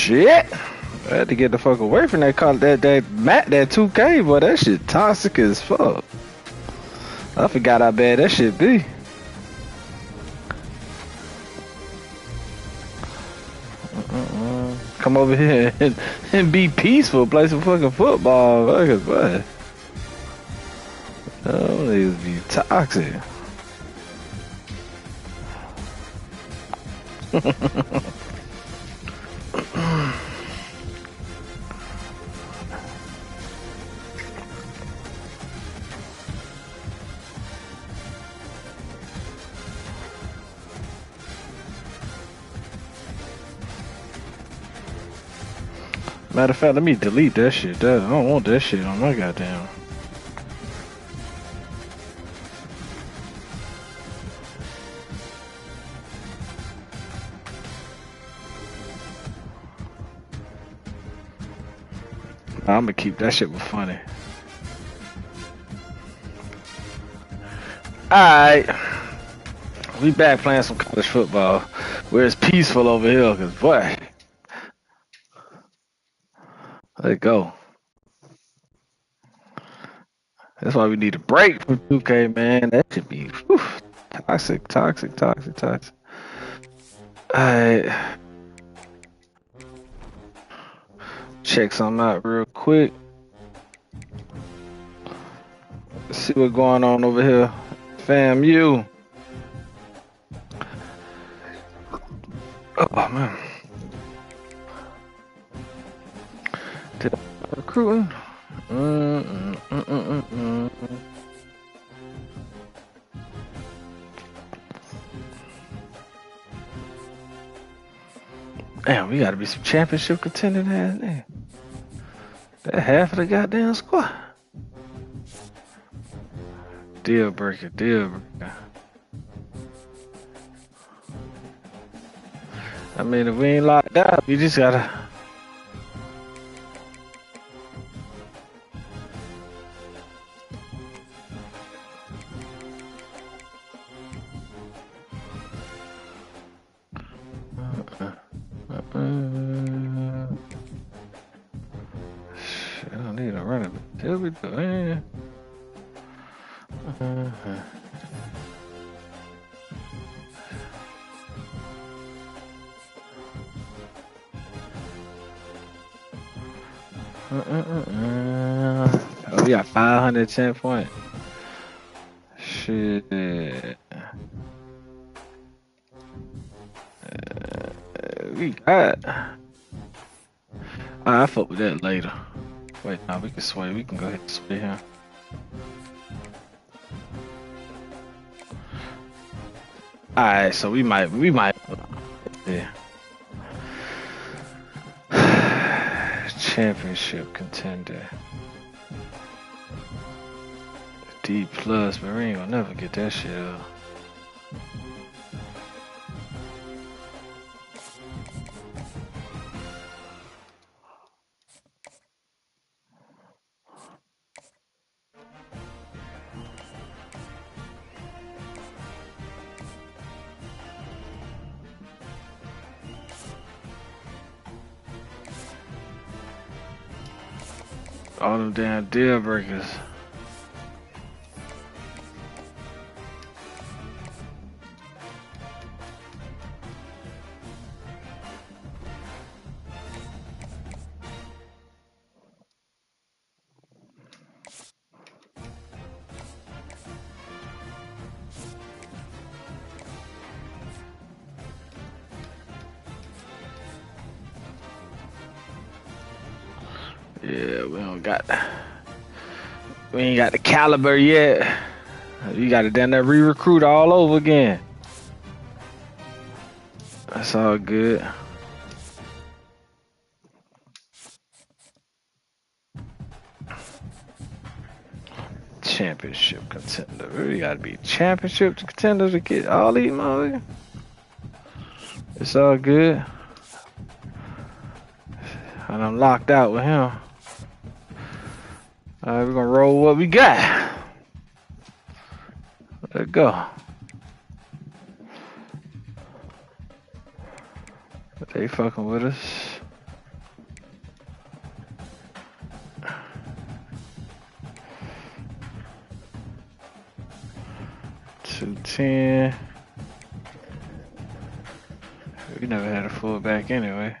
Shit. I had to get the fuck away from that 2K, boy. That shit toxic as fuck. I forgot how bad that shit be. Come over here and be peaceful. Play some fucking football. Fucking boy. Oh, these be toxic. Matter of fact, let me delete that shit. I don't want that shit on my goddamn. I'm gonna keep that shit funny. Alright. We back playing some college football where it's peaceful over here, cause boy. Let go. That's why we need a break from 2K, man. That should be whew, toxic. Alright. Check something out real quick. Let's see what's going on over here. FAMU. Oh, man. Recruiting. Damn, we gotta be some championship contending ass there. That half of the goddamn squad. Deal breaker. I mean, if we ain't locked out, we just gotta. Shit, I don't need a running back. Tell me the man. Oh, we got 510 points. Shit. We got. I'll fuck with that later. Wait, now we can sway. We can go ahead and sway here. Alright, so we might. Yeah. Championship contender. D+, but we ain't gonna never get that shit up. All them damn deal breakers. Yeah, we ain't got the caliber yet. You got to damn that re-recruit all over again. That's all good. Championship contender. We gotta be championship contenders to get all these motherfuckers. It's all good. And I'm locked out with him. Alright, we're gonna roll what we got. Let's go. They fucking with us. We never had a fullback anyway.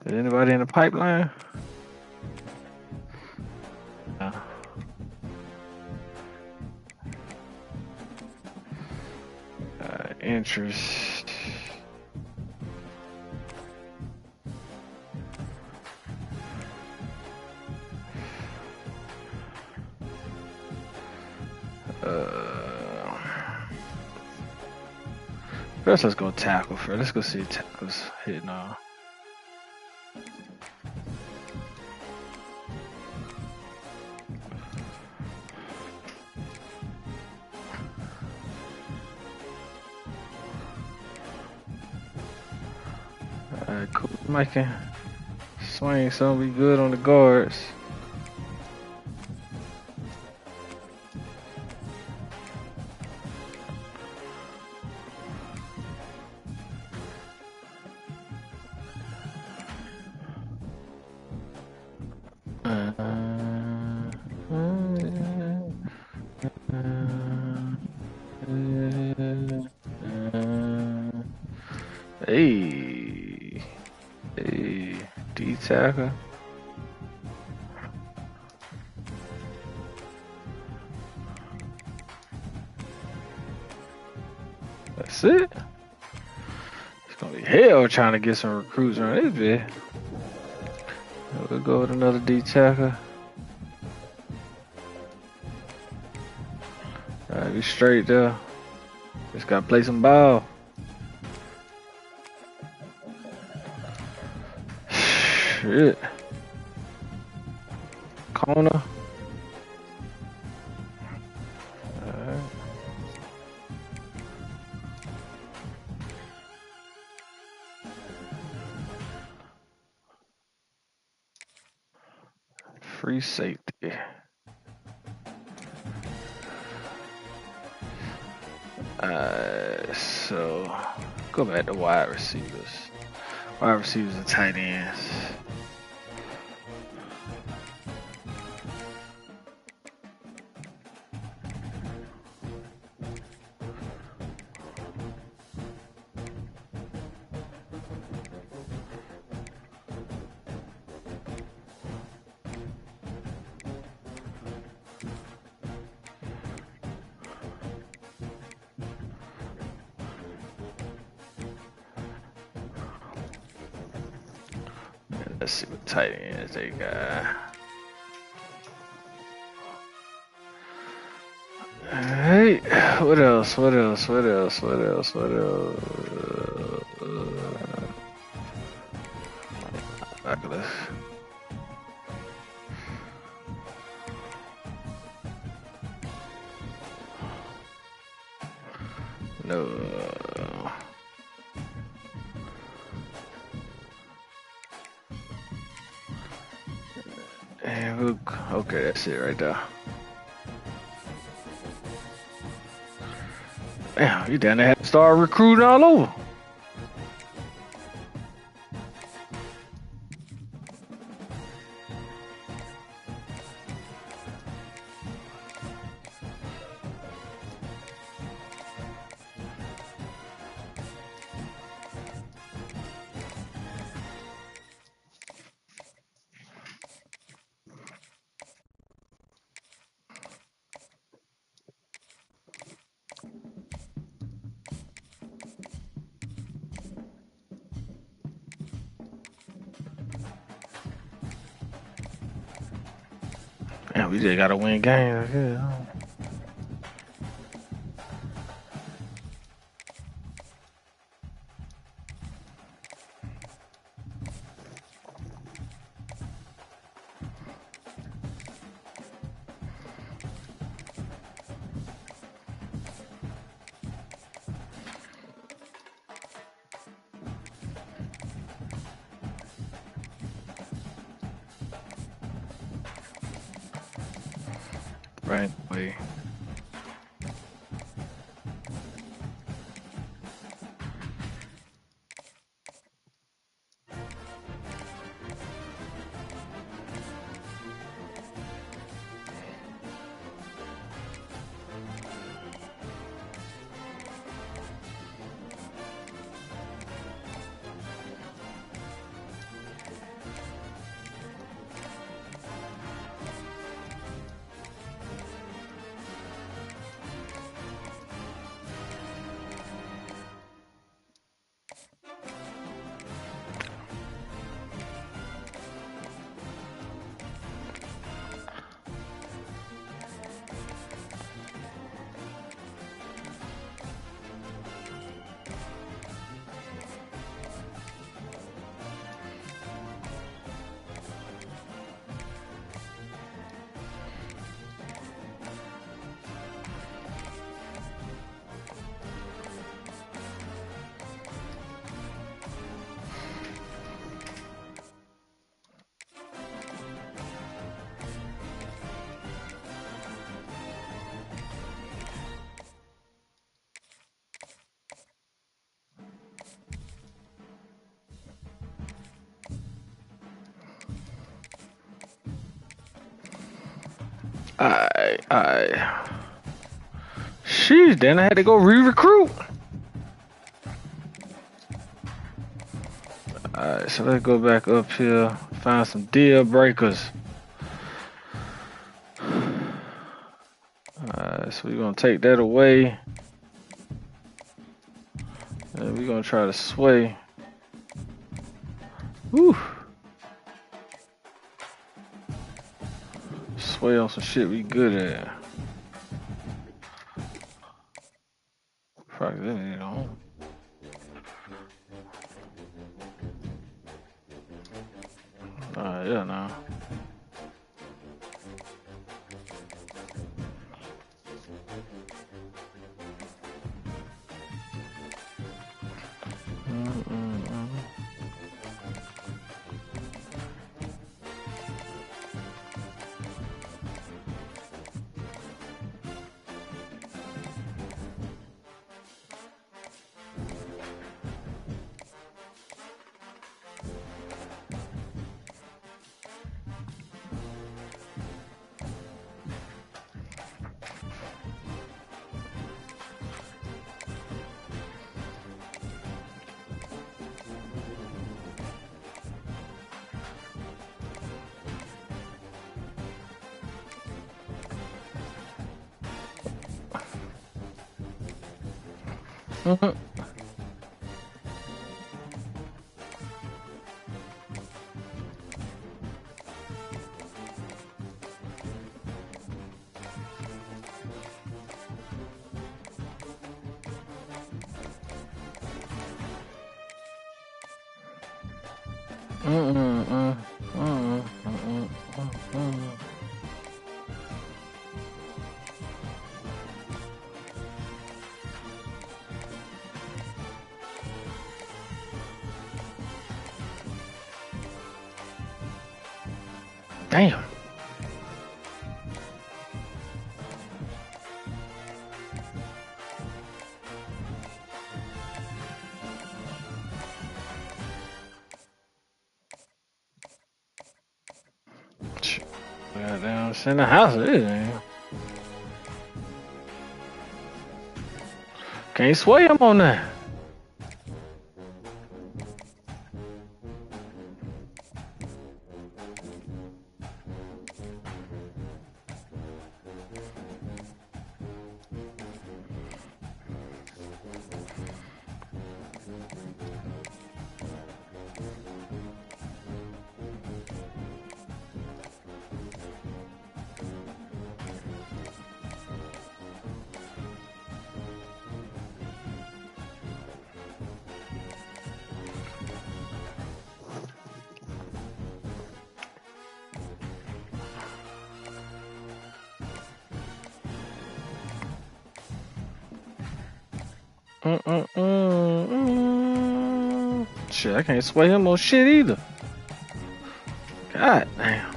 Is anybody in the pipeline? No. Interest. First, let's go tackle first. Let's go see tackles hitting on. Alright, cool. Mike can swing, so we good on the guards. Hey, D tackle. That's it. It's gonna be hell trying to get some recruits on this bit. We'll go with another D tackle. Alright, be straight there. Just gotta play some ball. Shit. Corner. Alright. Free safety. So go back to wide receivers. Wide receivers and tight ends. Let's see what tight ends they got. Alright, what else? Binoculars. No. And okay, that's it right there. Damn, you down there have to start recruiting all over. Damn, we just gotta win games. Yeah. Right way. Alright. Sheesh, then I had to go re-recruit. Alright, so let's go back up here, find some deal breakers. Alright, so we're gonna take that away. And we're gonna try to sway. Woo! Sway on some shit we good at. Fuck that, you know. Yeah, no. Damn. Goddamn, it's in the house, it is. Can't sway him on that. Shit, I can't sway him on shit either. God damn.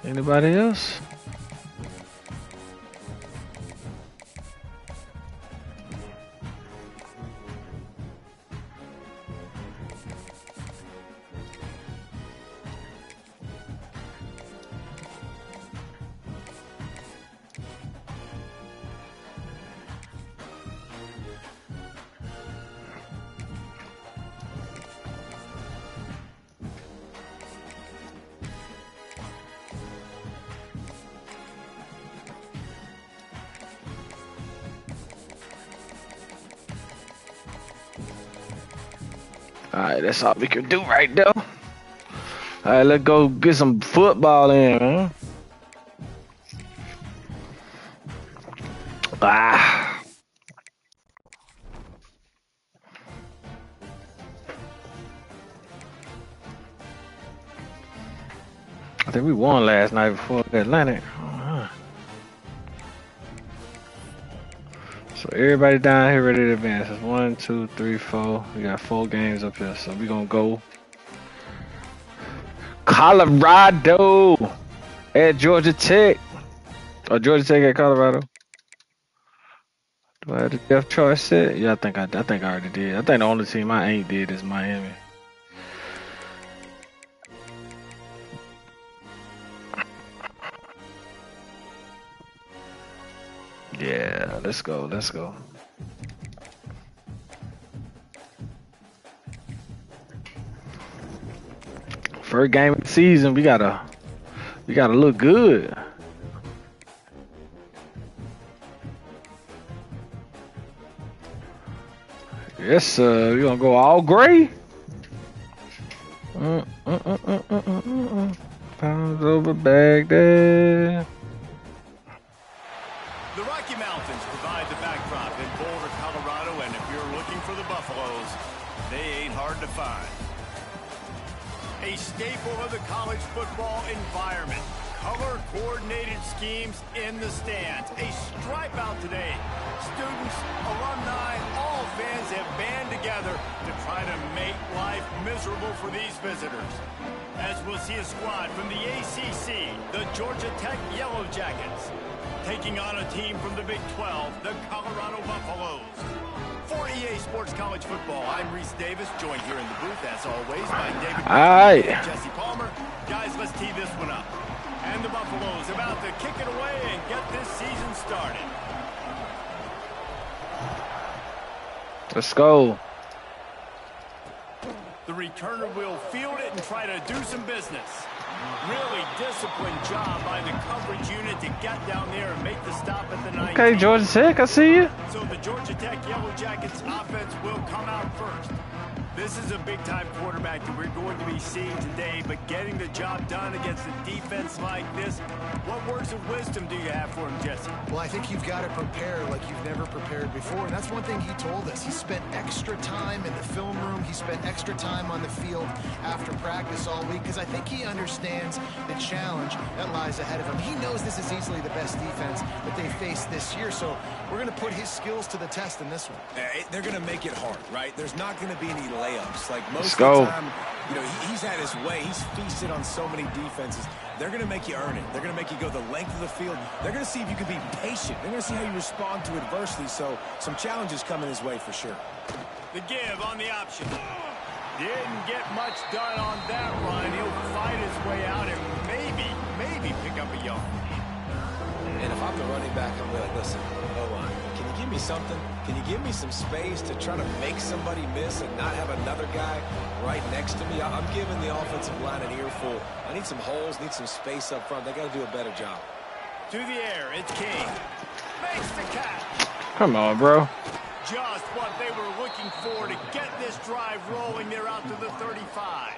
Anybody else? Alright, that's all we can do right now. Alright, let's go get some football in, man. Ah. I think we won last night before Atlantic. So everybody down here ready to advance. It's 1, 2, 3, 4. We got 4 games up here, so we gonna go Colorado at Georgia Tech. Or Georgia Tech at Colorado. Do I have the depth chart set? Yeah, I think I already did. I think the only team I ain't did is Miami. Yeah, let's go. Let's go. First game of the season, we gotta look good. Yes, sir. You gonna go all gray? Pounds over Baghdad. The Rocky Mountains provide the backdrop in Boulder, Colorado, and if you're looking for the Buffaloes, they ain't hard to find. A staple of the college football environment. Color-coordinated schemes in the stands. A stripe out today. Students, alumni, all fans have band together to try to make life miserable for these visitors. As we'll see a squad from the ACC, the Georgia Tech Yellow Jackets, taking on a team from the Big 12, the Colorado Buffaloes. For EA Sports College Football, I'm Reese Davis, joined here in the booth, as always, by David and Jesse Palmer. Guys, let's tee this one up. And the Buffaloes about to kick it away and get this season started. Let's go. The returner will field it and try to do some business. Really disciplined job by the coverage unit to get down there and make the stop at the 19. Okay, Georgia Tech, I see you. So the Georgia Tech Yellow Jackets offense will come out first. This is a big-time quarterback that we're going to be seeing today, but getting the job done against a defense like this, what words of wisdom do you have for him, Jesse? Well, I think you've got to prepare like you've never prepared before, and that's one thing he told us. He spent extra time in the film room. He spent extra time on the field after practice all week, because I think he understands the challenge that lies ahead of him. He knows this is easily the best defense that they faced this year, so we're going to put his skills to the test in this one. They're going to make it hard, right? There's not going to be any layups. Like most Let's of the time, you know, he's had his way. He's feasted on so many defenses. They're going to make you earn it. They're going to make you go the length of the field. They're going to see if you can be patient. They're going to see how you respond to adversity. So some challenges coming his way for sure. The give on the option. Didn't get much done on that run. He'll fight his way out and maybe pick up a yard. And if I'm the running back, I'm like, listen, O-line, can you give me something? Can you give me some space to try to make somebody miss and not have another guy right next to me? I'm giving the offensive line an earful. I need some holes, need some space up front. They got to do a better job. To the air, it's King. Makes the catch. Come on, bro. Just what they were looking for to get this drive rolling. They're out to the 35.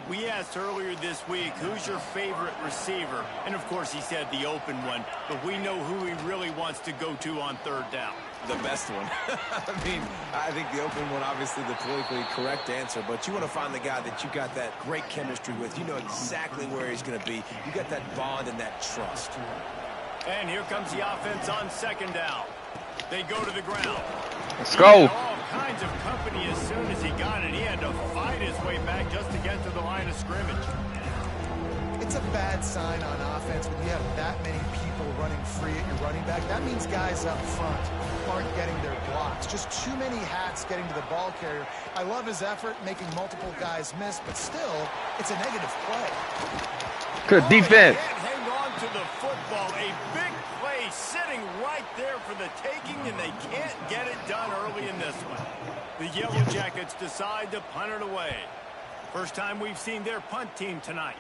We asked earlier this week, who's your favorite receiver? And, of course, he said the open one. But we know who he really wants to go to on third down. The best one. I mean, I think the open one, obviously the politically correct answer. But you want to find the guy that you got that great chemistry with. You know exactly where he's going to be. You got that bond and that trust. And here comes the offense on second down. They go to the ground. Let's go. All kinds of company as soon as he got it. He had to fight his way back just to get to the line of scrimmage. It's a bad sign on offense when you have that many people running free at your running back. That means guys up front aren't getting their blocks. Just too many hats getting to the ball carrier. I love his effort making multiple guys miss, but still, it's a negative play. Good defense. Can't hang on to the football. A big play sitting right there for the taking, and they can't get it done early in this one. The Yellow Jackets decide to punt it away. First time we've seen their punt team tonight.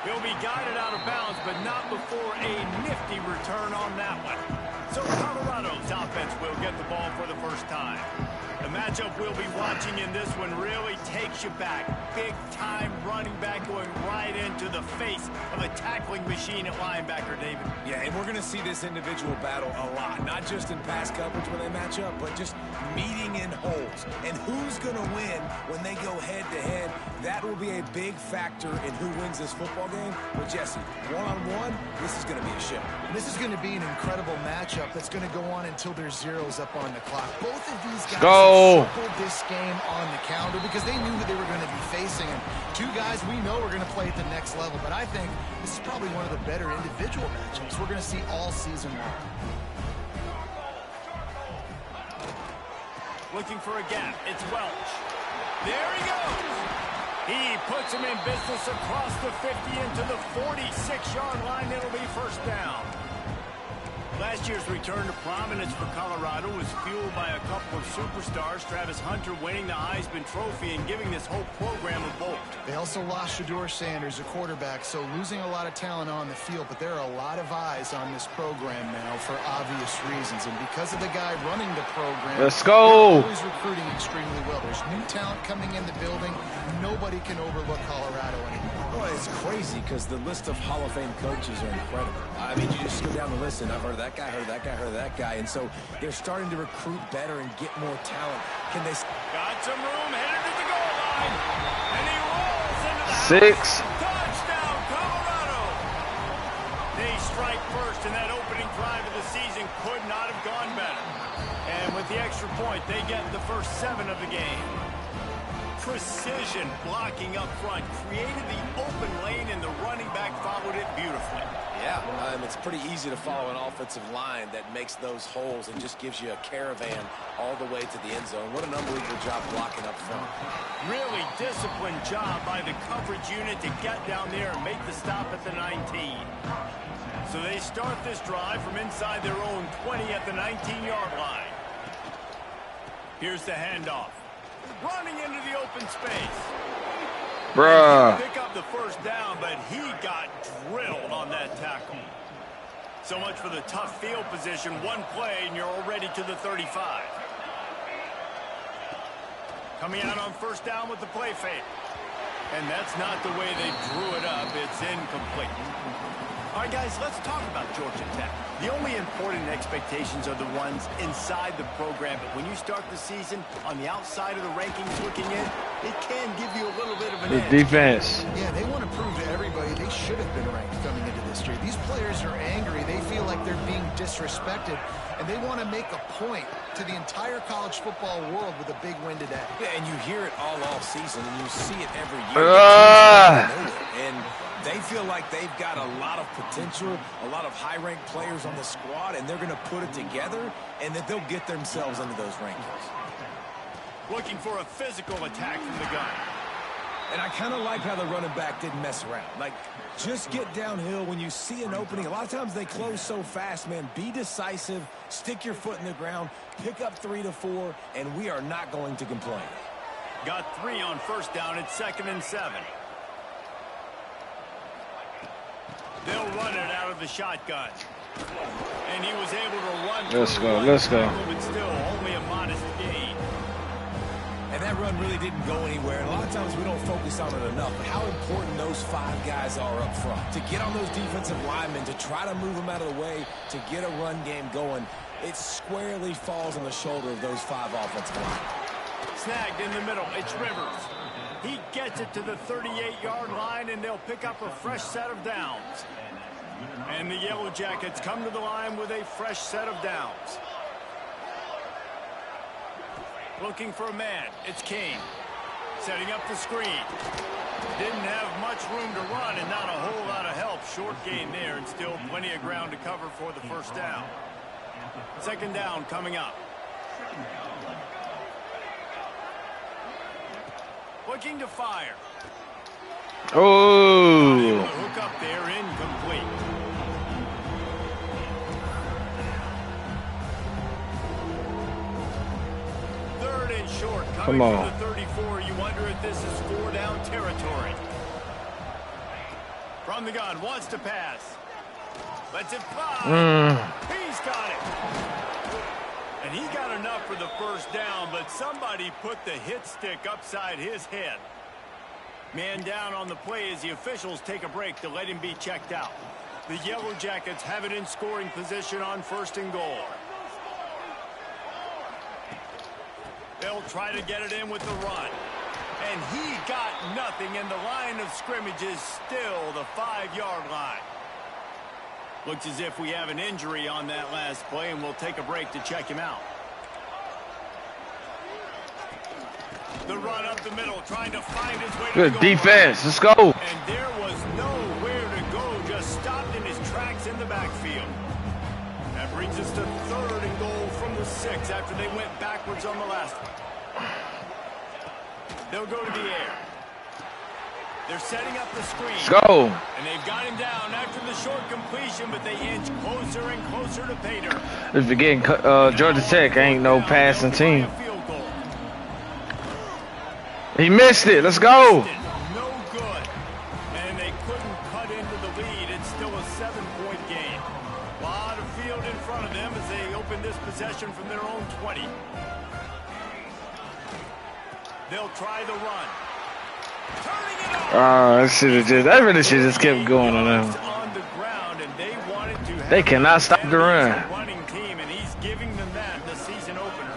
He'll be guided out of bounds, but not before a nifty return on that one. So Colorado's offense will get the ball for the first time. The matchup we'll be watching in this one really takes you back. Big-time running back going right into the face of a tackling machine at linebacker, David. Yeah, and we're going to see this individual battle a lot. Not just in pass coverage when they match up, but just meeting in holes. And who's going to win when they go head-to-head? That will be a big factor in who wins this football game. But, Jesse, one-on-one, this is going to be a show. This is going to be an incredible matchup that's going to go on until there's zeros up on the clock. Both of these guys circled this game on the calendar because they knew who they were going to be facing. And two guys we know are going to play at the next level. But I think this is probably one of the better individual matchups we're going to see all season long. Looking for a gap. It's Welch. There he goes. He puts him in business across the 50 into the 46-yard line. It'll be first down. Last year's return to prominence for Colorado was fueled by a couple of superstars, Travis Hunter winning the Heisman Trophy and giving this whole program a bolt. They also lost Shedeur Sanders, a quarterback, so losing a lot of talent on the field, but there are a lot of eyes on this program now for obvious reasons, and because of the guy running the program, let's go. They're always recruiting extremely well. There's new talent coming in the building. Nobody can overlook Colorado anymore. Well, it's crazy because the list of Hall of Fame coaches are incredible. I mean, you just go down the list, and I've heard that guy, heard that guy, heard that guy, and so they're starting to recruit better and get more talent. Can they? Got some room, headed to the goal line, and he rolls into the 6. touchdown, Colorado. They strike first, and that opening drive of the season could not have gone better. And with the extra point, they get the first 7 of the game. Precision blocking up front created the open lane, and the running back followed it beautifully. Yeah, it's pretty easy to follow an offensive line that makes those holes and just gives you a caravan all the way to the end zone. What an unbelievable job blocking up front. Really disciplined job by the coverage unit to get down there and make the stop at the 19. So they start this drive from inside their own 20 at the 19-yard line. Here's the handoff. Running into the open space. Bruh. Pick up the first down, but he got drilled on that tackle. So much for the tough field position. One play, and you're already to the 35. Coming out on first down with the play fake. And that's not the way they drew it up. It's incomplete. All right, guys, let's talk about Georgia Tech. The only important expectations are the ones inside the program, but when you start the season on the outside of the rankings looking in, it can give you a little bit of an edge. Defense. Yeah, they want to prove to everybody they should have been ranked coming into this year. These players are angry. They feel like they're being disrespected, and they want to make a point to the entire college football world with a big win today. Yeah, and you hear it all season, and you see it every year. And they feel like they've got a lot of potential, a lot of high-ranked players on the squad, and they're going to put it together, and that they'll get themselves into those rankings. Looking for a physical attack from the gun. And I kind of like how the running back didn't mess around. Like, just get downhill when you see an opening. A lot of times they close so fast, man. Be decisive, stick your foot in the ground, pick up 3 to 4, and we are not going to complain. Got 3 on first down. It's 2nd and 7. They'll run it out of the shotgun. And he was able to run. Let's go, let's go. But still, only a modest gain. And that run really didn't go anywhere. And a lot of times we don't focus on it enough. But how important those 5 guys are up front. To get on those defensive linemen, to try to move them out of the way, to get a run game going, it squarely falls on the shoulder of those 5 offensive linemen. Snagged in the middle. It's Rivers. He gets it to the 38-yard line, and they'll pick up a fresh set of downs. And the Yellow Jackets come to the line with a fresh set of downs. Looking for a man. It's Kane. Setting up the screen. Didn't have much room to run and not a whole lot of help. Short gain there and still plenty of ground to cover for the first down. 2nd down coming up. Looking to fire. Oh. Hook up there, incomplete. Third and short. Coming Come on. from the 34. You wonder if this is 4-down territory. From the gun, wants to pass. Lets it fly. He's got it. And he got enough for the first down, but somebody put the hit stick upside his head. Man down on the play as the officials take a break to let him be checked out. The Yellow Jackets have it in scoring position on 1st and goal. They'll try to get it in with the run. And he got nothing, and the line of scrimmage is still the 5-yard line. Looks as if we have an injury on that last play, and we'll take a break to check him out. The run up the middle, trying to find his way. Good defense. Let's go. And there was nowhere to go, just stopped in his tracks in the backfield. That brings us to 3rd and goal from the 6 after they went backwards on the last one. They'll go to the air. They're setting up the screen. Let's go. And they've got him down after the short completion, but they inch closer and closer to Pater. If you're getting Georgia Tech, ain't no passing team. He missed it. Let's go. No good. And they couldn't cut into the lead. It's still a 7-point game. A lot of field in front of them as they open this possession from their own 20. They'll try the run. Turning it on. That really should just kept going on them. On the ground, and they wanted to have They cannot stop the run. running team, and he's giving them that the season opener.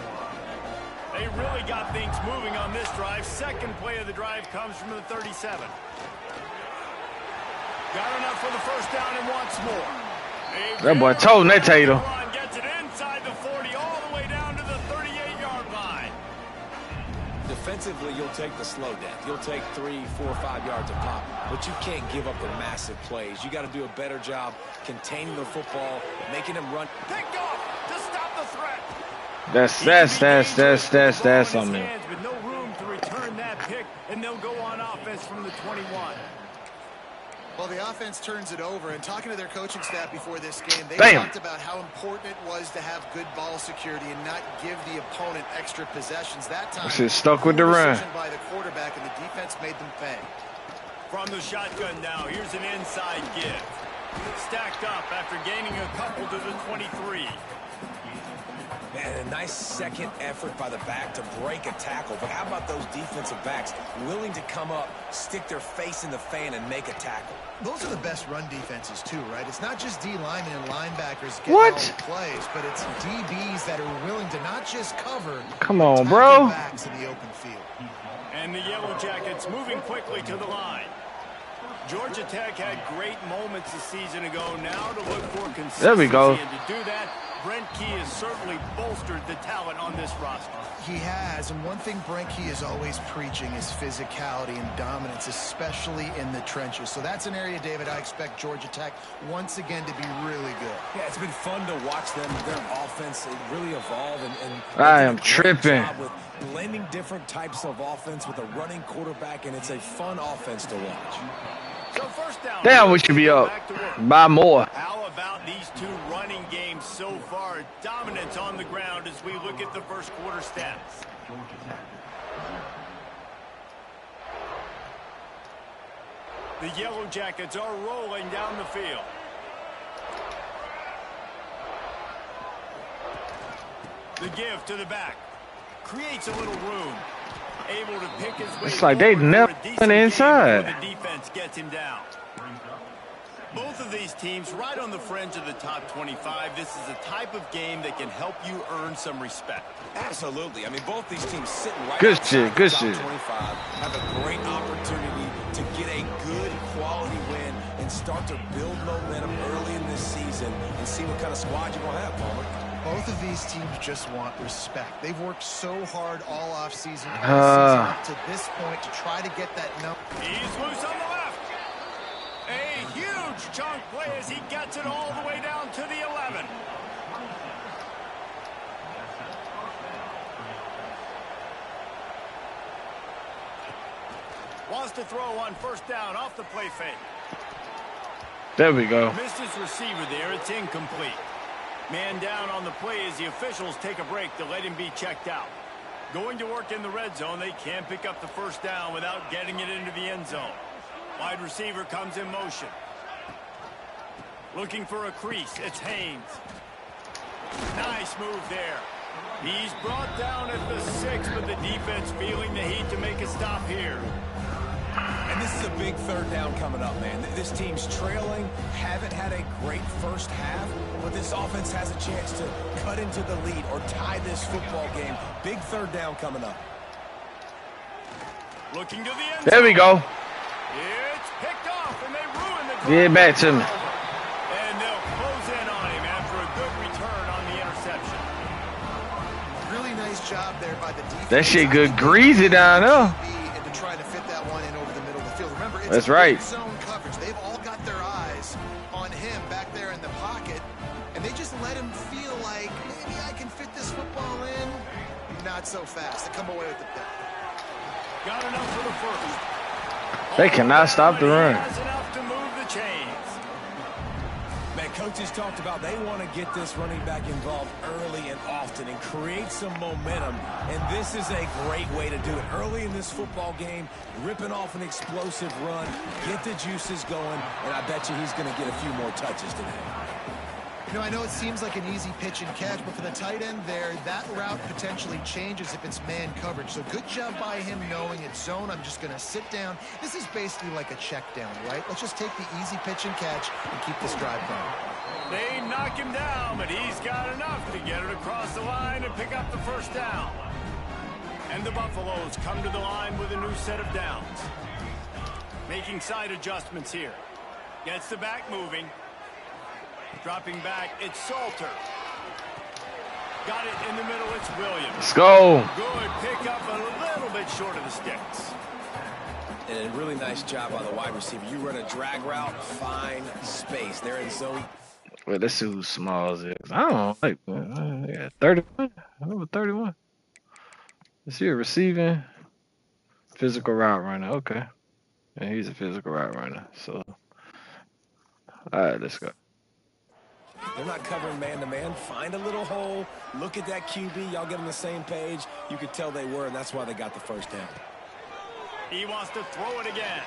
They really got things moving on this drive. Second play of the drive comes from the 37. Got enough for the first down and wants more. That boy told that Tatum. Gets it inside the 40 all the way down to the 38-yard line. Defensively, you'll take the slow death. You'll take 3, 4, 5 yards a pop, but you can't give up the massive plays. You got to do a better job containing the football, making them run. Picked off to stop the threat. That's on me. With no room to return that pick, and they'll go on offense from the 21. Well, the offense turns it over, and talking to their coaching staff before this game, they talked about how important it was to have good ball security and not give the opponent extra possessions. That time, She's stuck with the run. By the quarterback, and the defense made them pay. From the shotgun now, here's an inside give. Stacked up after gaining a couple to the 23. Man, a nice second effort by the back to break a tackle. But how about those defensive backs willing to come up, stick their face in the fan, and make a tackle? Those are the best run defenses, too, right? It's not just D linemen and linebackers getting all the plays, but it's DBs that are willing to not just cover. Come on, bro. Backs in the open field. And the Yellow Jackets moving quickly to the line. Georgia Tech had great moments a season ago. Now to look for consistency. There we go. And to do that, Brent Key has certainly bolstered the talent on this roster. He has, and one thing Brent Key is always preaching is physicality and dominance, especially in the trenches. So that's an area, David, I expect Georgia Tech once again to be really good. Yeah, it's been fun to watch them, their offense really evolve. And I am tripping. With blending different types of offense with a running quarterback, and it's a fun offense to watch. So first down. Damn, we should be up by more. How about these two running games so far? Dominance on the ground as we look at the first quarter stats. The Yellow Jackets are rolling down the field. The give to the back. Creates a little room. Able to pick his way. It's like they never went inside. The defense gets him down. Both of these teams right on the fringe of the top 25. This is a type of game that can help you earn some respect. Absolutely. I mean, both these teams sitting right good outside shit, good the top shit. 25 have a great opportunity to get a good quality win and start to build momentum early in this season and see what kind of squad you're going to have, Palmer. Both of these teams just want respect. They've worked so hard all offseason up to this point to try to get that number. He's loose on the left. A huge chunk play as he gets it all the way down to the 11. Wants to throw on first down off the play fake. There we go. Missed his receiver there. It's incomplete. Man down on the play as the officials take a break to let him be checked out. Going to work in the red zone. They can't pick up the first down without getting it into the end zone. Wide receiver comes in motion. Looking for a crease. It's Haynes. Nice move there. He's brought down at the 6, but the defense feeling the heat to make a stop here. And this is a big third down coming up, man. This team's trailing, haven't had a great first half, but this offense has a chance to cut into the lead or tie this football game. Big third down coming up. Looking to the end zone. There we go. It's picked off, and they ruin the drive. Get it back to me. And they'll close in on him after a good return on the interception. Really nice job there by the defense. That shit good greasy down there. And to try to fit that one in over the middle of the field. Remember, it's That's right. Zone coverage. They've all got their eyes on him back there in the pocket, and they just let him feel like maybe I can fit this football in. Not so fast. They come away with the pick. Got enough for the first. They cannot stop the run. That's enough to move the chains. Man, coaches talked about they want to get this running back involved early and often and create some momentum. And this is a great way to do it. Early in this football game, ripping off an explosive run, get the juices going, and I bet you he's going to get a few more touches today. You know, I know it seems like an easy pitch and catch, but for the tight end there, that route potentially changes if it's man coverage. So good job by him knowing it's zone. I'm just going to sit down. This is basically like a check down, right? Let's just take the easy pitch and catch and keep this drive going. They knock him down, but he's got enough to get it across the line and pick up the first down. And the Buffaloes come to the line with a new set of downs. Making side adjustments here. Gets the back moving. Dropping back, it's Salter. Got it in the middle, it's Williams. Let's go. Good pickup, a little bit short of the sticks. And a really nice job by the wide receiver. You run a drag route, find space. They're in zone. Well, let's see who Smalls is. I don't like, yeah, 31. Number 31. Is he a receiving physical route runner? Okay. And he's a physical route runner. So, all right, let's go. They're not covering man-to-man. Find a little hole. Look at that QB. Y'all get on the same page. You could tell they were, and that's why they got the first down. He wants to throw it again.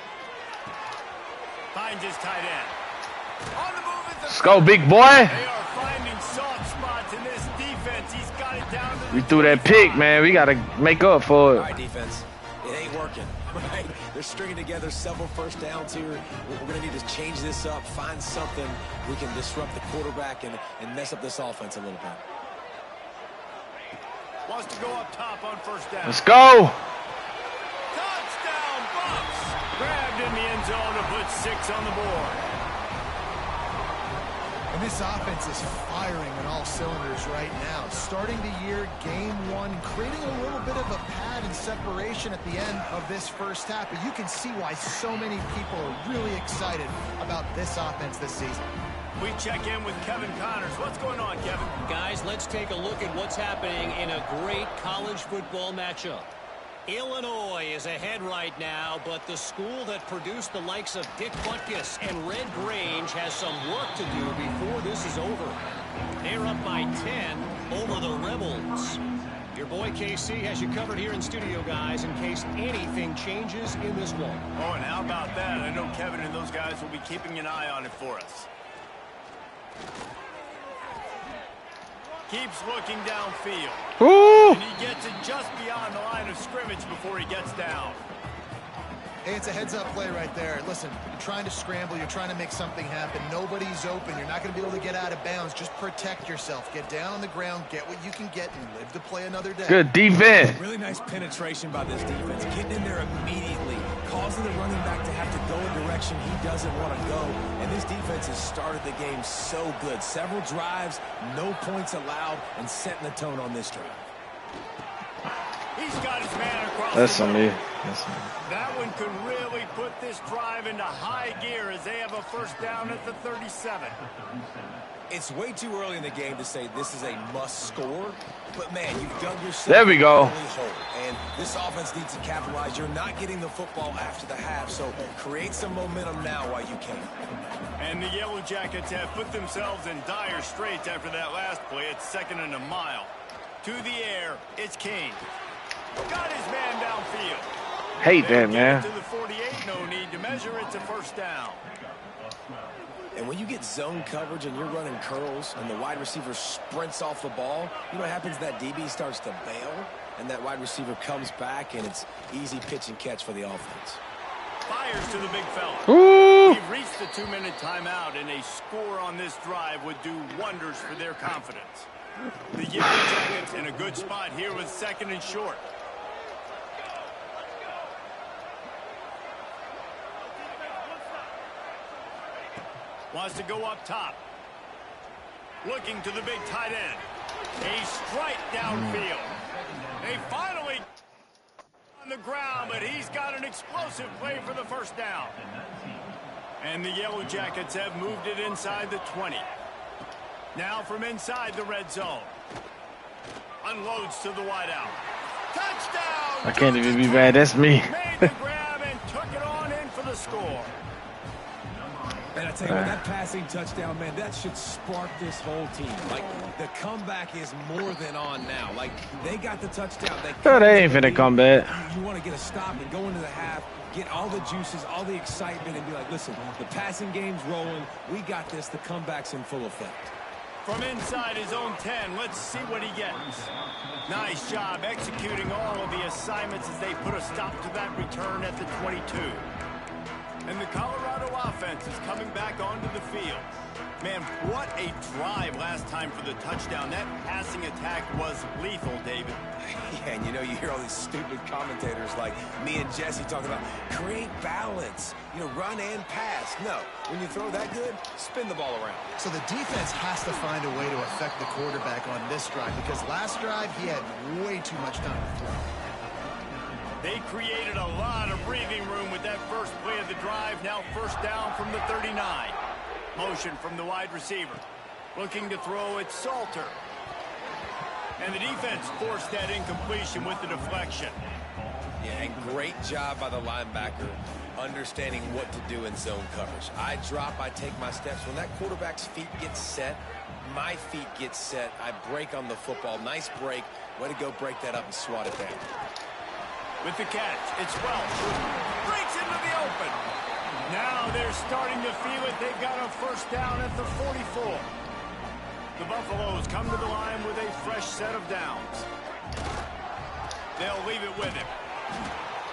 Finds his tight end. On the move is the Let's go, big boy. They are finding soft spots in this defense. He's got it down to the We threw that pick, man. We got to make up for All it. right, defense. It ain't working, right? They're stringing together several first downs here. We're going to need to change this up, find something we can disrupt the quarterback and mess up this offense a little bit. Wants to go up top on first down. Let's go. Touchdown, Bucks! Grabbed in the end zone to put 6 on the board. And this offense is firing on all cylinders right now. Starting the year, game 1, creating a little bit of a pad and separation at the end of this first half. But you can see why so many people are really excited about this offense this season. We check in with Kevin Connors. What's going on, Kevin? Guys, let's take a look at what's happening in a great college football matchup. Illinois is ahead right now, but the school that produced the likes of Dick Butkus and Red Grange has some work to do before this is over. They're up by 10 over the Rebels. Your boy KC has you covered here in studio, guys, in case anything changes in this one. Oh, and how about that? I know Kevin and those guys will be keeping an eye on it for us. Keeps looking downfield. Ooh. And he gets it just beyond the line of scrimmage before he gets down. Hey, it's a heads-up play right there. Listen, you're trying to scramble. You're trying to make something happen. Nobody's open. You're not going to be able to get out of bounds. Just protect yourself. Get down on the ground. Get what you can get and live to play another day. Good defense. Really nice penetration by this defense. Getting in there immediately, causing the running back to have to go a direction he doesn't want to go. And this defense has started the game so good. Several drives, no points allowed, and setting the tone on this drive. He's got his man across That's the on middle. me. That's on me. That one could really put this drive into high gear as they have a first down at the 37. It's way too early in the game to say this is a must score, but man, you've dug yourself There we go. a hole, and this offense needs to capitalize. You're not getting the football after the half, so create some momentum now while you can. And the Yellow Jackets have put themselves in dire straits after that last play. It's 2nd and a mile. To the air, it's King. Got his man downfield. Hate They'll that, get man. it to the 48, no need to measure. It's a first down. And when you get zone coverage and you're running curls and the wide receiver sprints off the ball, you know what happens? That DB starts to bail, and that wide receiver comes back, and it's easy pitch and catch for the offense. Fires to the big fella. Ooh. We've reached the 2-minute timeout, and a score on this drive would do wonders for their confidence. The Yellow Jackets in a good spot here with 2nd and short. Wants to go up top. Looking to the big tight end. A strike downfield. They finally on the ground, but he's got an explosive play for the first down. And the Yellow Jackets have moved it inside the 20. Now from inside the red zone. Unloads to the wideout. Touchdown! I can't even be bad. That's me. Made the grab and took it on in for the score. And I tell you what, that passing touchdown, man, that should spark this whole team. Like, the comeback is more than on now. Like, they got the touchdown. They ain't finna come back. You want to get a stop and go into the half, get all the juices, all the excitement, and be like, listen, the passing game's rolling. We got this. The comeback's in full effect. From inside his own 10, let's see what he gets. Nice job executing all of the assignments as they put a stop to that return at the 22. And the Colorado offense is coming back onto the field. Man, what a drive last time for the touchdown. That passing attack was lethal, David. Yeah, and you know, you hear all these stupid commentators like me and Jesse talking about create balance, you know, run and pass. No, when you throw that good, spin the ball around. So the defense has to find a way to affect the quarterback on this drive, because last drive he had way too much time to throw. They created a lot of breathing room with that first play of the drive. Now first down from the 39. Motion from the wide receiver. Looking to throw it, Salter. And the defense forced that incompletion with the deflection. Yeah, and great job by the linebacker understanding what to do in zone coverage. I drop, I take my steps. When that quarterback's feet get set, my feet get set. I break on the football. Nice break. Way to go break that up and swat it down. With the catch, it's Welch. Breaks into the open. Now they're starting to feel it. They've got a first down at the 44. The Buffaloes come to the line with a fresh set of downs. They'll leave it with him.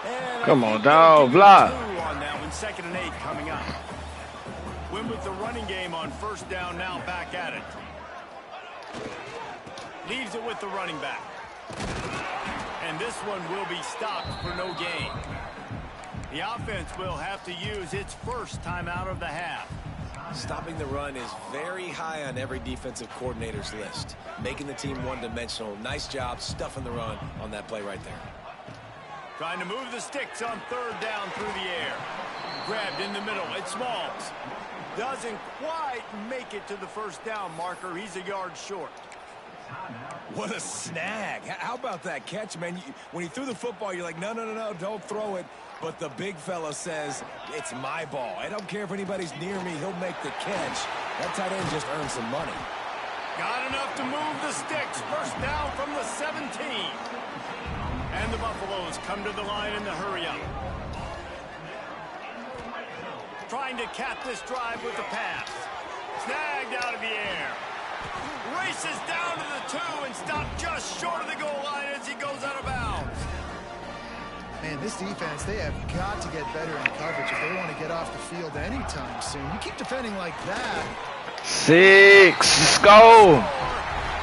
And come on, dog, block. On that one, 2nd and 8 coming up. Win with the running game on first down, now back at it. Leaves it with the running back. And this one will be stopped for no gain. The offense will have to use its first timeout of the half. Stopping the run is very high on every defensive coordinator's list. Making the team one-dimensional. Nice job stuffing the run on that play right there. Trying to move the sticks on 3rd down through the air. Grabbed in the middle. It's Smalls. Doesn't quite make it to the first down marker. He's a yard short. What a snag. How about that catch, man? When he threw the football, you're like, no, don't throw it. But the big fella says, it's my ball. I don't care if anybody's near me. He'll make the catch. That tight end just earned some money. Got enough to move the sticks. First down from the 17. And the Buffaloes come to the line in the hurry-up. Trying to cap this drive with the pass. Snagged out of the air. Races down to the 2 and stopped just short of the goal line as he goes out of bounds. Man, this defense, they have got to get better in coverage if they want to get off the field anytime soon. You keep defending like that. 6. Let's go.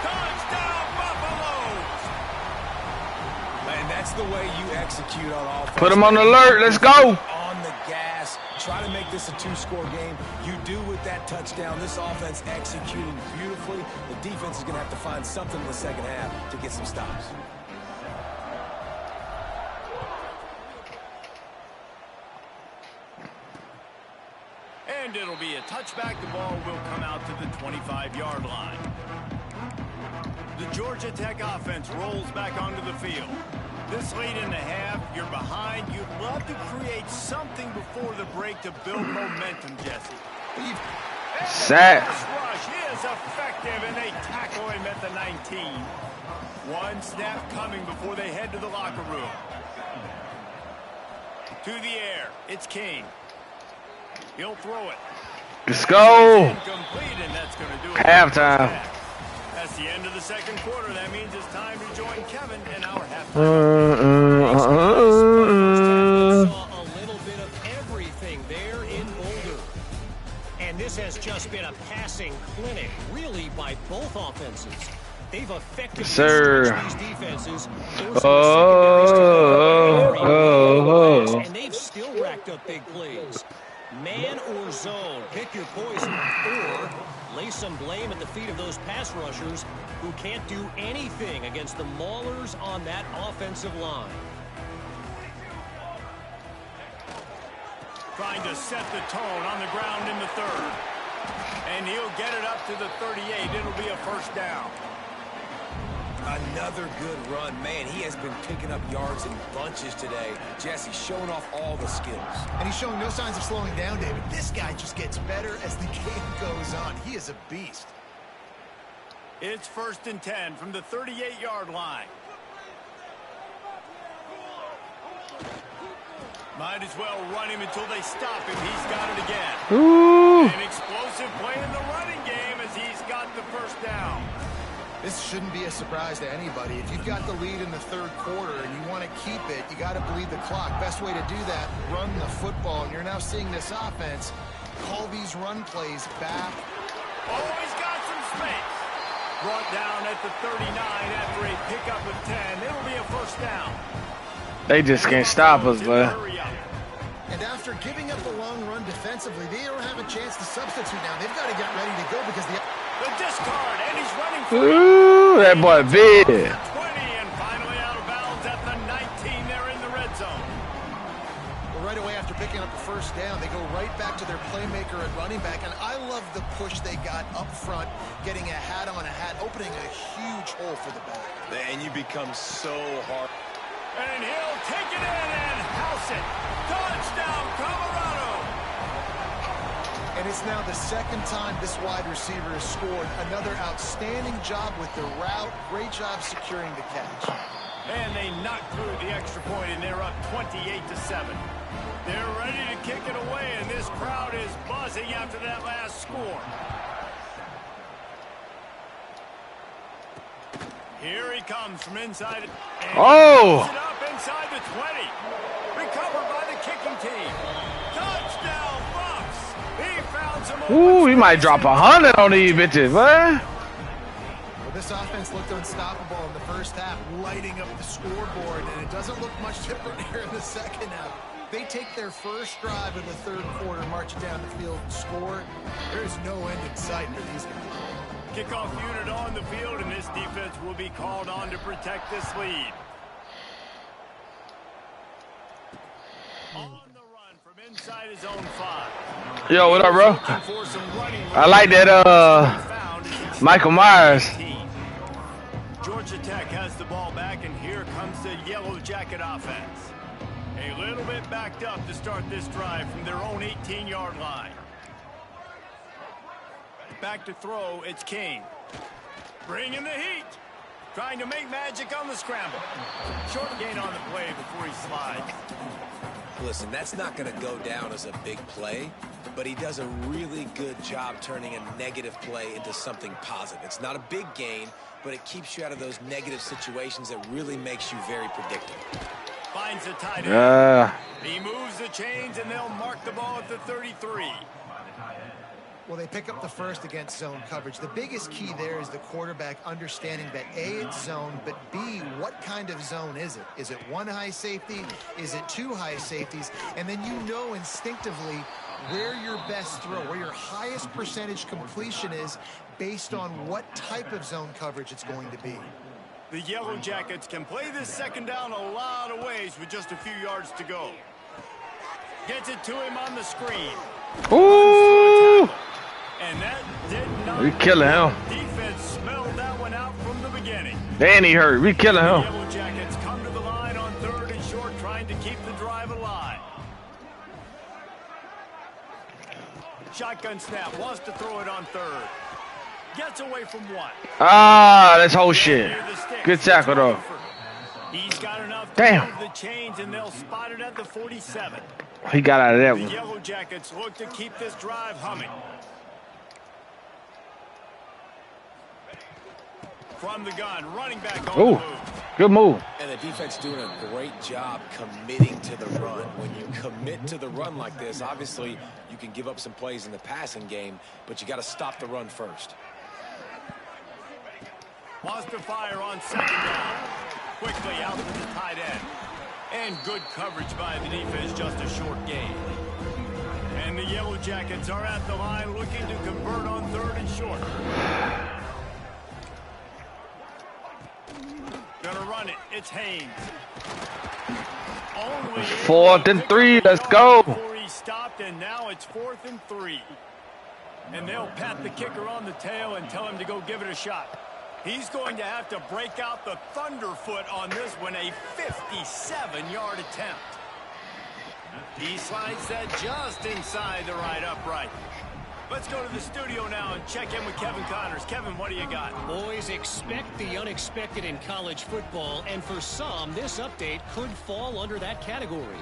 Touchdown, Buffaloes. Man, that's the way you execute on offense. Put them on alert. Let's go. On the gas. Try to make this a 2-score game. You do with that touchdown. This offense executing beautifully. The defense is going to have to find something in the second half to get some stops. And it'll be a touchback. The ball will come out to the 25-yard line. The Georgia Tech offense rolls back onto the field. This late in the half, you're behind. You'd love to create something before the break to build momentum, Jesse. Sack. Rush is effective, and they tackle him at the 19. One snap coming before they head to the locker room. To the air, it's King. He'll throw it. Let's go. Incomplete, and that's going to do it. Halftime. That's the end of the second quarter. That means it's time to join Kevin in our halftime. Saw a little bit of everything there in Boulder. And this has just been a passing clinic, really, by both offenses. They've effectively stretched these defenses. And they've still racked up big plays. Man or zone, pick your poison, or lay some blame at the feet of those pass rushers who can't do anything against the maulers on that offensive line. Trying to set the tone on the ground in the 3rd. And he'll get it up to the 38. It'll be a first down. Another good run. Man, he has been picking up yards in bunches today. Jesse showing off all the skills. And he's showing no signs of slowing down, David. This guy just gets better as the game goes on. He is a beast. It's 1st and 10 from the 38-yard line. Might as well run him until they stop him. He's got it again. Ooh. An explosive play in the running game as he's got the first down. This shouldn't be a surprise to anybody. If you've got the lead in the 3rd quarter and you want to keep it, you got to bleed the clock. Best way to do that, run the football. And you're now seeing this offense call these run plays back. Oh, he's got some space. Brought down at the 39 after a pickup of 10. It'll be a first down. They just can't stop us, man. And after giving up the long run defensively, they don't have a chance to substitute now. They've got to get ready to go because the discard, and he's running free. Ooh, that boy big. 20 and finally out of bounds at the 19. They're in the red zone. Well, right away after picking up the first down, they go right back to their playmaker at running back. And I love the push they got up front, getting a hat on a hat, opening a huge hole for the back. And you become so hard. And he'll take it in and house it. Touchdown, Colorado. And it's now the 2nd time this wide receiver has scored. Another outstanding job with the route. Great job securing the catch. And they knocked through the extra point, and they're up 28-7. They're ready to kick it away, and this crowd is buzzing after that last score. Here he comes from inside. Oh! It up inside the 20. Recovered by the kicking team. Touchdown, Bucks. He found some. Ooh, he might drop 100 on these bitches, man. Well, this offense looked unstoppable in the first half, lighting up the scoreboard, and it doesn't look much different here in the second half. They take their first drive in the 3rd quarter, march it down the field, and score. There's no end in sight for these guys. Kickoff unit on the field, and this defense will be called on to protect this lead. On the run from inside his own 5. Yo, what up, bro? I like that, Michael Myers. Georgia Tech has the ball back, and here comes the Yellow Jacket offense. A little bit backed up to start this drive from their own 18-yard line. Back to throw, it's King. Bringing the heat. Trying to make magic on the scramble. Short gain on the play before he slides. Listen, that's not going to go down as a big play, but he does a really good job turning a negative play into something positive. It's not a big gain, but it keeps you out of those negative situations that really makes you very predictable. Finds the tight end. He moves the chains, and they'll mark the ball at the 33. Well, they pick up the first against zone coverage. The biggest key there is the quarterback understanding that A, it's zone, but B, what kind of zone is it? Is it one high safety? Is it two high safeties? And then you know instinctively where your best throw, where your highest percentage completion is based on what type of zone coverage it's going to be. The Yellow Jackets can play this second down a lot of ways with just a few yards to go. Gets it to him on the screen. Ooh! And that did not. We killing him. Defense smelled that one out from the beginning. And he hurt. We killing him. The Yellow Jackets come to the line on 3rd and short, trying to keep the drive alive. Shotgun snap, wants to throw it on 3rd. Gets away from 1. Ah, that's whole shit. Good tackle though. He's got enough to Damn. move the chains, and they'll spot it at the 47. He got out of that The one. Yellow Jackets look to keep this drive humming. From the gun, running back on the Ooh, move. good move. And the defense doing a great job committing to the run. When you commit to the run like this, obviously you can give up some plays in the passing game, but you got to stop the run first. Wants to fire on 2nd down. Quickly out to the tight end. And good coverage by the defense, just a short gain. And the Yellow Jackets are at the line looking to convert on 3rd and short. Gonna run it. It's Haynes. Only 4th and 3. Let's go. before he stopped, and now it's 4th and 3. And they'll pat the kicker on the tail and tell him to go give it a shot. He's going to have to break out the thunderfoot on this one, a 57-yard attempt. He slides that just inside the right upright. Let's go to the studio now and check in with Kevin Connors. Kevin, what do you got? Boys, expect the unexpected in college football, and for some, this update could fall under that category.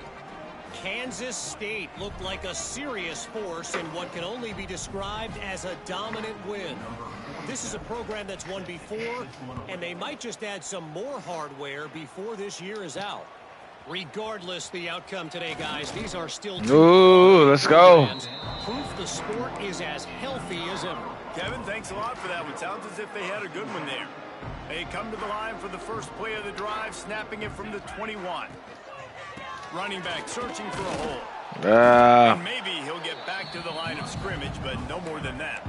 Kansas State looked like a serious force in what can only be described as a dominant win. This is a program that's won before, and they might just add some more hardware before this year is out. Regardless the outcome today, guys, these are still Ooh, let's go. Proof the sport is as healthy as ever. Kevin, thanks a lot for that one. Sounds as if they had a good one there. They come to the line for the first play of the drive, snapping it from the 21. Running back searching for a hole. And maybe he'll get back to the line of scrimmage, but no more than that.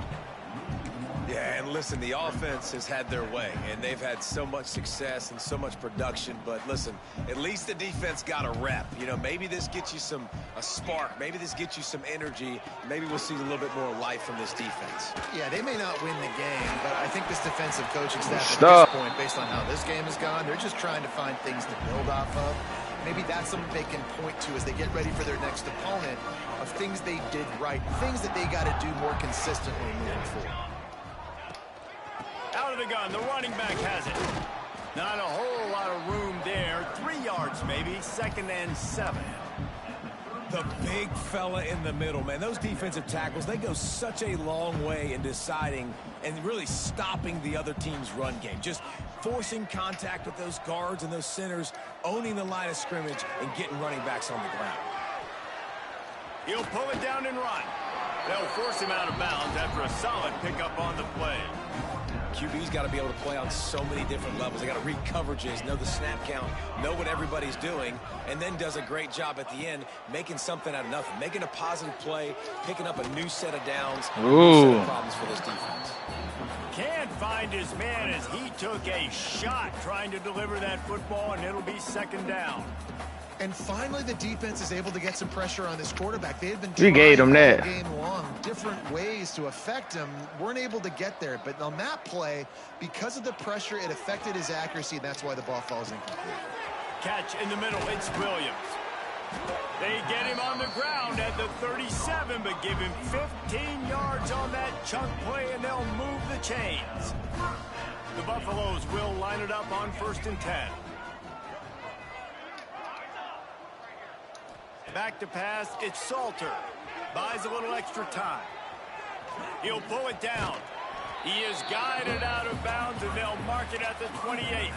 Yeah, and listen, the offense has had their way, and they've had so much success and so much production. But listen, at least the defense got a rep. You know, maybe this gets you a spark. Maybe this gets you some energy. Maybe we'll see a little bit more life from this defense. Yeah, they may not win the game, but I think this defensive coaching staff at this point, based on how this game has gone, they're just trying to find things to build off of. Maybe that's something they can point to as they get ready for their next opponent, of things they did right, things that they got to do more consistently moving forward. Out of the gun, the running back has it. Not a whole lot of room there. 3 yards maybe, 2nd and 7. The big fella in the middle, man. Those defensive tackles, they go such a long way in deciding and really stopping the other team's run game. Just forcing contact with those guards and those centers, owning the line of scrimmage, and getting running backs on the ground. He'll pull it down and run. They'll force him out of bounds after a solid pickup on the play. QB's got to be able to play on so many different levels. They got to read coverages, know the snap count, know what everybody's doing, and then does a great job at the end making something out of nothing, making a positive play, picking up a new set of downs, new set of problems for this defense. Can't find his man as he took a shot trying to deliver that football, and it'll be 2nd down. And finally, the defense is able to get some pressure on this quarterback. They had been We gave him that all game long, different ways to affect him. Weren't able to get there. But on that play, because of the pressure, it affected his accuracy, and that's why the ball falls incomplete. Catch in the middle. It's Williams. They get him on the ground at the 37, but give him 15 yards on that chunk play, and they'll move the chains. The Buffaloes will line it up on 1st and 10. Back to pass, it's Salter. Buys a little extra time. He'll pull it down. He is guided out of bounds, and they'll mark it at the 28.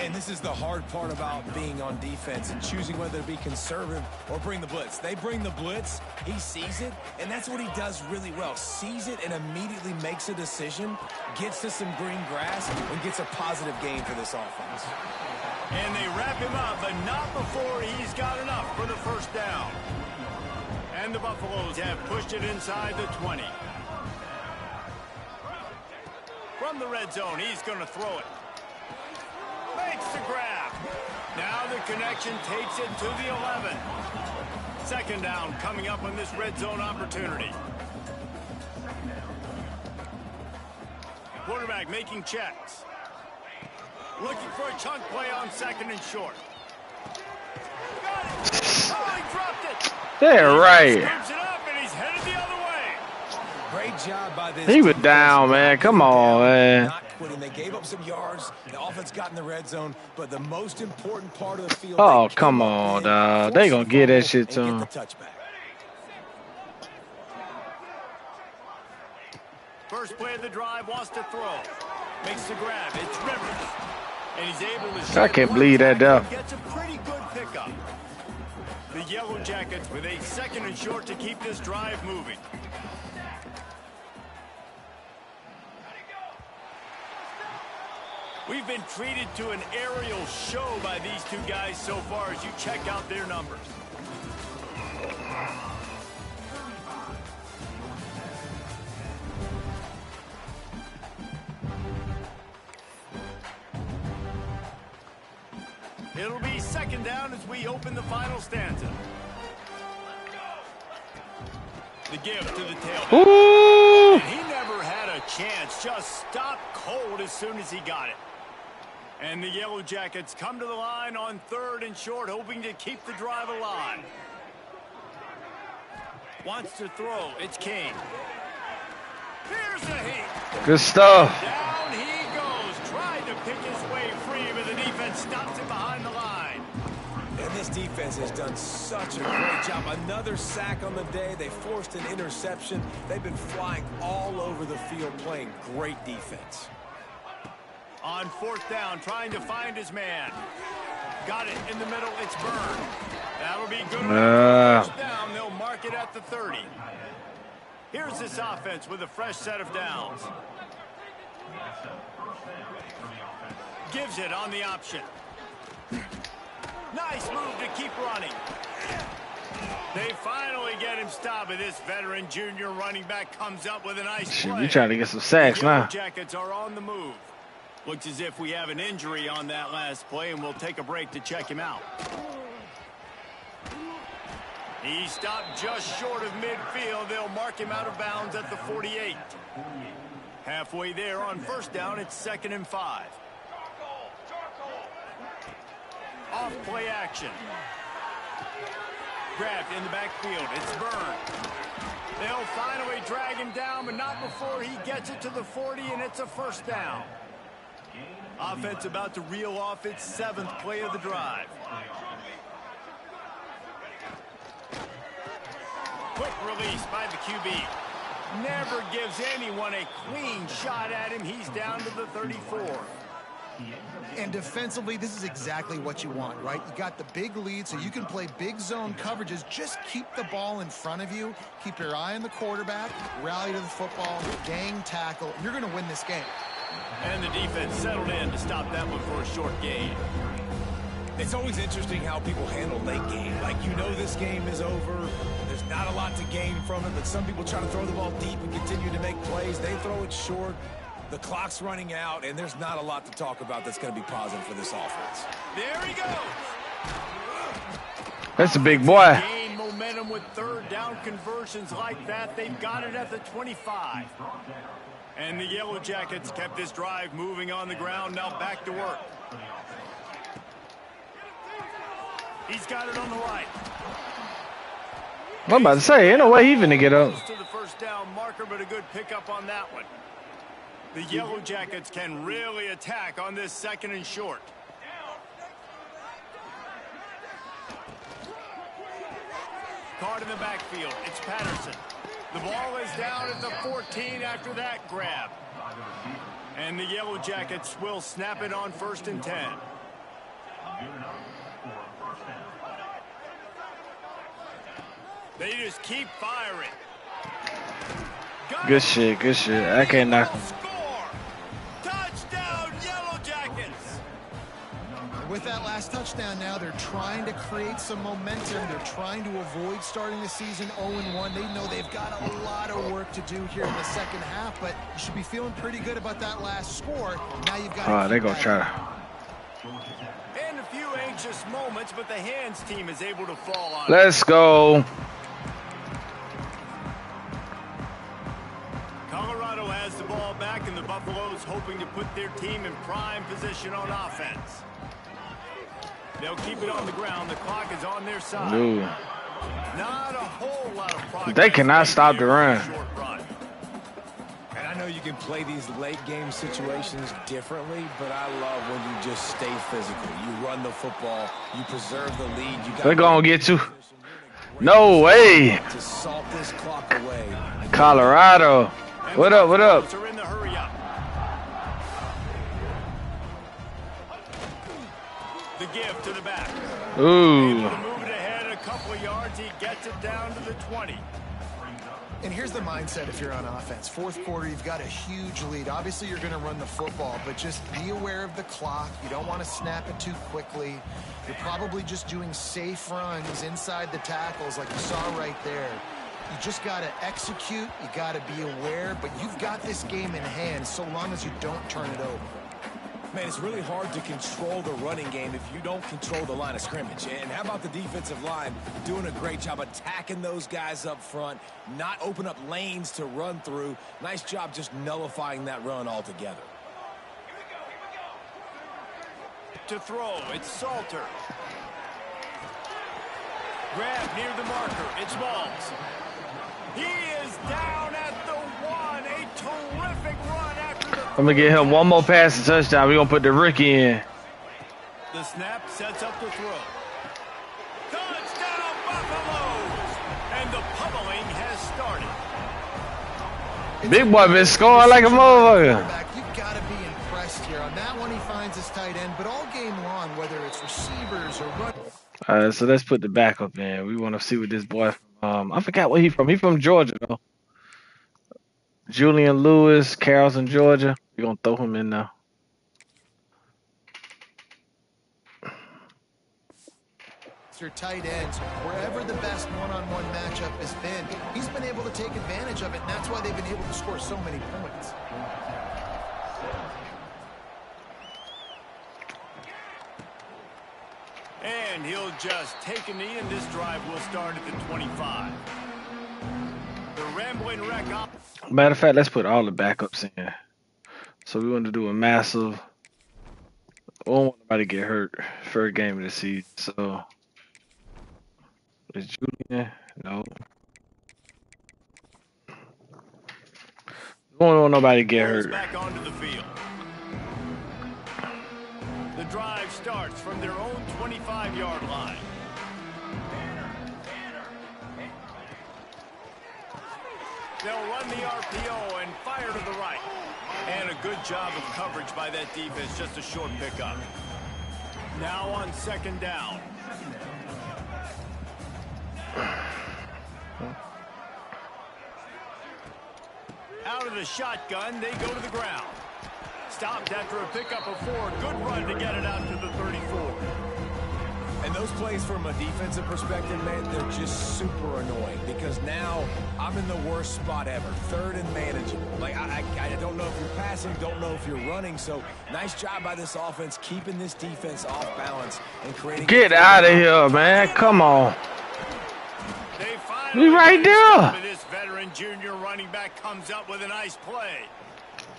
And this is the hard part about being on defense and choosing whether to be conservative or bring the blitz. They bring the blitz, he sees it, and that's what he does really well. Sees it and immediately makes a decision, gets to some green grass, and gets a positive gain for this offense. And they wrap him up, but not before he's got enough for the 1st down. And the Buffaloes have pushed it inside the 20. From the red zone, he's going to throw it. Makes the grab. Now the connection takes it to the 11. 2nd down coming up on this red zone opportunity. Quarterback making checks. Looking for a chunk play on 2nd and short. Got it. Oh, he dropped it. They're right. Scoops it up, and he's headed the other way. Great job by this. He was down, man. Come on, man. Not quitting. They gave up some yards. The offense got in the red zone, but the most important part of the field. Oh, come on, dog. They gonna get that shit to him. First play of the drive, wants to throw. Makes the grab. It's Rivers. And he's able to... I can't believe that, though. Gets a pretty good pickup. The Yellow Jackets with a 2nd and short to keep this drive moving. We've been treated to an aerial show by these two guys so far as you check out their numbers. It'll be 2nd down as we open the final stanza. The give to the tailback. Ooh. And he never had a chance. Just stopped cold soon as he got it. And the Yellow Jackets come to the line on 3rd and short, hoping to keep the drive alive. Wants to throw. It's Kane. Here's the heat. Good stuff. Down he goes. Tried to pick his way free, but the defense stops it behind the line. And this defense has done such a great job. Another sack on the day. They forced an interception. They've been flying all over the field, playing great defense. On 4th down, trying to find his man. Got it in the middle. It's Byrne. That'll be good. First down. They'll mark it at the 30. Here's this offense with a fresh set of downs. Gives it on the option. Nice move to keep running. They finally get him stopped, but this veteran junior running back comes up with a nice play. We trying to get some sacks now. Jackets are on the move. Looks as if we have an injury on that last play, and we'll take a break to check him out. He stopped just short of midfield. They'll mark him out of bounds at the 48. Halfway there on 1st down, it's 2nd and 5. Off play action. Grabbed in the backfield. It's Byrne. They'll finally drag him down, but not before he gets it to the 40, and it's a 1st down. Offense about to reel off its 7th play of the drive. Quick release by the QB. Never gives anyone a clean shot at him. He's down to the 34. And defensively, this is exactly what you want, right? You got the big lead, so you can play big zone coverages. Just keep the ball in front of you. Keep your eye on the quarterback. Rally to the football. Gang tackle. You're going to win this game. And the defense settled in to stop that one for a short gain. It's always interesting how people handle late game. Like, you know this game is over. There's not a lot to gain from it, but some people try to throw the ball deep and continue to make plays. They throw it short. The clock's running out, and there's not a lot to talk about that's going to be positive for this offense. There he goes. That's a big boy. Gain momentum with 3rd down conversions like that. They've got it at the 25. And the Yellow Jackets kept this drive moving on the ground. Now back to work. He's got it on the right. I'm about to say, ain't no way he finna get up. To the 1st down marker, but a good pickup on that one. The Yellow Jackets can really attack on this 2nd and short. Caught in the backfield. It's Patterson. The ball is down at the 14 after that grab. And the Yellow Jackets will snap it on 1st and 10. They just keep firing. Good shit, good shit. I can't knock him. Touchdown, Yellow Jackets. With that last touchdown now, they're trying to create some momentum. They're trying to avoid starting the season 0-1. They know they've got a lot of work to do here in the 2nd half, but you should be feeling pretty good about that last score. Now you've got they're going to try to. And a few anxious moments, but the hands team is able to fall on. Let's go. Colorado has the ball back, and the Buffaloes hoping to put their team in prime position on offense. They'll keep it on the ground. The clock is on their side. Ooh. Not a whole lot of progress. They cannot stop the run. And I know you can play these late game situations differently, but I love when you just stay physical. You run the football. You preserve the lead. They're going to get you. No way. To salt this clock away. Colorado. What up, what up? The give to the back. Ooh. Able to move it ahead a couple of yards. He gets it down to the 20. And here's the mindset if you're on offense. 4th quarter, you've got a huge lead. Obviously, you're going to run the football, but just be aware of the clock. You don't want to snap it too quickly. You're probably just doing safe runs inside the tackles like you saw right there. You just got to execute. You got to be aware, but you've got this game in hand so long as you don't turn it over. Man, it's really hard to control the running game if you don't control the line of scrimmage. And how about the defensive line doing a great job attacking those guys up front, not open up lanes to run through. Nice job just nullifying that run altogether. to throw. It's Salter. Grab near the marker. It's Maltz. He is down at the 1. A terrific run after the... I'm going to get him one more pass and touchdown. We're going to put the rookie in. The snap sets up the throw. Touchdown, Buffaloes! And the pummeling has started. Big boy been scoring like a motherfucker. You've got to be impressed here. On that one, he finds his tight end, but all game long, whether it's receivers or run. All right, so let's put the backup in. We want to see what this boy. I forgot where he's from. He's from Georgia though. Julian Lewis, Carrollton, Georgia. We're gonna throw him in now. Your tight ends, wherever the best one-on-one matchup has been, he's been able to take advantage of it, and that's why they've been able to score so many points. And he'll just take a knee, and this drive will start at the 25. The rambling wreck up. Matter of fact, let's put all the backups in. So we want to do a massive. I don't want nobody to get hurt first game of the season. So is Julian? No. We don't want nobody to get hurt. Back onto the field. The drive starts from their own 25-yard line. They'll run the RPO and fire to the right. And a good job of coverage by that defense, just a short pickup. Now on second down. Out of the shotgun, they go to the ground. Stopped after a pickup of 4. Good run to get it out to the 34. And those plays from a defensive perspective, man, they're just super annoying because now I'm in the worst spot ever. Third and manageable. Like, I don't know if you're passing, don't know if you're running. So nice job by this offense keeping this defense off balance and creating... Get out of here, man. Come on. We right there. This veteran junior running back comes up with a nice play.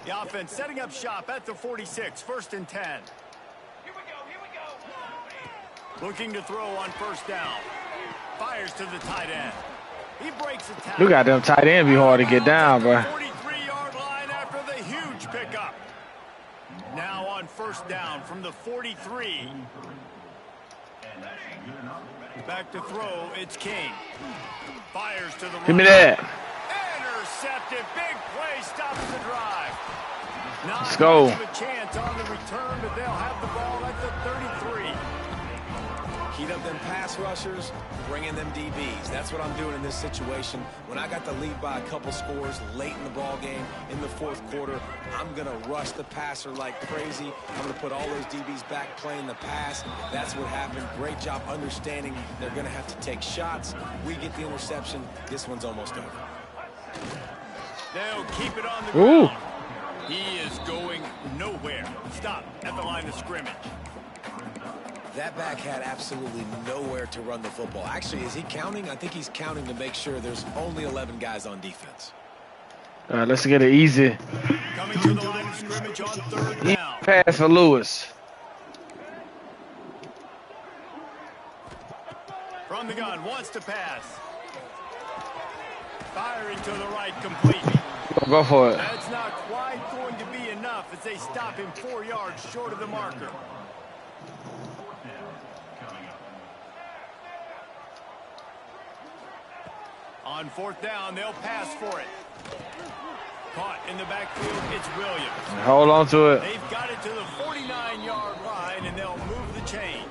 The offense setting up shop at the 46, 1st and 10. Here we go. Looking to throw on first down. Fires to the tight end. He breaks the tackle. You got them tight end be hard to get down, bro. 43-yard line after the huge pickup. Now on first down from the 43. Back to throw, it's King. Fires to the right. Give me that. Intercepted. Big play stops the drive. Let's go. Not much of a chance on the return, but they'll have the ball at the 33. Heat up them pass rushers, bring in them DBs. That's what I'm doing in this situation. When I got the lead by a couple scores late in the ball game, in the 4th quarter, I'm going to rush the passer like crazy. I'm going to put all those DBs back playing the pass. That's what happened. Great job understanding they're going to have to take shots. We get the interception. This one's almost over. They'll keep it on the ground. He is going nowhere. Stop at the line of scrimmage. That back had absolutely nowhere to run the football. Actually, is he counting? I think he's counting to make sure there's only 11 guys on defense. All right, let's get it easy. Coming to the line of scrimmage on 3rd down. Pass for Lewis. From the gun, wants to pass. Firing to the right, complete. Go for it. That's not quite going to be enough as they stop him 4 yards short of the marker. On 4th down, they'll pass for it. Caught in the backfield, it's Williams. Hold on to it. They've got it to the 49-yard line, and they'll move the chains.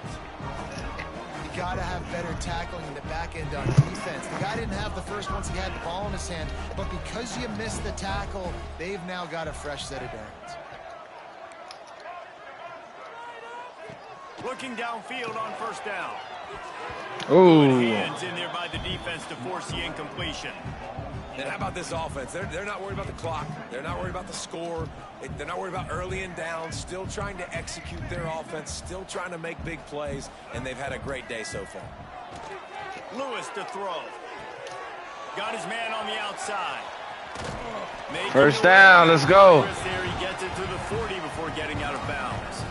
You got to have better tackling in the back end on defense. The guy didn't have the first once he had the ball in his hand, but because you missed the tackle, they've now got a fresh set of downs. Looking downfield on 1st down. Ooh. Good hands in there by the defense to force the incompletion. And how about this offense? They're not worried about the clock. They're not worried about the score. They're not worried about early and down. Still trying to execute their offense. Still trying to make big plays. And they've had a great day so far. Lewis to throw. Got his man on the outside. First down, let's go. There he gets it to the 40 before getting out of bounds.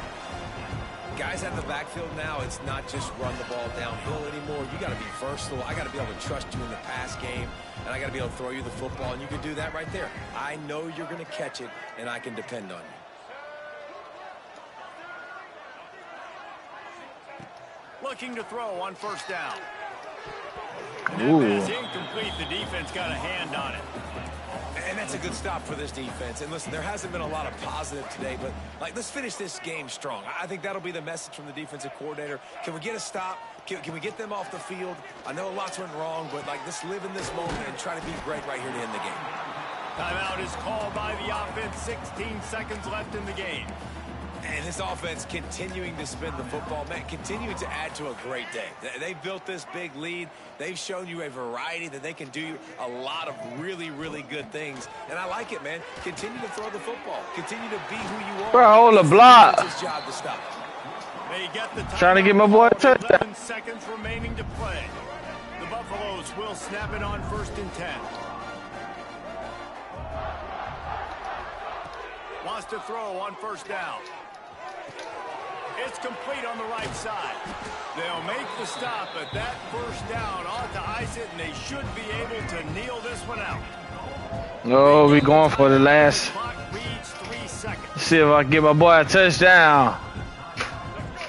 guys out of the backfield now, it's not just run the ball downhill anymore. You got to be versatile. I got to be able to trust you in the pass game, and I got to be able to throw you the football, and you can do that right there. I know you're going to catch it, and I can depend on you. Looking to throw on first down. Ooh. That pass incomplete. The defense got a hand on it. And that's a good stop for this defense. And listen, there hasn't been a lot of positive today, but let's finish this game strong. I think that'll be the message from the defensive coordinator. Can we get a stop? Can we get them off the field? I know lots went wrong, but let's live in this moment and try to be great right here to end the game. Timeout is called by the offense. 16 seconds left in the game. And this offense continuing to spin the football, man, continuing to add to a great day. They built this big lead. They've shown you a variety that they can do a lot of really, really good things. And I like it, man. Continue to throw the football. Continue to be who you are. Bro, hold the block. It's his job to stop. They get the Trying to get my boy a touchdown. 11 seconds remaining to play. The Buffaloes will snap it on 1st and 10. Wants to throw on first down. It's complete on the right side. They'll make the stop, but that first down ought to ice it, and they should be able to kneel this one out. No, we going for the last. Clock reads 3 seconds. See if I can get my boy a touchdown.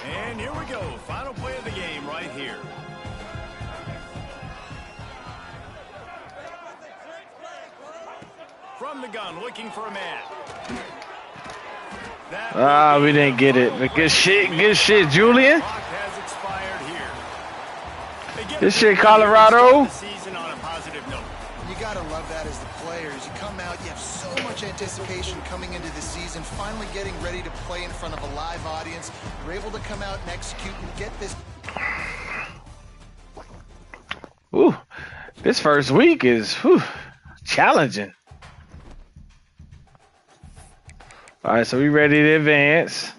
And here we go. Final play of the game right here. From the gun, looking for a man. We didn't get it. But good shit, Julian. Good shit, Colorado. You gotta love that as the players. You come out, you have so much anticipation coming into the season, finally getting ready to play in front of a live audience. You're able to come out and execute and get this. Ooh, this first week is challenging. All right, so we ready to advance.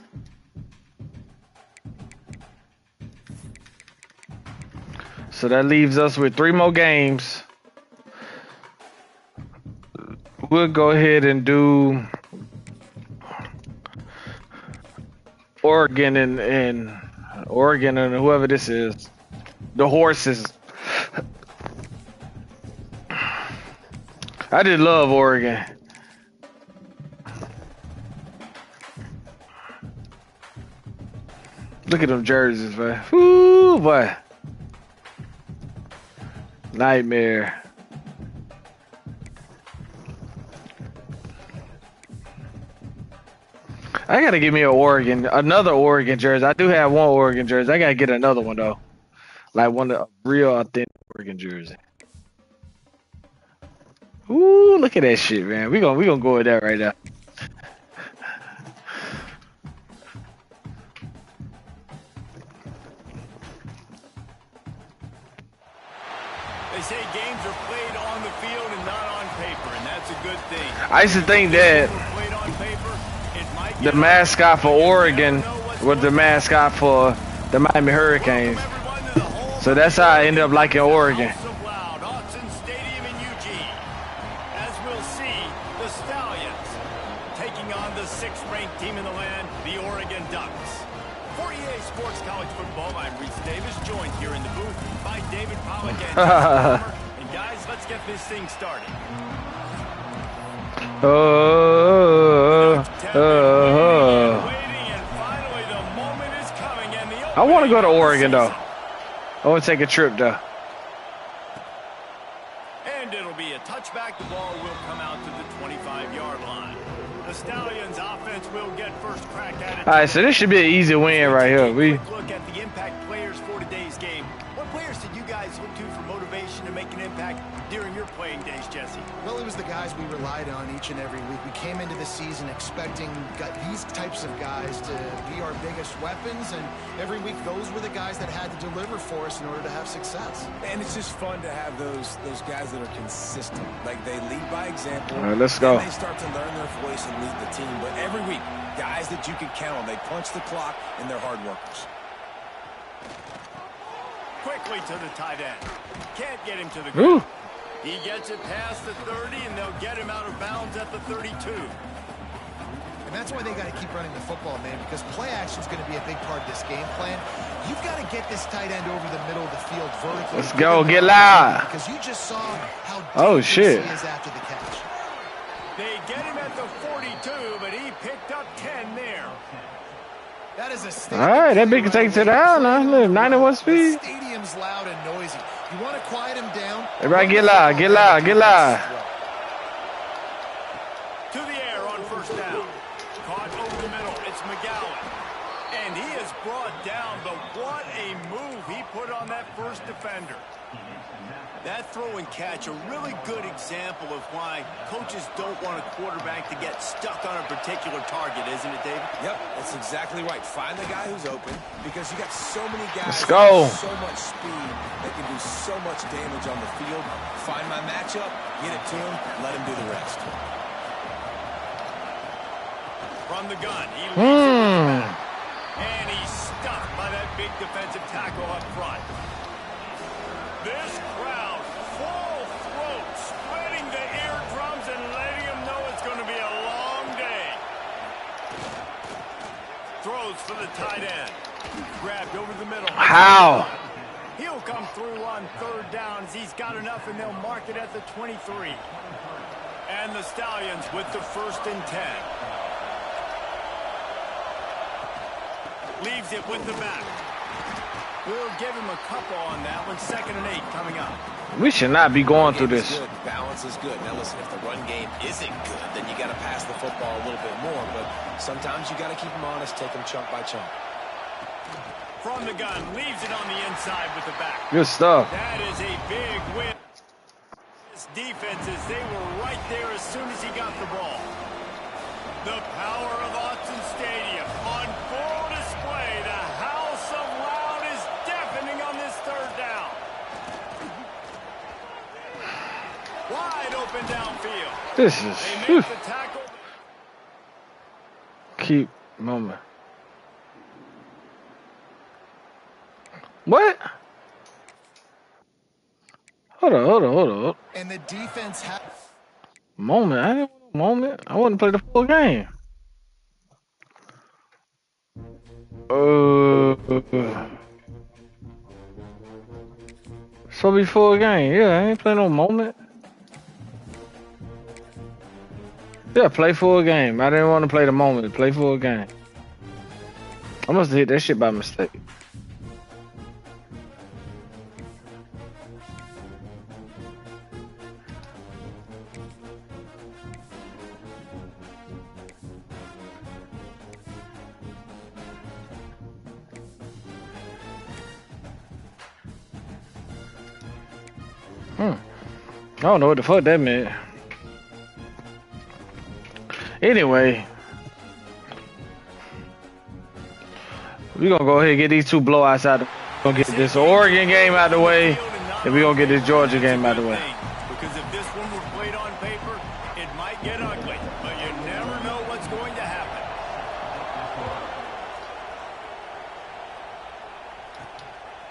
So that leaves us with 3 more games. We'll go ahead and do Oregon and whoever this is. The horses. I did love Oregon. Look at them jerseys, man. Woo, boy. Nightmare. I gotta give me another Oregon jersey. I do have one Oregon jersey. I gotta get another one though, like one of the real authentic Oregon jersey. Ooh, look at that shit, man. We gonna go with that right now. They say games are played on the field and not on paper, and that's a good thing. I used to think that the mascot for Oregon was the mascot for the Miami Hurricanes. So that's how I ended up liking Oregon. Stadium in Eugene. As we'll see, the Stallions taking on the 6th-ranked team in the land, the Oregon Ducks. For EA Sports College Football, I'm Reese Davis, joined here in the booth by David Pollock and Jesse Palmer. And guys, let's get this thing started. I want to go to Oregon though. I want to take a trip though. And it'll be a touchback. The ball will come out to the 25-yard line. The Stallions offense will get first crack at it. All right, so this should be an easy win right here. Look at the impact players for today's game. What players did you guys look to for motivation to make an impact during your playing days, Jesse? Well, it was the guys we relied on each and every week. We came into the season expecting these types of guys to be our biggest weapons, and every week those were the guys that had to deliver for us in order to have success. And it's just fun to have those guys that are consistent. Like, they lead by example. All right, let's go. They start to learn their voice and lead the team. But every week, guys that you can count on. They punch the clock, and they're hard workers. Quickly to the tight end. Can't get him to the ground. Ooh. He gets it past the 30, and they'll get him out of bounds at the 32. And that's why they got to keep running the football, man, because play action is going to be a big part of this game plan. You've got to get this tight end over the middle of the field vertically. Let's go, get loud. Because you just saw how dangerous he is after the catch. They get him at the 42, but he picked up 10 there. That is a all right, that big can take it down now. Look, 91 speed. The stadium's loud and noisy. You want to quiet him down? Everybody get loud, get loud, get loud. To the air on first down. Caught over the middle. It's McGowan. And he is brought down, but what a move he put on that first defender. That throw and catch, a really good example of why coaches don't want a quarterback to get stuck on a particular target, isn't it, David? Yep, that's exactly right. Find the guy who's open because you got so many guys Let's go. with so much speed that can do so much damage on the field. Find my matchup, get it to him, let him do the rest. From the gun, he leads it with the back. And he's stuffed by that big defensive tackle up front. This crowd, full throat, spreading the eardrums and letting them know it's going to be a long day. Throws for the tight end. Grabbed over the middle. How? He'll come through on third downs. He's got enough, and they'll mark it at the 23. And the Stallions with the 1st and 10. Leaves it with the back. We'll give him a couple on that one. 2nd and 8 coming up. We should not be going through this. Good. Balance is good. Now listen, if the run game isn't good, then you got to pass the football a little bit more. But sometimes you got to keep them honest, take them chunk by chunk. From the gun, leaves it on the inside with the back. Good stuff. That is a big win. This defenses, they were right there as soon as he got the ball. The power of Autzen Stadium on full display. The house of loud is deafening on this 3rd down. Wide open downfield. This is They make the tackle. keep moment. What? Hold on. And the defense has... Moment. I didn't want a moment. I want to play the full game. So before a game, yeah, I ain't playing no moment. Yeah, play for a game. I didn't want to play the moment. Play for a game. I must have hit that shit by mistake. I don't know what the fuck that meant. Anyway, we're gonna go ahead and get these 2 blowouts out. We're gonna get this Oregon game out of the way, and we're gonna get this Georgia game out of the way. Because if this one were played on paper, it might get ugly, but you never know what's going to happen.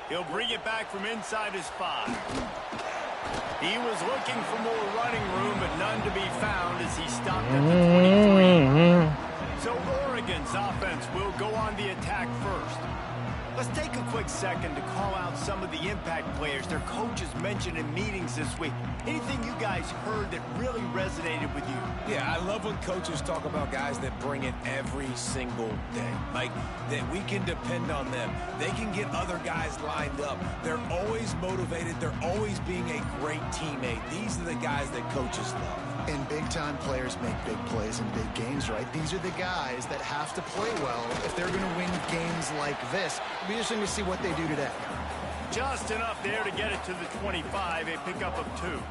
He'll bring it back from inside his 5. He was looking for more running room, but none to be found as he stopped at the 23. So Oregon's offense will go on the attack first. Let's take a quick second to call out some of the impact players their coaches mentioned in meetings this week. Anything you guys heard that really resonated with you? Yeah, I love when coaches talk about guys that bring it every single day. Like, that we can depend on them. They can get other guys lined up. They're always motivated. They're always being a great teammate. These are the guys that coaches love. And big-time players make big plays in big games, right? These are the guys that have to play well if they're going to win games like this. It'll be interesting to see what they do today. Just enough there to get it to the 25, a pickup of 2.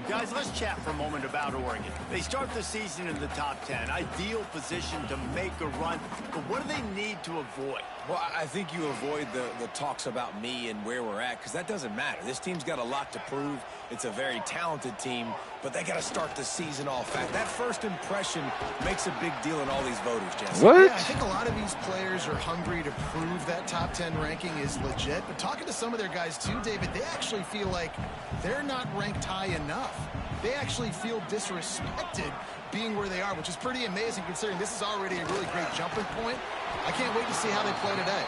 Guys, let's chat for a moment about Oregon. They start the season in the top 10. Ideal position to make a run. But what do they need to avoid? Well, I think you avoid the talks about me and where we're at, because that doesn't matter. This team's got a lot to prove. It's a very talented team, but they got to start the season off. That first impression makes a big deal in all these voters, Jesse. What? Yeah, I think a lot of these players are hungry to prove that top 10 ranking is legit. But talking to some of their guys too, David, they actually feel like they're not ranked high enough. They actually feel disrespected being where they are, which is pretty amazing considering this is already a really great jumping point. I can't wait to see how they play today.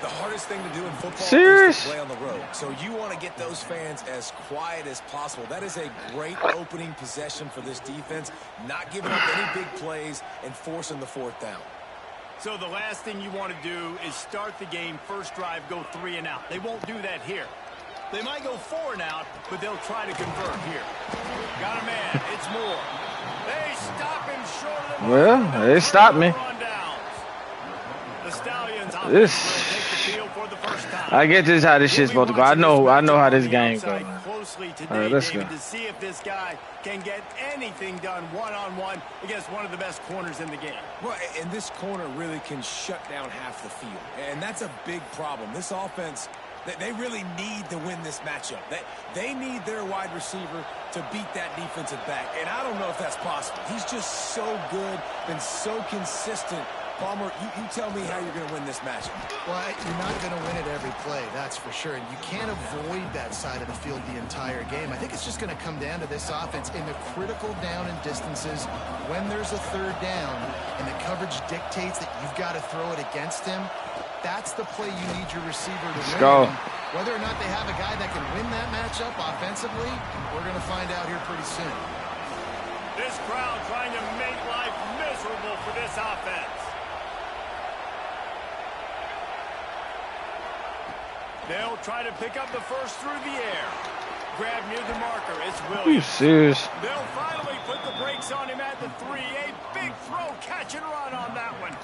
The hardest thing to do in football Serious? is to play on the road. So you want to get those fans as quiet as possible. That is a great opening possession for this defense, not giving up any big plays and forcing the fourth down. So the last thing you want to do is start the game, first drive, go 3 and out. They won't do that here. They might go 4 and out, but they'll try to convert here. Got a man. It's Moore. They stop him short of the Well, they stopped me. The Stallions will This. take the field for the first time. I get this how this shit's supposed to go. I know how this game goes. Closely today, All right, let's David, go. to see if this guy can get anything done one-on-one against one of the best corners in the game. Well, and this corner really can shut down half the field. And that's a big problem. This offense, they really need to win this matchup. They need their wide receiver to beat that defensive back. And I don't know if that's possible. He's just so good, been so consistent. Palmer, you tell me how you're going to win this matchup. Well, you're not going to win it every play, that's for sure. And you can't avoid that side of the field the entire game. I think it's just going to come down to this offense in the critical down and distances when there's a third down and the coverage dictates that you've got to throw it against him. That's the play you need your receiver to win. go. Whether or not they have a guy that can win that matchup offensively, we're going to find out here pretty soon. This crowd trying to make life miserable for this offense. They'll try to pick up the first through the air. Grab near the marker. It's Are you Williams. serious? They'll finally put the brakes on him at the 3. A big throw, catch and run on that one.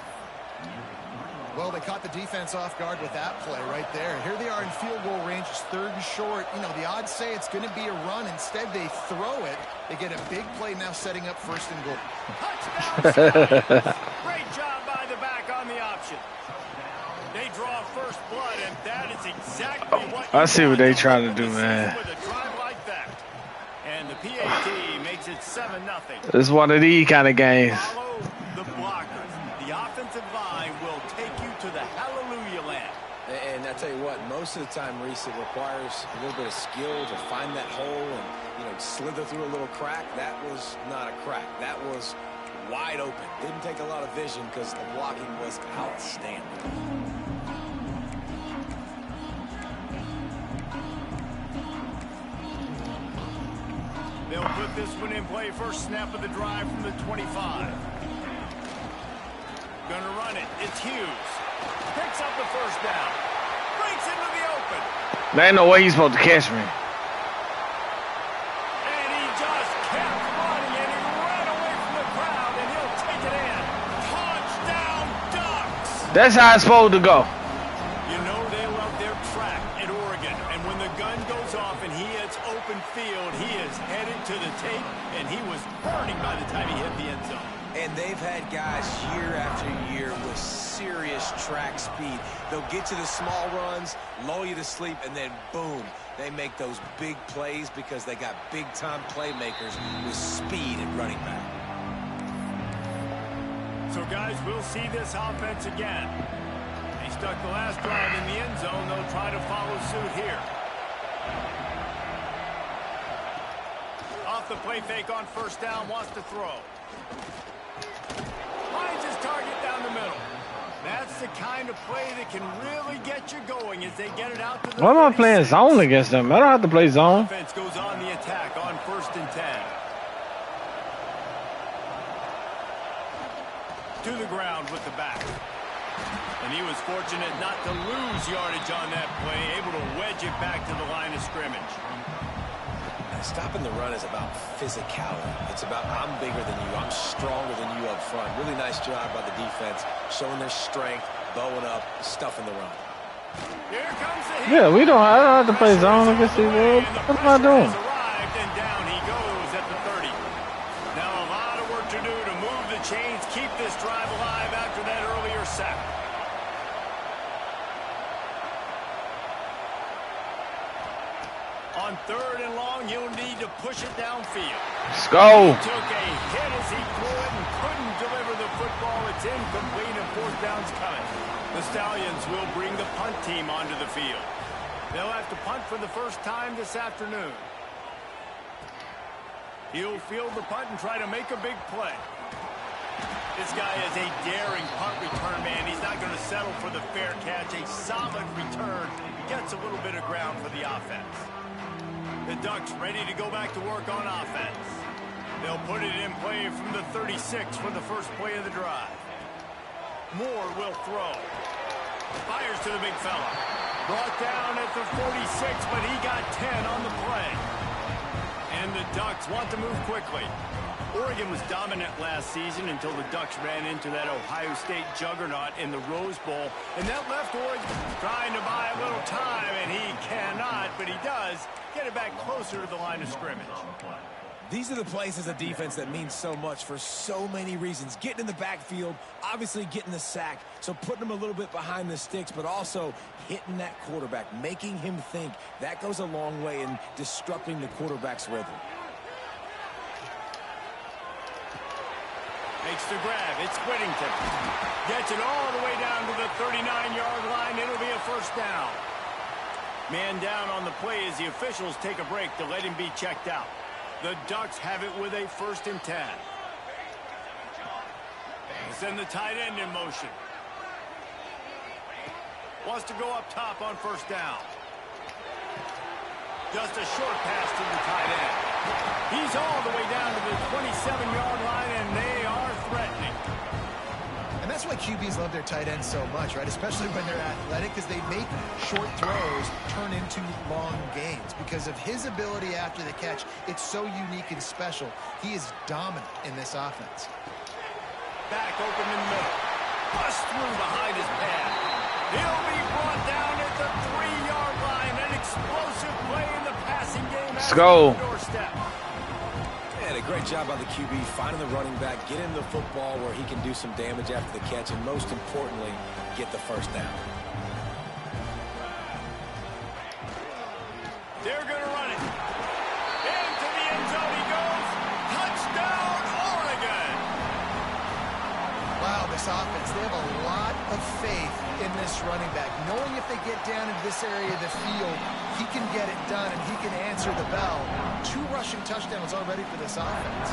Well, they caught the defense off guard with that play right there. Here they are in field goal range. It's 3rd and short. You know, the odds say it's going to be a run. Instead, they throw it. They get a big play now setting up 1st and goal. Touchdown. Great job by the back on the option. They draw first blood, and that is exactly what I see what they trying to do, man. with a drive like that. And the PAT makes it 7-0. This is one of these kind of games. Follow the blockers. The offensive line will take you to the hallelujah land. And I tell you what, most of the time, Reese, it requires a little bit of skill to find that hole and, slither through a little crack. That was not a crack. That was wide open. Didn't take a lot of vision because the blocking was outstanding. They'll put this one in play. First snap of the drive from the 25. Gonna run it. It's Hughes. Picks up the first down. Breaks into the open. There ain't no way he's supposed to catch me. And he just kept running, and he ran away from the crowd, and he'll take it in. Touchdown, Ducks! That's how it's supposed to go. You know they love their track at Oregon, and when the gun goes off and he hits open field, he is headed to the tape, and he was burning by the time he hit the end zone. And they've had guys year after year with serious track speed. They'll get you the small runs, lull you to sleep, and then boom, they make those big plays because they got big-time playmakers with speed at running back. So, guys, we'll see this offense again. They stuck the last drive in the end zone. They'll try to follow suit here. Off the play fake on first down, wants to throw. Finds his target down the middle. That's the kind of play that can really get you going as they get it out to the Why am I playing zone against them? I don't have to play zone. Offense goes on the attack on 1st and 10. To the ground with the back. And he was fortunate not to lose yardage on that play, able to wedge it back to the line of scrimmage. Stopping the run is about physicality. It's about I'm bigger than you. I'm stronger than you up front. Really nice job by the defense, showing their strength, bowing up, stuffing the run. Here comes the hit. Yeah, I don't have to play zone against these world. What am I doing? Arrived, and down he goes at the 30. Now a lot of work to do to move the chains, keep this drive alive after that earlier sack. On 3rd and long, he'll need to push it downfield. Let's go. He took a hit as he threw it and couldn't deliver the football. It's incomplete and 4th down's coming. The Stallions will bring the punt team onto the field. They'll have to punt for the first time this afternoon. He'll field the punt and try to make a big play. This guy is a daring punt return man. He's not going to settle for the fair catch. A solid return. Gets a little bit of ground for the offense. The Ducks ready to go back to work on offense. They'll put it in play from the 36 for the first play of the drive. Moore will throw. Fires to the big fella. Brought down at the 46, but he got 10 on the play. And the Ducks want to move quickly. Oregon was dominant last season until the Ducks ran into that Ohio State juggernaut in the Rose Bowl. And that left Oregon trying to buy a little time, and he cannot, but he does get it back closer to the line of scrimmage. These are the plays as a defense that mean so much for so many reasons. Getting in the backfield, obviously getting the sack, so putting them a little bit behind the sticks, but also hitting that quarterback, making him think. That goes a long way in disrupting the quarterback's rhythm. Makes the grab. It's Whittington. Gets it all the way down to the 39-yard line. It'll be a first down. Man down on the play as the officials take a break to let him be checked out. The Ducks have it with a 1st and 10. Send the tight end in motion. Wants to go up top on first down. Just a short pass to the tight end. He's all the way down to the 27-yard line, and they are threatening. And that's why QBs love their tight ends so much, right? Especially when they're athletic, because they make short throws turn into long gains. Because of his ability after the catch, it's so unique and special. He is dominant in this offense. Back open in the middle. Bust through behind his pad. He'll be brought down at the 3-yard line. An explosive play in the passing game. Let's go. Doorstep. And a great job by the QB finding the running back, getting the football where he can do some damage after the catch, and most importantly, get the first down. They're going to run it. Into the end zone he goes. Touchdown, Oregon. Wow, this offense, they have a lot of faith in this running back. Knowing if they get down into this area of the field, he can get it done and he can answer the bell. 2 rushing touchdowns already for this offense.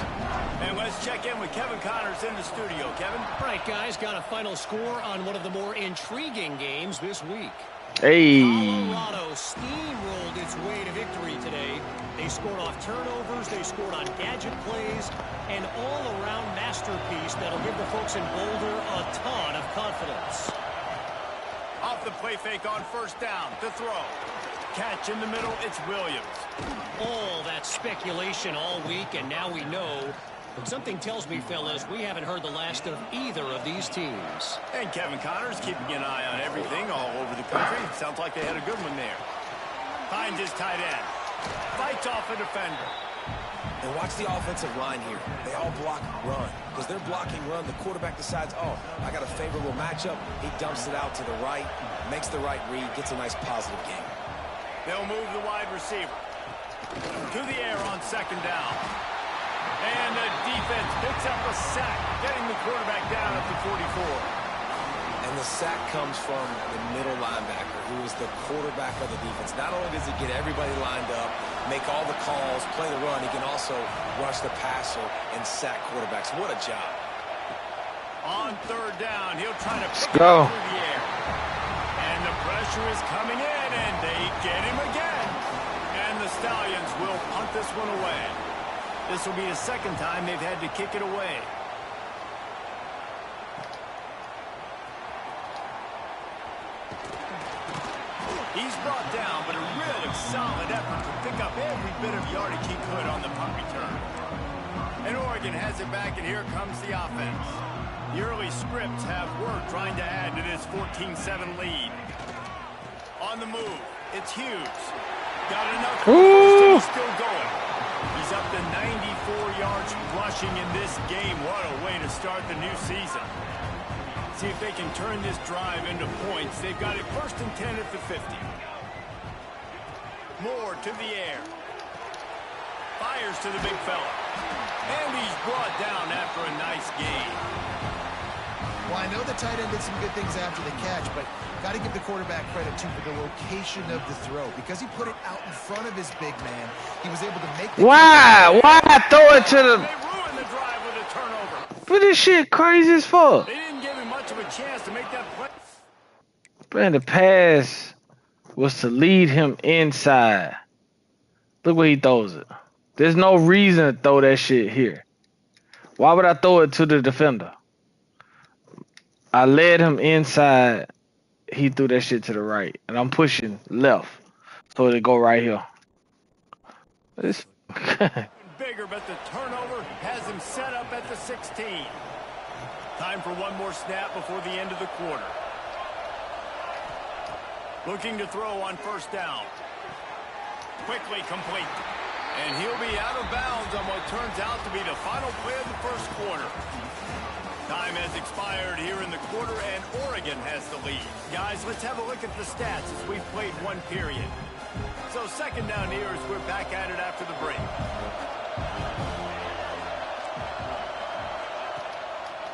And let's check in with Kevin Connors in the studio. Kevin? All right, guys, got a final score on one of the more intriguing games this week. Hey. Colorado steamrolled its way to victory today. They scored off turnovers, they scored on gadget plays, an all-around masterpiece that'll give the folks in Boulder a ton of confidence. Off the play fake on first down to throw. Catch in the middle, it's Williams. All that speculation all week, and now we know. But something tells me, fellas, we haven't heard the last of either of these teams. And Kevin Connors keeping an eye on everything all over the country. Sounds like they had a good one there. Finds his tight end. Fights off a defender. And watch the offensive line here. They all block run. Because they're blocking run, the quarterback decides, oh, I got a favorable matchup. He dumps it out to the right, makes the right read, gets a nice positive gain. They'll move the wide receiver. To the air on second down. And the defense picks up a sack, getting the quarterback down at the 44. And the sack comes from the middle linebacker, who is the quarterback of the defense. Not only does he get everybody lined up, make all the calls, play the run, he can also rush the passer and sack quarterbacks. What a job. On third down, he'll try to pick it go. up through the air. And the pressure is coming in, and they get him again. And the Stallions will punt this one away. This will be the second time they've had to kick it away. He's brought down, but a really solid effort to pick up every bit of yardage he could on the punt return. And Oregon has it back, and here comes the offense. The early scripts have worked trying to add to this 14-7 lead. On the move, it's Hughes. Got enough for first, and he's still going. He's up to 94 yards rushing in this game. What a way to start the new season. See if they can turn this drive into points. They've got it 1st and 10 at the 50. Moore to the air. Fires to the big fella. And he's brought down after a nice gain. Well, I know the tight end did some good things after the catch, but got to give the quarterback credit, too, for the location of the throw. Because he put it out in front of his big man, he was able to make the... Why throw it to the... They ruined the drive with a turnover. But this shit crazy as fuck. They didn't give him much of a chance to make that play. Man, the pass was to lead him inside. Look where he throws it. There's no reason to throw that shit here. Why would I throw it to the defender? I led him inside. He threw that shit to the right. And I'm pushing left. So it'll go right here. This Bigger, but the turnover has him set up at the 16. Time for one more snap before the end of the quarter. Looking to throw on first down. Quickly complete. And he'll be out of bounds on what turns out to be the final play of the first quarter. Time has expired here in the quarter, and Oregon has the lead. Guys, let's have a look at the stats as we've played one period. So second down here as we're back at it after the break.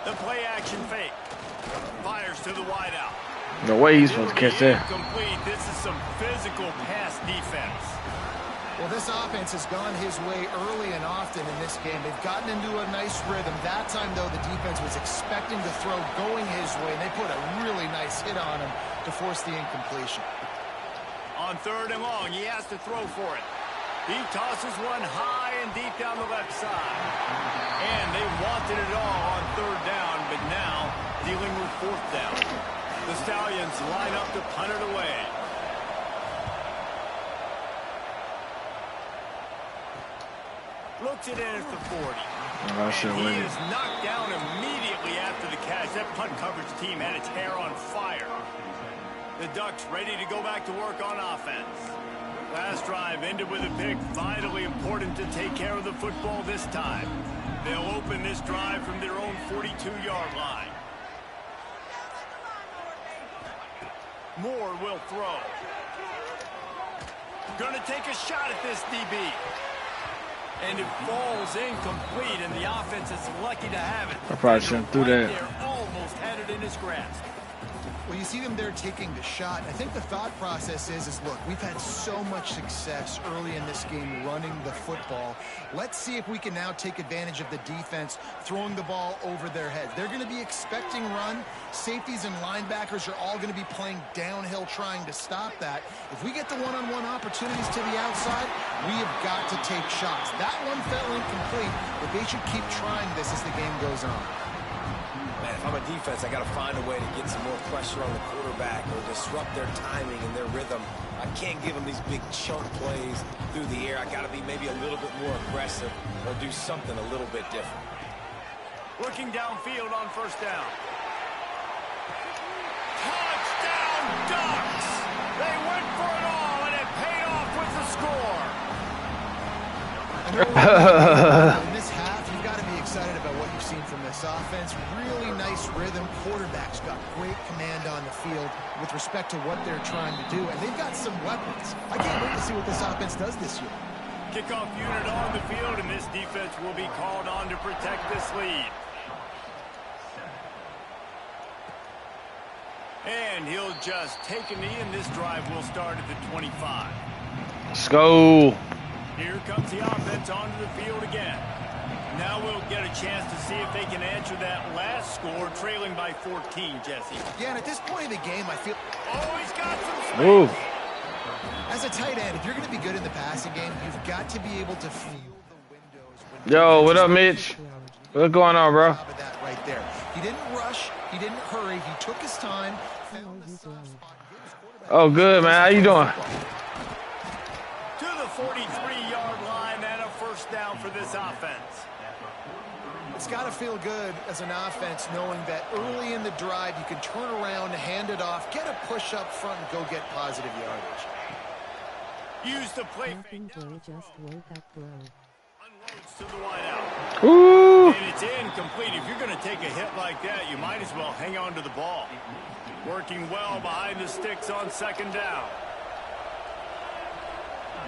The play action fake. Fires to the wideout. no way he's supposed to catch that. Complete. This is some physical pass defense. Well, this offense has gone his way early and often in this game. They've gotten into a nice rhythm. That time, though, the defense was expecting the throw going his way, and they put a really nice hit on him to force the incompletion. On third and long, he has to throw for it. He tosses one high and deep down the left side. And they wanted it all on third down, but now dealing with fourth down. The Stallions line up to punt it away. Looks it in at the 40. And he is knocked down immediately after the catch. That punt coverage team had its hair on fire. The Ducks ready to go back to work on offense. Last drive ended with a pick. Vitally important to take care of the football this time. They'll open this drive from their own 42-yard line. Moore will throw. Gonna take a shot at this DB. And it falls incomplete, and the offense is lucky to have it. I probably shouldn't do that. Almost had it in his grasp. Well, you see them there taking the shot. I think the thought process is look, we've had so much success early in this game running the football. Let's see if we can now take advantage of the defense throwing the ball over their heads. They're going to be expecting run. Safeties and linebackers are all going to be playing downhill trying to stop that. If we get the one-on-one opportunities to the outside, we have got to take shots. That one fell incomplete, but they should keep trying this as the game goes on. Man, if I'm a defense, I got to find a way to get some more pressure on the quarterback or disrupt their timing and their rhythm. I can't give them these big chunk plays through the air. I got to be maybe a little bit more aggressive or do something a little bit different. Looking downfield on first down. Touchdown, Ducks! They went for it all, and it paid off with the score. In this half, you've got to be excited about what you've seen from this offense. Really nice rhythm. Quarterback's got great command on the field with respect to what they're trying to do, and they've got some weapons. I can't wait to see what this offense does this year. Kickoff unit on the field, and this defense will be called on to protect this lead. And he'll just take a knee, and this drive will start at the 25. Let's go. Here comes the offense onto the field again. Now we'll get a chance to see if they can answer that last score, trailing by 14, Jesse. Yeah, and at this point of the game, I feel... Oh, he's got some space. Move. As a tight end, if you're going to be good in the passing game, you've got to be able to feel the windows. Yo, what up, Mitch? What's going on, bro? That right there. He didn't rush. He didn't hurry. He took his time. Found the soft spot. Oh, good, man. How you doing? To the 43-yard line and a first down for this offense. It's got to feel good as an offense knowing that early in the drive you can turn around, hand it off, get a push up front, and go get positive yardage. Use the play fake. Just woke up, bro. Unloads to the wideout. Ooh. And it's incomplete. If you're going to take a hit like that, you might as well hang on to the ball. Working well behind the sticks on second down.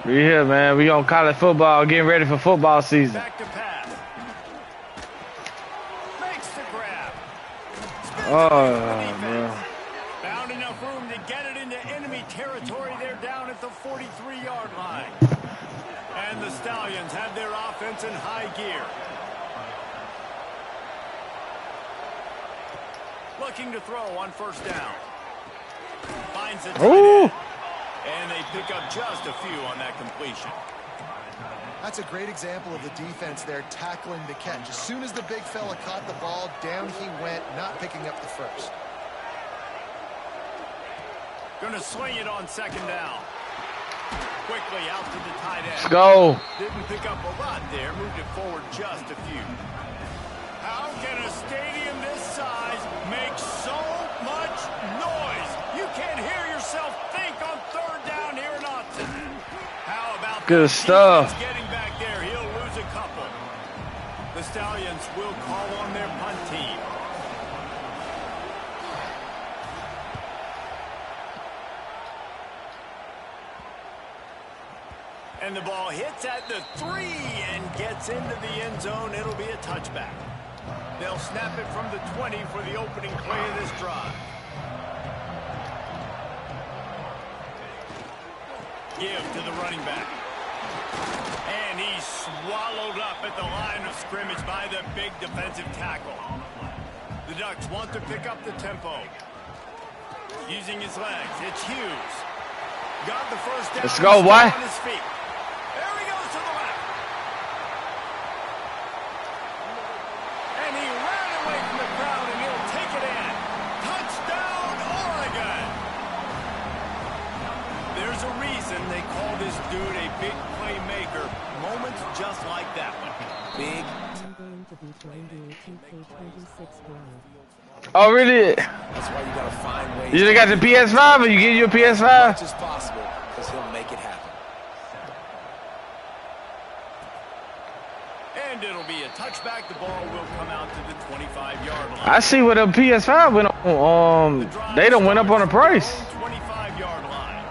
We here, man. We on college football, getting ready for football season. Back to pass. Makes the grab. Oh, bro. Found enough room to get it into enemy territory. They're down at the 43-yard line. And the Stallions have their offense in high gear. Looking to throw on first down. Finds the tight end. And they pick up just a few on that completion. That's a great example of the defense there tackling the catch. As soon as the big fella caught the ball, down he went, not picking up the first. Gonna swing it on second down. Quickly out to the tight end. Let's go. Didn't pick up a lot there. Moved it forward just a few. How can a stadium this size make so much noise? You can't hear yourself think on third down here in Austin. How about good stuff? Getting back there, he'll lose a couple. The Stallions will call on their punt team. And the ball hits at the 3 and gets into the end zone. It'll be a touchback. They'll snap it from the 20 for the opening play of this drive. Give to the running back. And he's swallowed up at the line of scrimmage by the big defensive tackle. The Ducks want to pick up the tempo. Using his legs, it's Hughes. Got the first down. Let's go, boy. On his feet. There he goes to the left. And he ran away from the crowd, and he'll take it in. Touchdown, Oregon. There's a reason they call this dude a big playmaker. Moments just like that one. Big. Oh, really? That's why you gotta find ways. You just got the PS5, or you get your PS5? As much as possible, because he'll make it happen. And it'll be a touchback. The ball will come out to the 25-yard line. I see what the PS5 went on. They don't went up on the price. 25-yard line.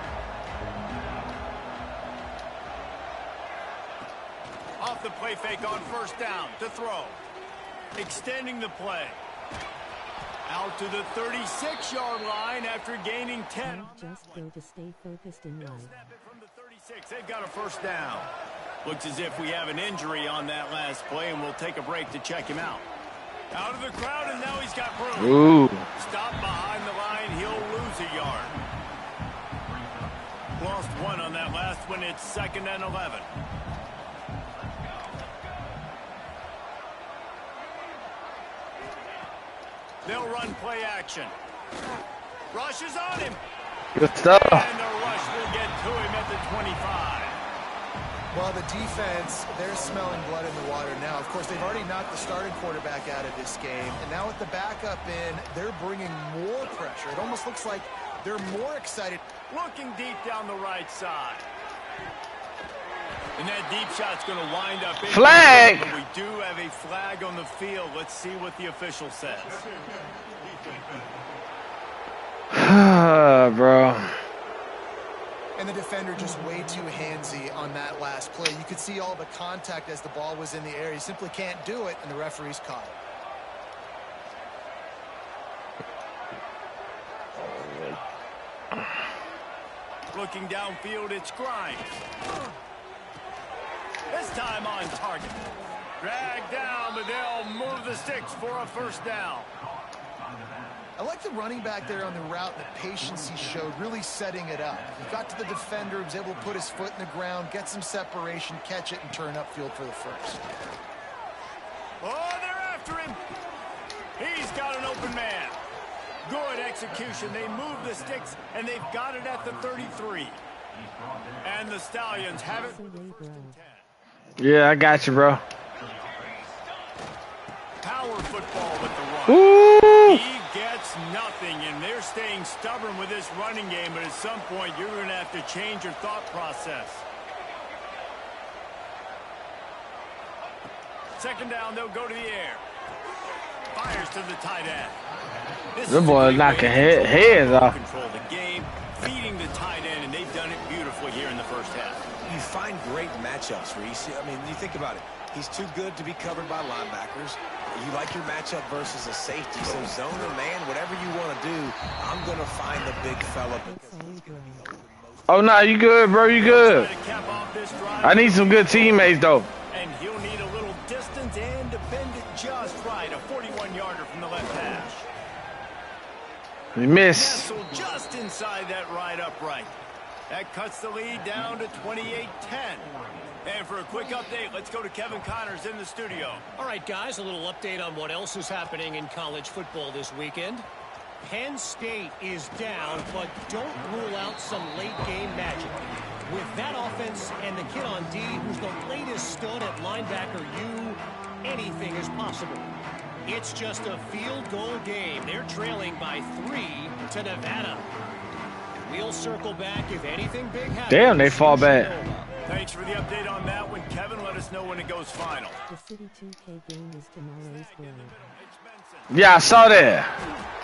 Off the play fake on first down to throw. Extending the play. Out to the 36-yard line after gaining 10. Just go to stay focused in life. Snap it from the 36. They've got a first down. Looks as if we have an injury on that last play, and we'll take a break to check him out. Out of the crowd, and now he's got room. Ooh. Stop behind the line. He'll lose a yard. Lost one on that last one. It's 2nd and 11. They'll run play action. Rush is on him. Good stuff. And the rush will get to him at the 25. Well, the defense, they're smelling blood in the water now. Of course, they've already knocked the starting quarterback out of this game. And now with the backup in, they're bringing more pressure. It almost looks like they're more excited. Looking deep down the right side. And that deep shot's going to wind up in. Flag! But we do have a flag on the field. Let's see what the official says. Bro. And the defender just way too handsy on that last play. You could see all the contact as the ball was in the air. He simply can't do it, and the referee's caught it. Looking downfield, it's Grimes. This time on target. Dragged down, but they'll move the sticks for a first down. I like the running back there on the route, the patience he showed, really setting it up. He got to the defender, was able to put his foot in the ground, get some separation, catch it, and turn upfield for the first. Oh, they're after him. He's got an open man. Good execution. They move the sticks, and they've got it at the 33. And the Stallions have it. Yeah, I got you, bro. Power football with the run. Ooh. He gets nothing, and they're staying stubborn with this running game, but at some point you're going to have to change your thought process. Second down, they'll go to the air. Fires to the tight end. The boy knocking heads off. Control the game, feeding the tight end, and they've done it beautifully here in the first half. You find great matchups, Reese. I mean, you think about it. He's too good to be covered by linebackers. You like your matchup versus a safety, so zone or man, whatever you want to do, I'm going to find the big fella because he's going to be open most. Oh, nah, you good, bro. You good. I need some good teammates, though. And he'll need a little distance and to bend it just right. A 41-yarder from the left hash. You missed. Nestled just inside that right upright. That cuts the lead down to 28-10. And for a quick update, let's go to Kevin Connors in the studio. All right, guys, a little update on what else is happening in college football this weekend. Penn State is down, but don't rule out some late-game magic. With that offense and the kid on D, who's the latest stud at linebacker U, anything is possible. It's just a field goal game. They're trailing by 3 to Nevada. We'll circle back if anything big happens. Damn, they fall back. Thanks for the update on that one, Kevin. Let us know when it goes final. The City 2K game is tomorrow's goal. Yeah, I saw that.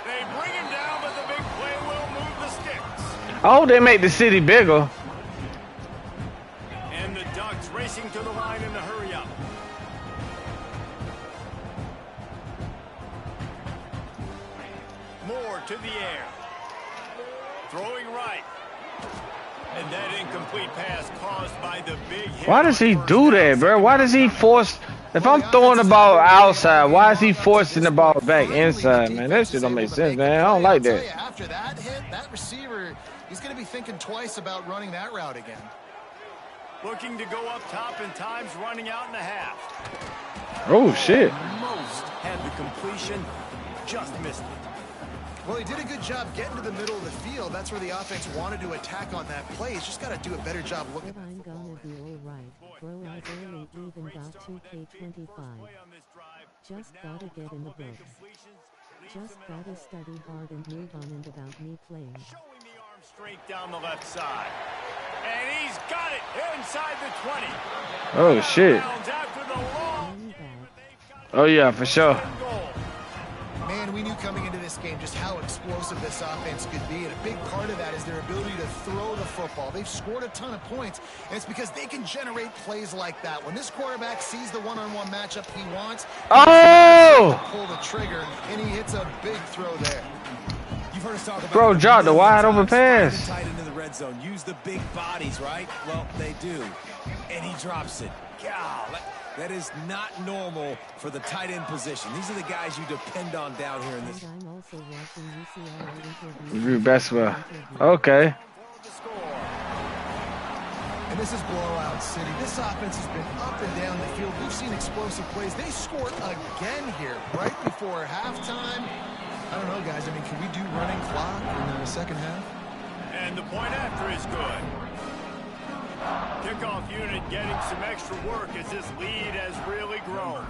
They bring him down, but the big play will move the sticks. Oh, they make the city bigger. And the Ducks racing to the line in the hurry up. Moore to the air. Throwing right. And that incomplete pass caused by the big hit. Why does he do that, bro? Why does he force... If I'm throwing the ball outside, why is he forcing the ball back inside, man? That shit don't make sense, man. I don't like that. After that hit, that receiver, he's going to be thinking twice about running that route again. Looking to go up top, and time's running out in the half. Oh, shit. Most had the completion, just missed it. Well, he did a good job getting to the middle of the field. That's where the offense wanted to attack on that play. He's just got to do a better job looking. But I'm gonna be alright, bro. I've only even got 2K25. Just gotta get in the books. Just gotta study hard and move on and about me playing. Showing the arm strength down the left side. And he's got it inside the 20. Oh, shit. After the long Running back. Oh, yeah, for sure. goal. Man, we knew coming into this game just how explosive this offense could be, and a big part of that is their ability to throw the football. They've scored a ton of points, and it's because they can generate plays like that. When this quarterback sees the one-on-one matchup he wants, Oh! pull the trigger, and he hits a big throw there. You've heard us talk about Bro, drop the wide open pass. Tight into the red zone. Use the big bodies, right? Well, they do. And he drops it. God, that is not normal for the tight end position. These are the guys you depend on down here in this. And I'm also watching UCLA interview. Review basketball. Okay. And this is blowout city. This offense has been up and down the field. We've seen explosive plays. They scored again here right before halftime. I don't know, guys. I mean, can we do running clock in the second half? And the point after is good. Kickoff unit getting some extra work as this lead has really grown.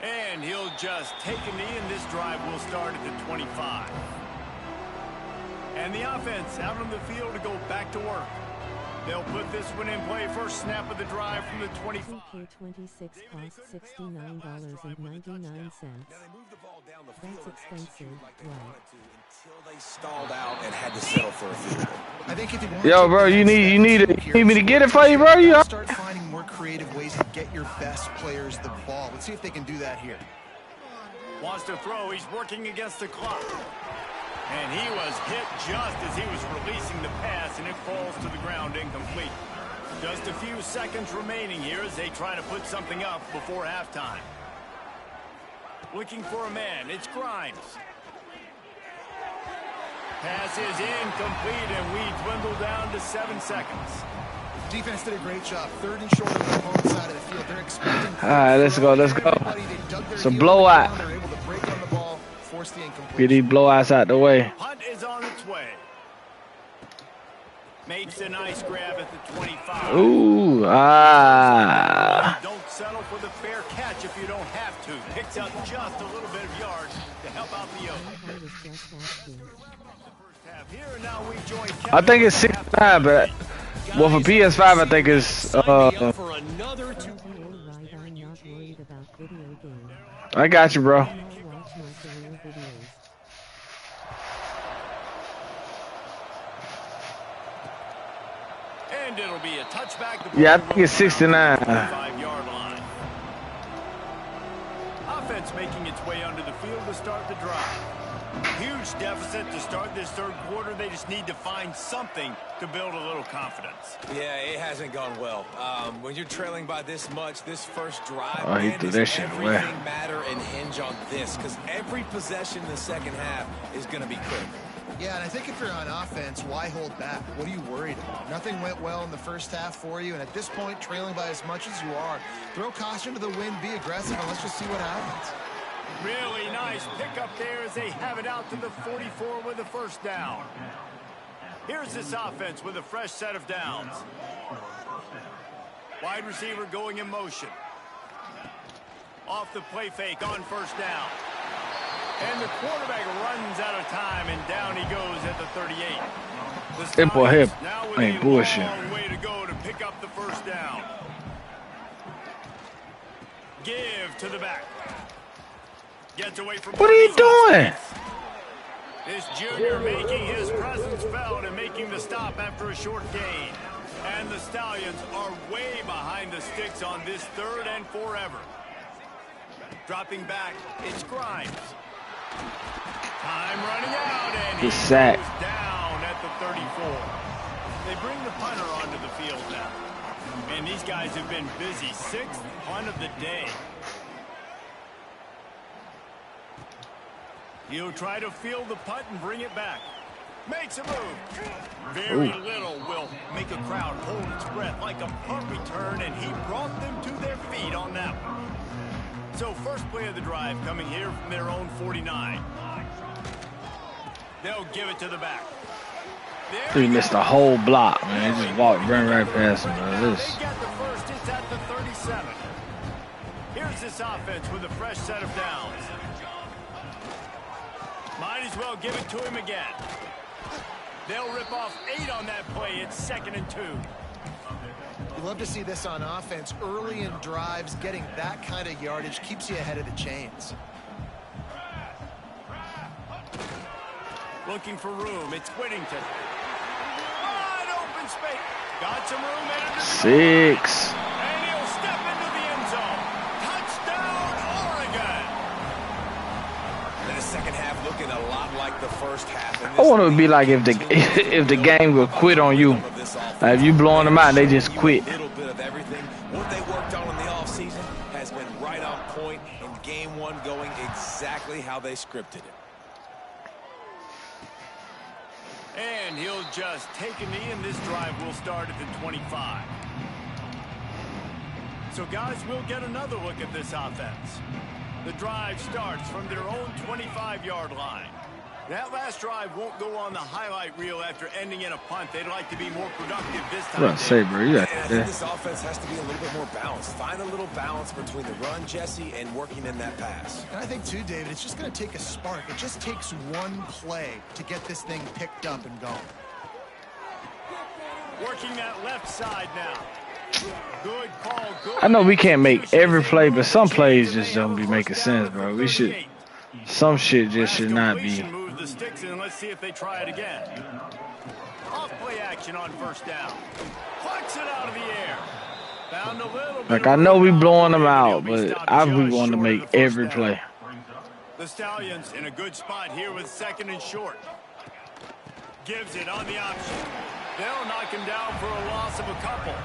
And he'll just take a knee, and this drive will start at the 25. And the offense out on the field to go back to work. They'll put this one in play. First snap of the drive from the 25. 2K26 costs $69.99. That's expensive, right? Until they stalled out and had to settle for a field goal. I think if you want Yo, bro, you need me to get it for you, bro? You start finding more creative ways to get your best players the ball. Let's see if they can do that here. Wants to throw. He's working against the clock. And he was hit just as he was releasing the pass, and it falls to the ground incomplete. Just a few seconds remaining here as they try to put something up before halftime. Looking for a man. It's Grimes. Pass is incomplete, and we dwindle down to 7 seconds. Defense did a great job. Third and short on the opponent's side of the field. They're expecting. All right, let's go. Let's go. It's a blowout. They're able to break on the ball, force the incompletion. Get these blowouts out the way. Punt is on its way. Makes a nice grab at the 25. Ooh, Don't settle for the fair catch if you don't have to. Picks up just a little bit of yards to help out the yoke. I was just asking. Here now we join I think it's 69, but well, for PS5, I think it's for another two. Alright, I'm not worried about video games. I got you, bro. I'll watch my career videos. And And it'll be a touchback. Yeah, I think it's 69. 5-yard line. Offense making its way under the field to start the drive. Huge deficit to start this third quarter. They just need to find something to build a little confidence. Yeah, it hasn't gone well. When you're trailing by this much, this first drive, Oh, he man, threw does that shit away. everything matter and hinge on this? Because every possession in the second half is going to be critical. Yeah, and I think if you're on offense, why hold back? What are you worried about? Nothing went well in the first half for you, and at this point, trailing by as much as you are, throw caution to the wind, be aggressive, and let's just see what happens. Really nice pickup there as they have it out to the 44 with a first down. Here's this offense with a fresh set of downs. Wide receiver going in motion. Off the play fake on first down. And the quarterback runs out of time, and down he goes at the 38. That boy here now with ain't a bullshit. long way to go to pick up the first down. Give to the back. Gets away from. What are you doing? This junior making his presence felt and making the stop after a short gain. And the Stallions are way behind the sticks on this 3rd and forever. Dropping back, it's Grimes. Time running out, and he goes down at the 34. They bring the punter onto the field now. And these guys have been busy. 6th punt of the day. He'll try to field the punt and bring it back. Makes a move. Very little will make a crowd hold its breath like a punt return, and he brought them to their feet on that one. So first play of the drive coming here from their own 49. They'll give it to the back. He missed a whole block, man. He just walked, ran right past him, man. They get the first. It's at the 37. Here's this offense with a fresh set of downs. Might as well give it to him again. They'll rip off 8 on that play. It's 2nd and 2. You love to see this on offense. Early in drives, getting that kind of yardage keeps you ahead of the chains. Looking for room. It's Whittington. Wide open space. Got some room. And 6. And he'll step into the end zone. Touchdown, Oregon. And the second half looking a lot like the first half. I want it to be like if the game will quit on you. Like if you blowing them out, they just quit. A little bit of everything. What they worked on in the offseason has been right on point, and game 1 going exactly how they scripted it. And he'll just take a knee, and this drive will start at the 25. So, guys, we'll get another look at this offense. The drive starts from their own 25-yard line. That last drive won't go on the highlight reel after ending in a punt. They'd like to be more productive this time. What I say, bro? You got I think this offense has to be a little bit more balanced. Find a little balance between the run, Jesse, and working in that pass. And I think, too, David, it's just going to take a spark. It just takes one play to get this thing picked up and going. Working that left side now. Good call. Good. I know we can't make every play, but some plays just don't be making sense, bro. We should. Some shit just should not be. Move the sticks in. Let's see if they try it again. Off play action on first down. Plucks it out of the air. Found a little bit. Like I know we blowing them out, but I really want to make every play. The Stallions in a good spot here with 2nd and short. Gives it on the option. They'll knock him down for a loss of a couple.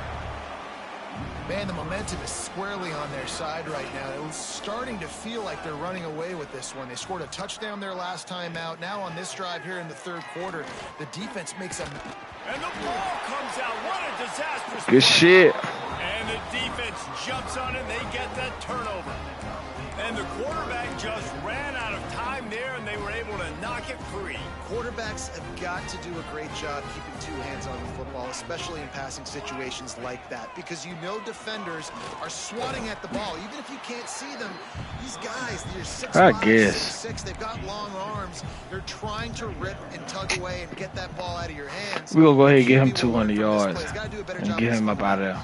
Man, the momentum is squarely on their side right now. It was starting to feel like they're running away with this one. They scored a touchdown their last time out. Now on this drive here in the 3rd quarter, the defense makes a... And the ball comes out. What a disastrous Good shit. And the defense jumps on it, and they get that turnover. And the quarterback just ran out of time there, and they were able to knock it free. Quarterbacks have got to do a great job keeping 2 hands on the football, especially in passing situations like that, because you know defenders are swatting at the ball. Even if you can't see them, these guys, they're 6'5", 6'6", they've got long arms. They're trying to rip and tug away and get that ball out of your hands. We're going to go ahead and get him 200 yards and get him up out of there.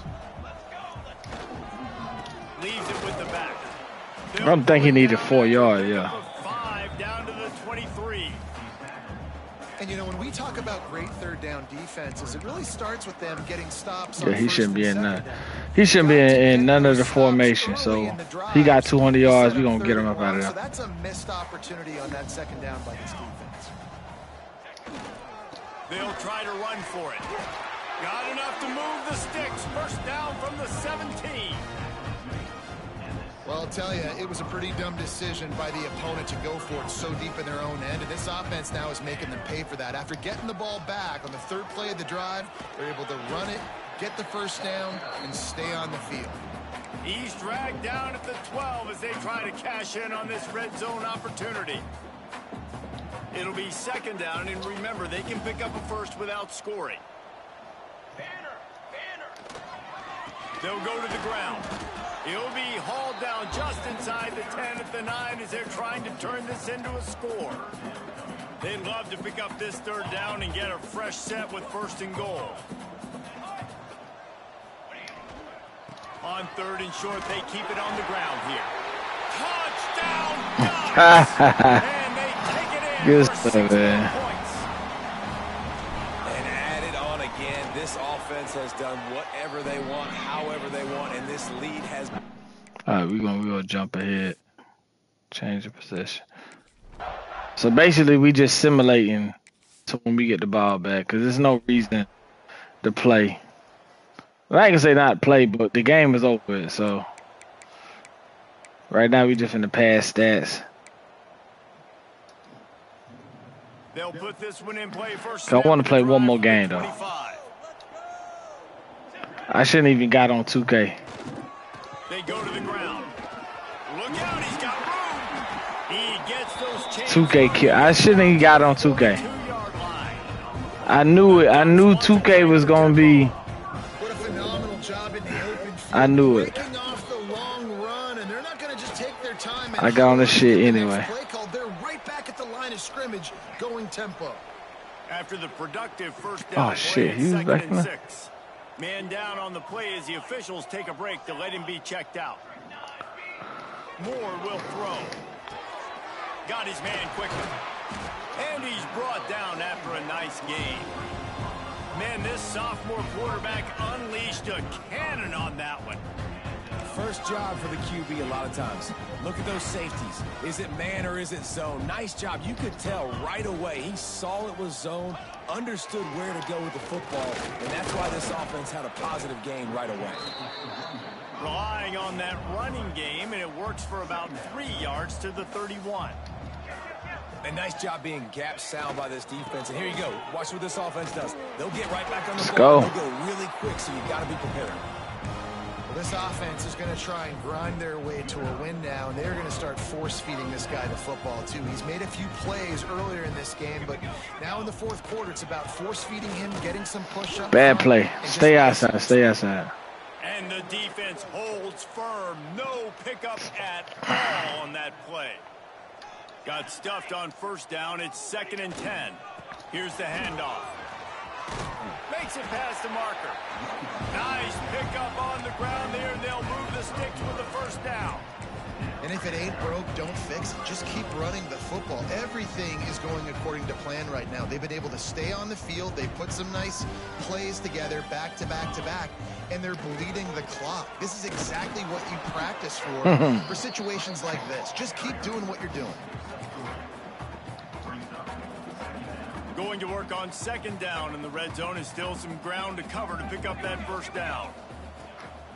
Leaves it with the back. I don't think he needed 4 yards, yeah. 5 down to the 23. And, you know, when we talk about great third down defenses, it really starts with them getting stops on Yeah, he first shouldn't be and in none. second down. He shouldn't be Got to in get none of those the stops formation. early So in the he got drives 200 to yards. set We up gonna get third him and up out of long. there. So that's a missed opportunity on that second down by this defense. They'll try to run for it. Got enough to move the sticks. First down from the 17. Well, I'll tell you, it was a pretty dumb decision by the opponent to go for it so deep in their own end, and this offense now is making them pay for that. After getting the ball back on the third play of the drive, they're able to run it, get the first down, and stay on the field. He's dragged down at the 12 as they try to cash in on this red zone opportunity. It'll be second down, and remember, they can pick up a first without scoring. They'll go to the ground. He'll be hauled down just inside the 10 at the 9 as they're trying to turn this into a score. They'd love to pick up this third down and get a fresh set with first and goal. On third and short, they keep it on the ground here. Touchdown, Ducks! And they take it in Good for stuff, 6 man. points. And add it on again. This offense has done whatever they want, however they want, and this lead has... All right, we're gonna jump ahead, change the position. So basically, we just simulating to when we get the ball back, because there's no reason to play. Well, I can say not play, but the game is over with. So right now, we just in the pass stats. They'll put this one in play first. I want to play one more from game the though. 25. I shouldn't even got on 2K. They go to the ground. Look out, he's got room. He gets those chains. 2K kill. I shouldn't even got on 2K. 2-yard line. I knew it. I knew 2K was gonna be. What a phenomenal job in the open field. I knew it. Breaking off the long run, and they're not going to just take their time. And I got on this shit the next anyway. Play call, they're right back at the line of scrimmage, going tempo. After the productive first down play, shit, it's he was second back and there. 6. Man down on the play as the officials take a break to let him be checked out. Moore will throw. Got his man quickly. And he's brought down after a nice game. Man, this sophomore quarterback unleashed a cannon on that one. First job for the QB a lot of times. Look at those safeties. Is it man or is it zone? Nice job. You could tell right away. He saw it was zone, understood where to go with the football, and that's why this offense had a positive gain right away. Relying on that running game, and it works for about 3 yards to the 31. A nice job being gap sound by this defense. And here you go. Watch what this offense does. They'll get right back on the ball. They'll go really quick, so you got to be prepared. Well, this offense is going to try and grind their way to a win now, and they're going to start force-feeding this guy the football, too. He's made a few plays earlier in this game, but now in the fourth quarter, it's about force-feeding him, getting some push-up. Bad play. Stay outside. Stay outside. And the defense holds firm. No pickup at all on that play. Got stuffed on first down. It's 2nd and 10. Here's the handoff. Makes it past the marker. Nice pickup on the ground there, and they'll move the sticks with the first down. And if it ain't broke, don't fix it. Just keep running the football. Everything is going according to plan right now. They've been able to stay on the field. They put some nice plays together, back to back to back, and they're bleeding the clock. This is exactly what you practice for situations like this. Just keep doing what you're doing. Going to work on 2nd down, and the red zone is still some ground to cover to pick up that first down.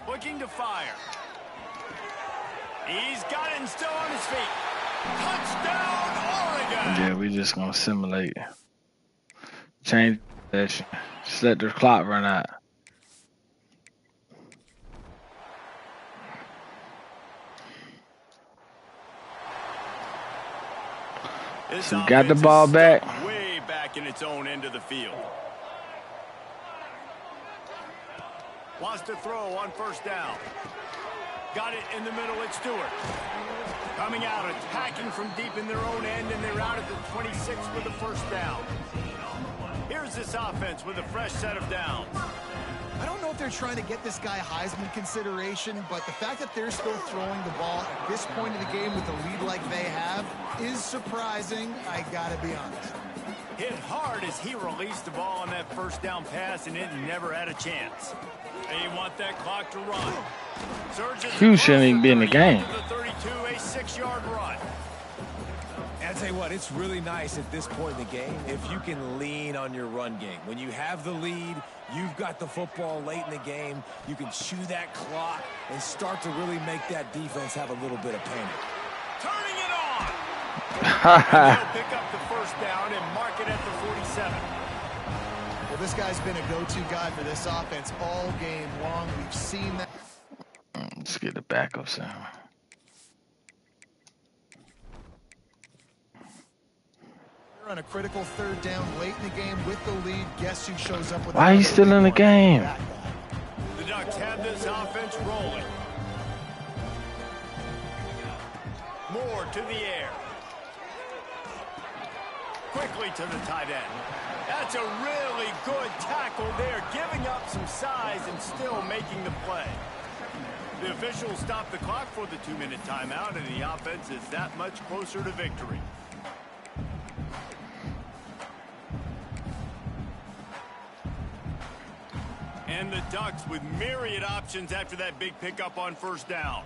Looking to fire. He's got it and still on his feet. Touchdown, Oregon! Yeah, we just gonna simulate. Change possession. Just let the clock run out. So we got the ball back. Way back in its own end of the field. Wants to throw on first down. Got it in the middle. It's Stewart. Coming out, attacking from deep in their own end, and they're out at the 26 with the first down. Here's this offense with a fresh set of downs. I don't know if they're trying to get this guy Heisman consideration, but the fact that they're still throwing the ball at this point of the game with the lead like they have is surprising, I gotta be honest. hit hard as he released the ball on that first down pass, and it never had a chance. They want that clock to run. Hugh shouldn't even be in the game. The 32, a 6-yard run. And I'll tell you what, it's really nice at this point in the game if you can lean on your run game. When you have the lead, you've got the football late in the game, you can chew that clock and start to really make that defense have a little bit of panic. Turning it on. And they'll pick up the first down and mark it at the 47. Well, this guy's been a go-to guy for this offense all game long. We've seen that. Let's get the backup sound. On a critical third down late in the game with the lead, guess who shows up with? Why are you still in the game? The Ducks have this offense rolling. Moore to the air. Quickly to the tight end. That's a really good tackle there, giving up some size and still making the play. The officials stop the clock for the 2-minute timeout, and the offense is that much closer to victory. And the Ducks with myriad options after that big pickup on first down.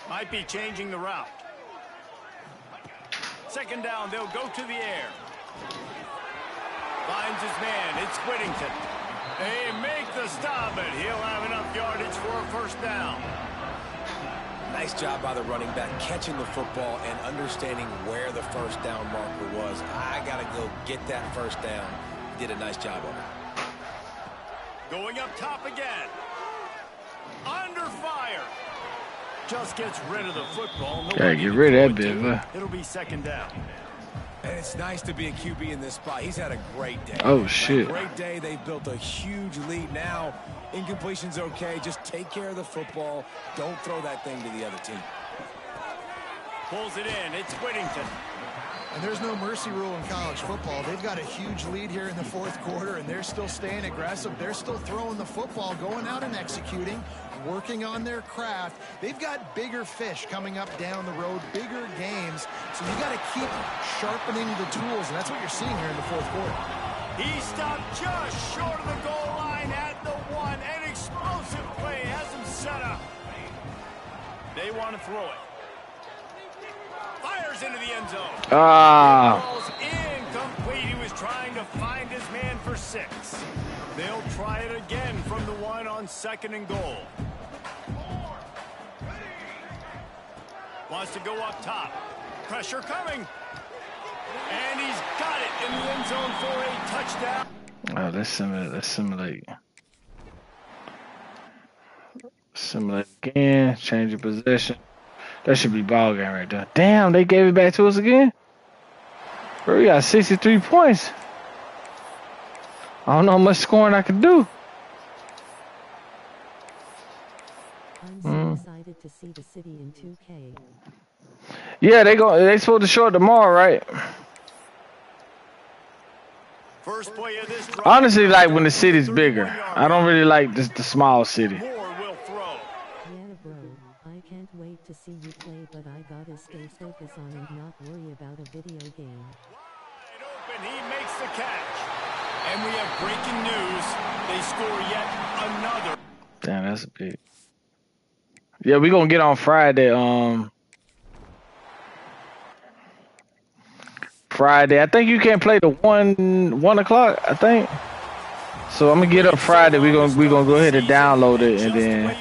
Might be changing the route. Second down, they'll go to the air. Finds his man, it's Whittington. They make the stop, but he'll have enough yardage for a first down. Nice job by the running back catching the football and understanding where the first down marker was. I got to go get that first down. He did a nice job of it. Going up top again. Under fire. Just gets rid of the football. Gotta get rid of that bit, man. It'll be second down. And it's nice to be a QB in this spot. He's had a great day. Oh, shit. A great day. They've built a huge lead now. Incompletion's okay. Just take care of the football. Don't throw that thing to the other team. Pulls it in. It's Whittington. And there's no mercy rule in college football. They've got a huge lead here in the fourth quarter, and they're still staying aggressive. They're still throwing the football, going out and executing, working on their craft. They've got bigger fish coming up down the road, bigger games. So you got to keep sharpening the tools, and that's what you're seeing here in the fourth quarter. He stopped just short of the goal line at the 1. An explosive play has him set up. They want to throw it. Fires into the end zone. Ball's incomplete. He was trying to find his man for 6. They'll try it again from the 1 on 2nd and goal. Wants to go up top. Pressure coming. And he's got it in the end zone for a touchdown. Oh, let's simulate. Simulate again. Change of possession. That should be ball game right there. Damn, they gave it back to us again? Bro, we got 63 points. I don't know how much scoring I can do. I'm so excited to see the city in 2K. Yeah, they supposed to show it tomorrow, right? First play of this drive. Honestly, like when the city's bigger. I don't really like the small city. Moore will throw. Yeah, bro. I can't wait to see you play, but I gotta stay focused on and not worry about a video game. Wide open, he makes the catch. And we have breaking news. They score yet another. Damn, that's a big. Yeah, we gonna get on Friday. Friday. I think you can't play the 1 o'clock. I think. So I'm gonna get up Friday. We gonna go ahead and download it, and then.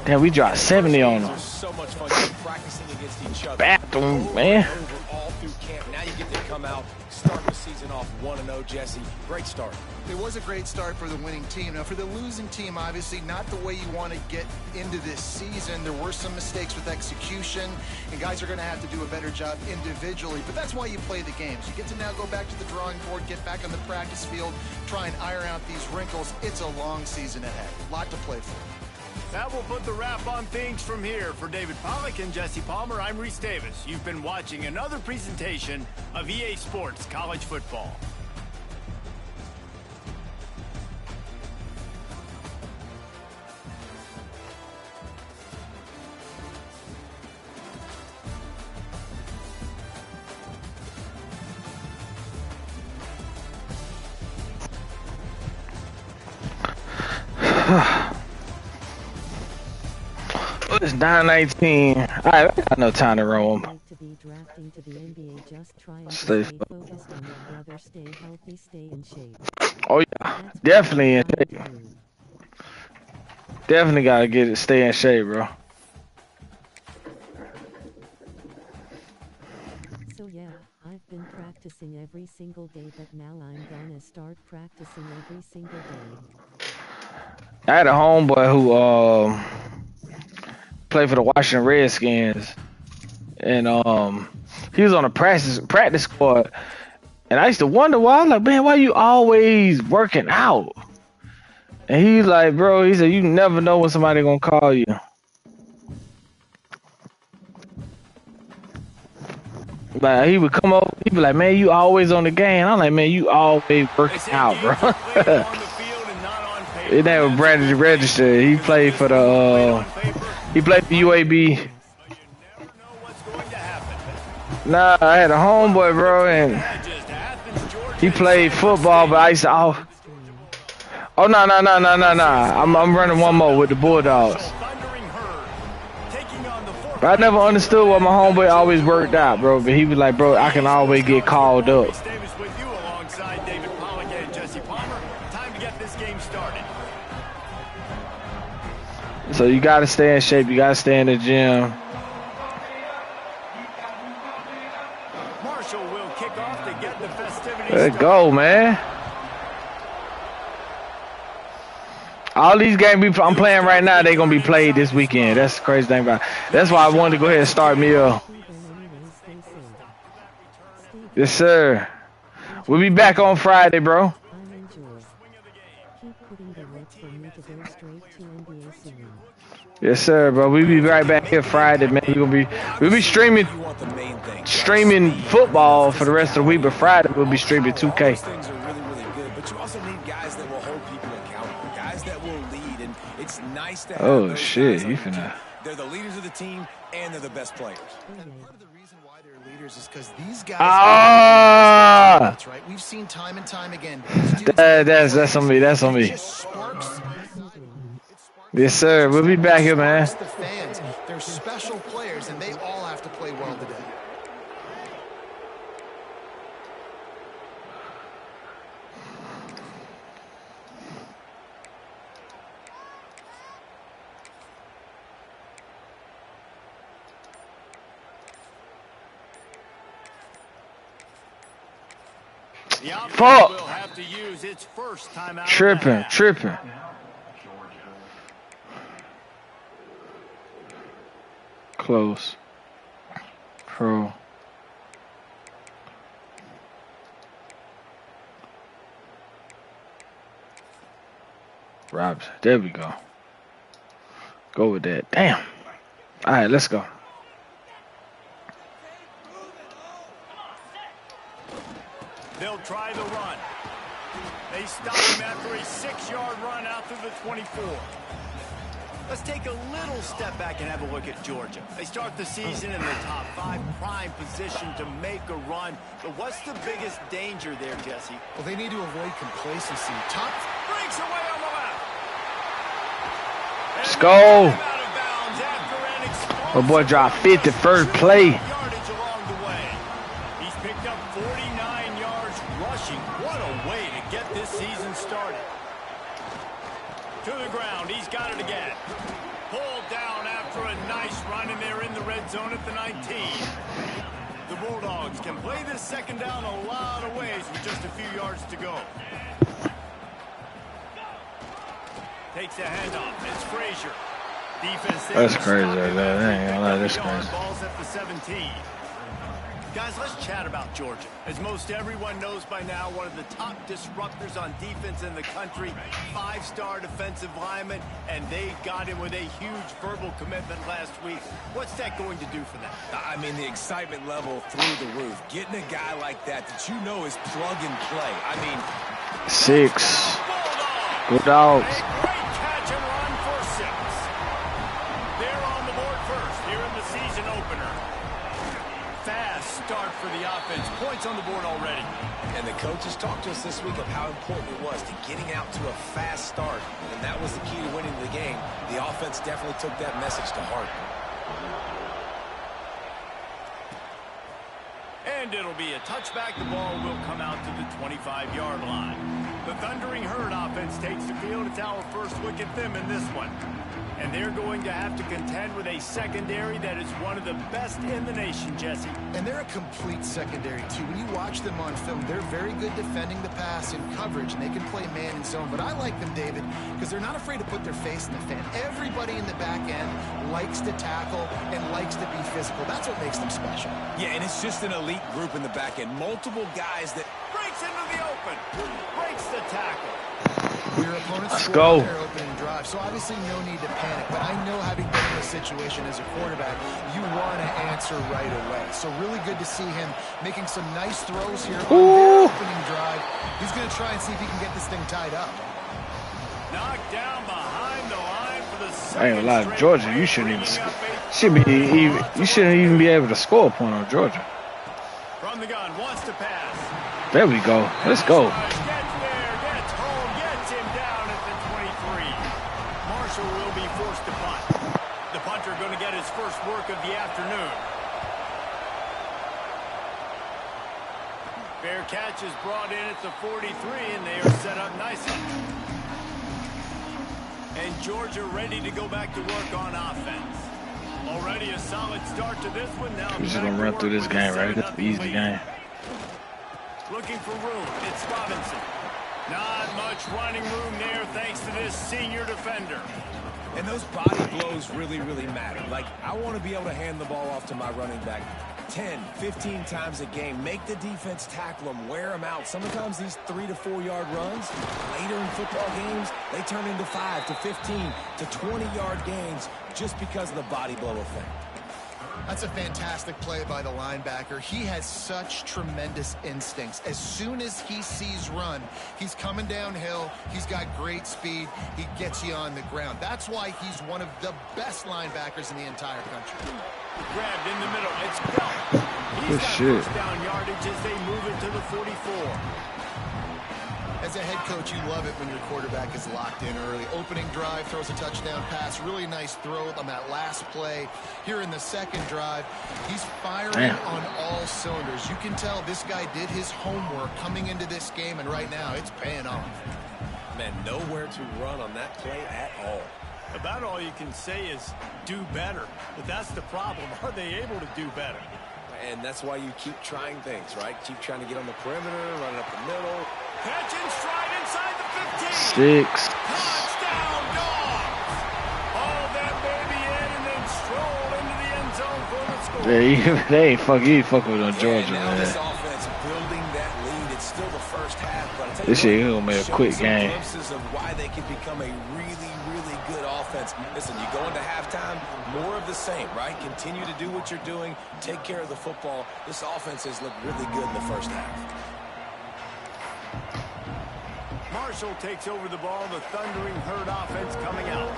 Damn, we dropped 70 on them. So much fun practicing against each other. Bathroom, man. All through camp. Now you get to come out, start the season off 1-0, Jesse. Great start. It was a great start for the winning team. Now, for the losing team, obviously not the way you want to get into this season. There were some mistakes with execution, and guys are going to have to do a better job individually. But that's why you play the games. You get to now go back to the drawing board, get back on the practice field, try and iron out these wrinkles. It's a long season ahead. A lot to play for. That will put the wrap on things from here. For David Pollack and Jesse Palmer, I'm Reese Davis. You've been watching another presentation of EA Sports College Football. It's 9:19. Alright, I got no time to roam. To be drafting to the NBA, just trying to Stay stay focused on your brother, stay healthy, stay in shape. Oh yeah, That's definitely in what I'm shape. trying to do. Definitely gotta get it, stay in shape, bro. So yeah, I've been practicing every single day, but now I'm gonna start practicing every single day. I had a homeboy who played for the Washington Redskins, and he was on a practice squad. And I used to wonder why. I'm like, man, why you always working out? And he's like, bro, he said, you never know when somebody gonna call you. Like, he would come over, he'd be like, man, you always on the game. I'm like, man, you always working out, bro. His name was Brandon Register. He played for the UAB. Nah, I had a homeboy, bro, and he played football, but I used to oh no. I'm running one more with the Bulldogs. But I never understood why my homeboy always worked out, bro. But he was like, bro, I can always get called up. So you gotta stay in shape. You gotta stay in the gym. Marshall will kick off to get the festivities Let's go, man. All these games I'm playing right now, they're gonna be played this weekend. That's the crazy thing about it. That's why I wanted to go ahead and start me up. Yes, sir. We'll be back on Friday, bro. Yes, sir, bro. We'll be right back here Friday, man. We'll be streaming football for the rest of the week, but Friday we'll be streaming 2K. Things are really, really good, but you also need guys that will hold people accountable, guys that will lead, and it's nice to have those shit, guys you on your finna. team. They're the leaders of the team, and they're the best players. And part of the reason why they're leaders is because these guys right? We've seen time and time again. That's on me. That's on me. Yes, sir. We'll be back here, man. The fans, they're special players, and they all have to play well today. Fuck. Will have to use its first time out. Tripping. Close. Pro. Robs. There we go. Go with that. Damn. All right, let's go. They'll try the run. They stop him after a 6-yard run out through the 24. Let's take a little step back and have a look at Georgia. They start the season in the top 5, prime position to make a run. But what's the biggest danger there, Jesse? Well, they need to avoid complacency. Top breaks away on the left. Let's go. My boy dropped 50 first play. Yardage along the way. He's picked up 49 yards rushing. What a way to get this season started. To the ground, he's got it again. Pulled down after a nice run, and they're in the red zone at the 19. The Bulldogs can play this second down a lot of ways with just a few yards to go. Takes a handoff. It's Frazier. Defense. That's crazy, man. I ain't gonna lie, that's crazy. Balls at the 17. Guys, let's chat about Georgia. As most everyone knows by now, one of the top disruptors on defense in the country, 5-star defensive lineman, and they got him with a huge verbal commitment last week. What's that going to do for them? I mean, the excitement level through the roof. Getting a guy like that you know is plug and play. I mean, 6. Good dogs. A great catch and run for 6. They're on the board first here in the season opener. Fast start for the offense. Points on the board already. And the coaches talked to us this week of how important it was to getting out to a fast start. And that was the key to winning the game. The offense definitely took that message to heart. And it'll be a touchback. The ball will come out to the 25-yard line. The Thundering Herd offense takes the field. It's our first look at them in this one. And they're going to have to contend with a secondary that is one of the best in the nation, Jesse. And they're a complete secondary, too. When you watch them on film, they're very good defending the pass in coverage, and they can play man and zone. But I like them, David, because they're not afraid to put their face in the fan. Everybody in the back end likes to tackle and likes to be physical. That's what makes them special. Yeah, and it's just an elite group in the back end. Multiple guys that breaks into the open, breaks the tackle. Your opponents Let's scored go. their opening drive, so obviously no need to panic. But I know, having been in this situation as a quarterback, you want to answer right away. So really good to see him making some nice throws here on their opening drive. He's going to try and see if he can get this thing tied up. Knocked down behind the line for the second. I ain't gonna lie, Georgia, you shouldn't even you shouldn't even be able to score a point on Georgia. From the gun, wants to pass. There we go. Let's go. Gets there, gets home, gets him down at the 23. Marshall will be forced to punt. The punter going to get his first work of the afternoon. Fair catch is brought in at the 43, and they are set up nicely. And Georgia ready to go back to work on offense. Already a solid start to this one. Now We're just gonna run through this game, right? It's an easy game. Looking for room. It's Robinson. Not much running room there thanks to this senior defender. And those body blows really, really matter. Like, I want to be able to hand the ball off to my running back 10, 15 times a game. Make the defense tackle them, wear them out. Sometimes these 3 to 4 yard runs, later in football games, they turn into 5 to 15 to 20-yard gains just because of the body blow effect. That's a fantastic play by the linebacker. He has such tremendous instincts. As soon as he sees run, he's coming downhill. He's got great speed. He gets you on the ground. That's why he's one of the best linebackers in the entire country. Grabbed in the middle. It's Bell. He's got first down yardage as they move it to the 44. As a head coach, you love it when your quarterback is locked in early. Opening drive, throws a touchdown pass. Really nice throw on that last play. Here in the second drive, he's firing on all cylinders. You can tell this guy did his homework coming into this game, and right now it's paying off. Man, nowhere to run on that play at all. About all you can say is do better. But that's the problem. Are they able to do better? And that's why you keep trying things, right? Keep trying to get on the perimeter, running up the middle. Catch and stride inside the 15. 6. Touchdown, Dogs. Haul that baby in and then stroll into the end zone for the score. Yeah, they ain't fucking with on Georgia, now man. this offense building that lead. It's still the first half, but I tell This you shit gonna make a quick game. Glimpses of why they can become a really, really good offense. Listen, you go into halftime, more of the same, right? Continue to do what you're doing. Take care of the football. This offense has looked really good in the first half. Marshall takes over the ball. The Thundering Herd offense coming out.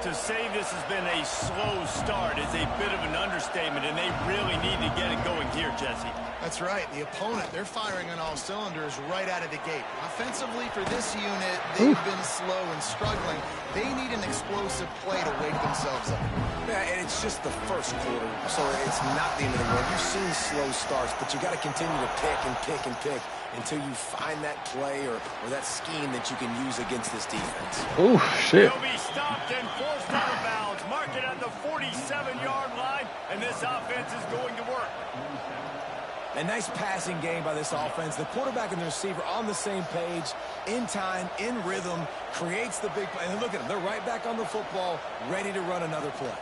To say this has been a slow start is a bit of an understatement, and they really need to get it going here, Jesse. That's right. The opponent, they're firing on all cylinders right out of the gate. Offensively, for this unit, they've been slow and struggling. They need an explosive play to wake themselves up. Yeah, and it's just the first quarter, so it's not the end of the world. You've seen slow starts, but you got to continue to pick and pick and pick until you find that play or that scheme that you can use against this defense. Oh, shit. He'll be stopped and forced out of bounds. Mark it at the 47-yard line, and this offense is going to work. A nice passing game by this offense. The quarterback and the receiver on the same page, in time, in rhythm, creates the big play. And look at them. They're right back on the football, ready to run another play.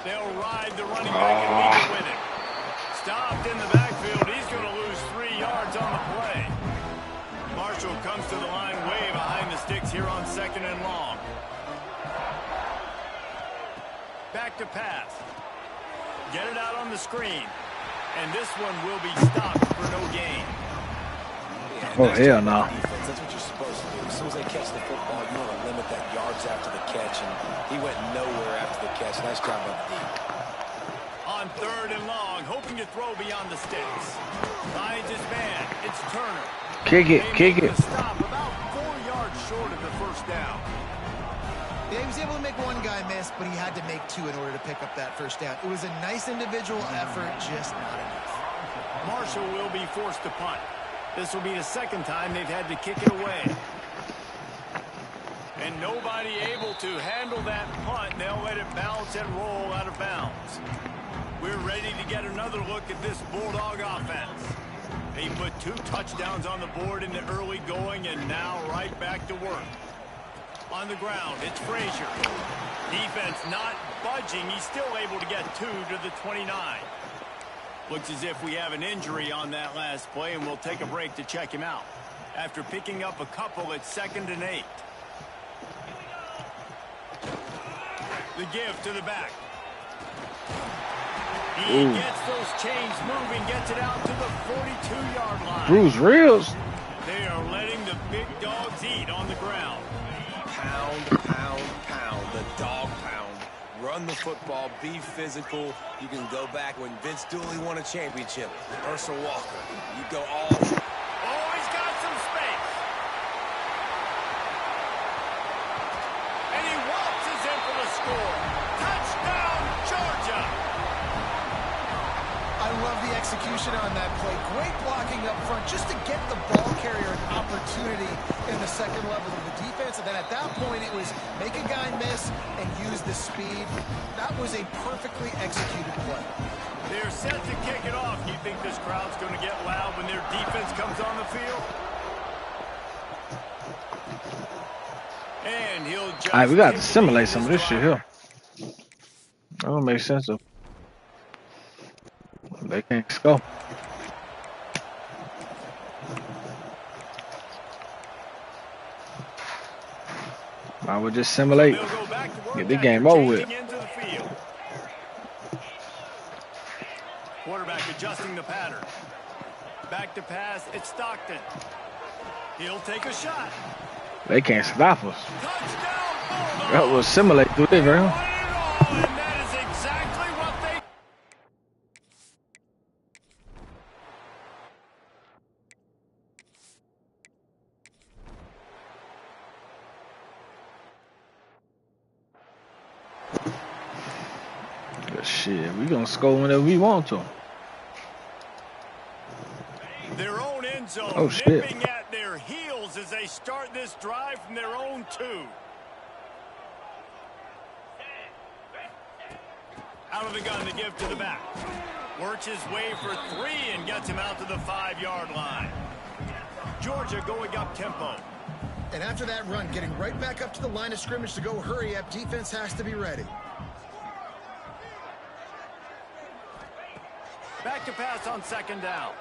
They'll ride the running back and lead to win it. Stopped in the backfield. He's going to lose 3 yards on the play. Marshall comes to the line way behind the sticks here on 2nd and long. Back to pass. Get it out on the screen. And this one will be stopped for no gain. Yeah, Oh, hell no. Defense, that's what you're supposed to do. As soon as they catch the football, you want to limit that yards after the catch. And he went nowhere after the catch. Nice job by the D. On on 3rd and long, hoping to throw beyond the sticks. Finds his man. It's Turner. Kick it, kick it. Stop about 4 yards short of the first down. Yeah, he was able to make one guy miss, but he had to make 2 in order to pick up that first down. It was a nice individual effort, just not enough. Marshall will be forced to punt. This will be the 2nd time they've had to kick it away. And nobody able to handle that punt. They'll let it bounce and roll out of bounds. We're ready to get another look at this Bulldog offense. They put 2 touchdowns on the board in the early going, and now right back to work. On the ground, it's Frazier. Defense not budging. He's still able to get 2 to the 29. Looks as if we have an injury on that last play, and we'll take a break to check him out. After picking up a couple at 2nd and 8. The give to the back. He gets those chains moving, gets it out to the 42-yard line. Bruce Reels. They are letting the big dogs eat on the ground. Pound, pound, pound. The dog pound. Run the football, be physical. You can go back when Vince Dooley won a championship. Herschel Walker. You go all... Oh, he's got some space. And he waltzes in for the score. Touchdown, Georgia. I love the execution on that play. Great blocking up front just to get the ball carrier an opportunity in the 2nd level of the defense. And then at that point, it was make a guy miss and use the speed. That was a perfectly executed play. They're set to kick it off. You think this crowd's going to get loud when their defense comes on the field? And he'll just... All right, we got to simulate some of this shit here. That don't make sense though. They can't go. I would just simulate. Get the game over with. Quarterback adjusting the pattern. Back to pass. It's Stockton. He'll take a shot. They can't stop us. Touchdown, That will simulate through there, bro. and that is exactly what they... But shit, we gonna score whenever we want to. Their own end zone, Oh, shit. nipping at their heels as they start this drive from their own 2. Out of the gun to give to the back. Works his way for 3 and gets him out to the 5-yard line. Georgia going up tempo. And after that run, getting right back up to the line of scrimmage to go hurry up, defense has to be ready. Back to pass on 2nd down.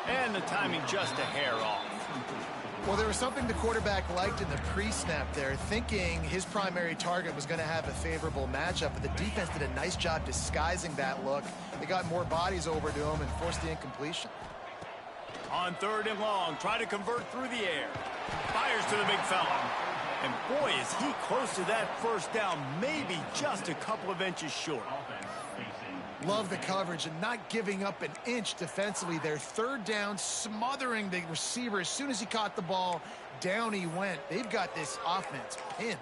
And the timing just a hair off. Well, there was something the quarterback liked in the pre-snap there, thinking his primary target was going to have a favorable matchup, but the defense did a nice job disguising that look. They got more bodies over to him and forced the incompletion. On 3rd and long, try to convert through the air. Fires to the big fella. And boy, is he close to that first down, maybe just a couple of inches short. Love the coverage and not giving up an inch defensively. Their 3rd down, smothering the receiver. As soon as he caught the ball, down he went. They've got this offense pinned.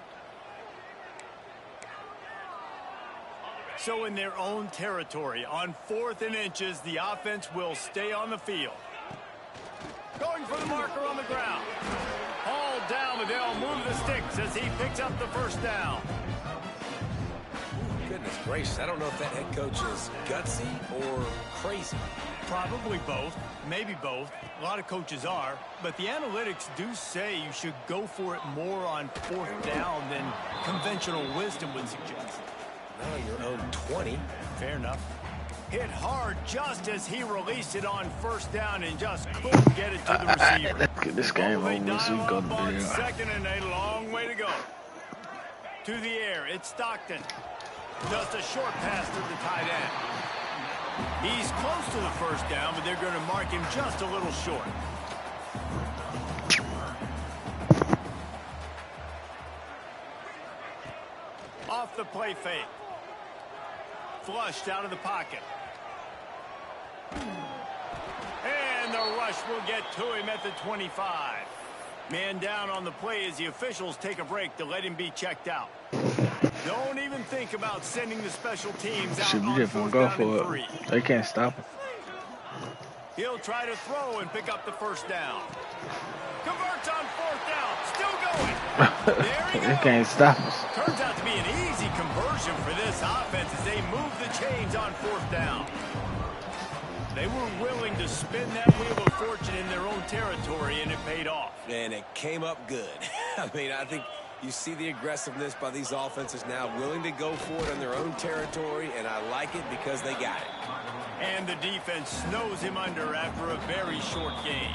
So in their own territory, on 4th and inches, the offense will stay on the field. Going for the marker on the ground. Hauled down, but they'll move the sticks as he picks up the first down. Goodness gracious, I don't know if that head coach is gutsy or crazy. Probably both, maybe both. A lot of coaches are, but the analytics do say you should go for it more on 4th down than conventional wisdom would suggest. Now your own 20. Fair enough. Hit hard just as he released it on 1st down and just couldn't get it to the receiver. Let's get this game They over dial so we go up to on the 2nd and a long way to go. To the air, it's Stockton. Just a short pass to the tight end. He's close to the first down, but they're going to mark him just a little short. Off the play fake. flushed out of the pocket. And the rush will get to him at the 25. Man down on the play as the officials take a break to let him be checked out. Don't even think about sending the special teams out Should we on just gonna 4th go down and for 3. it? They can't stop him. He'll try to throw and pick up the first down. Converts on 4th down. Still going. There he They goes. can't stop us. Turns out to be an easy conversion for this offense as they move the chains on 4th down. They were willing to spin that wheel of fortune in their own territory, and it paid off. And it came up good. I mean, I think you see the aggressiveness by these offenses now, willing to go for it in their own territory, and I like it because they got it. And the defense snows him under after a very short game.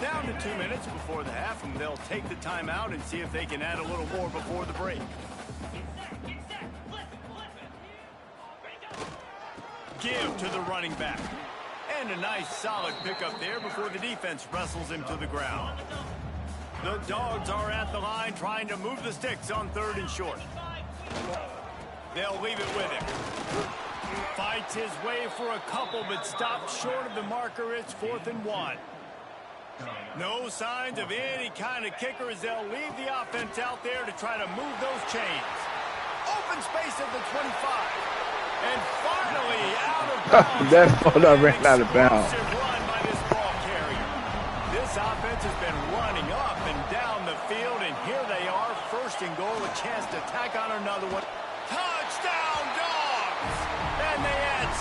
Down to 2 minutes before the half, and they'll take the timeout and see if they can add a little more before the break. Give to the running back. And a nice solid pickup there before the defense wrestles him to the ground. The Dogs are at the line trying to move the sticks on 3rd and short. They'll leave it with him. Fights his way for a couple, but stops short of the marker. It's 4th and 1. No signs of any kind of kicker as they'll leave the offense out there to try to move those chains. Open space at the 25. And finally out of bounds. That ball I ran out of bounds. Explosive run by this ball carrier. This offense has been running up and down the field, and here they are, 1st and goal, a chance to tack on another one. Touchdown, Dogs! And they add.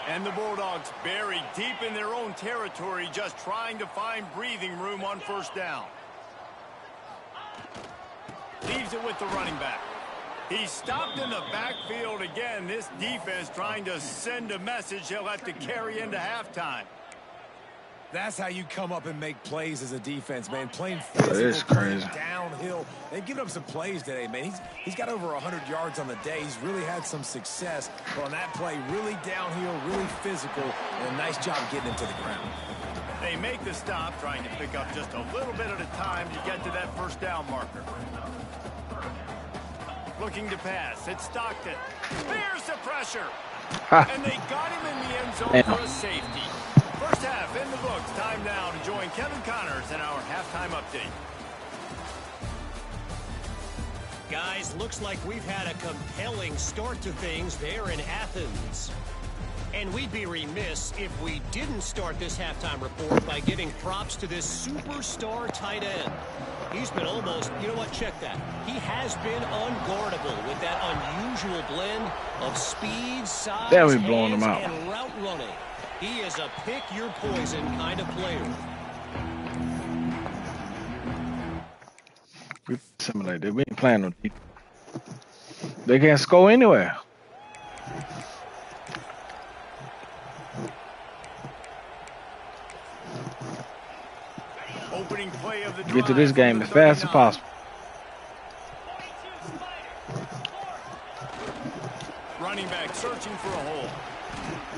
And the Bulldogs buried deep in their own territory, just trying to find breathing room on 1st down. Leaves it with the running back. He's stopped in the backfield again. This defense trying to send a message they'll have to carry into halftime. That's how you come up and make plays as a defense, man. Playing That is physical, crazy. playing downhill. They've given up some plays today, man. He's got over 100 yards on the day. He's really had some success. But on that play, really downhill, really physical, and a nice job getting him to the ground. They make the stop, trying to pick up just a little bit at a time to get to that 1st down marker. Looking to pass. It's Stockton. There's the pressure. And they got him in the end zone for a safety. 1st half in the books. Time now to join Kevin Connors in our halftime update. Guys, looks like we've had a compelling start to things there in Athens. And we'd be remiss if we didn't start this halftime report by giving props to this superstar tight end. He's been almost, you know what, check that. He has been unguardable with that unusual blend of speed, size, There we blowing him hands, out. and route running. He is a pick-your-poison kind of player. We simulate that. We ain't playing no defense. They can't score anywhere. Opening play of the Get to this game as fast as possible. Running back searching for a hole.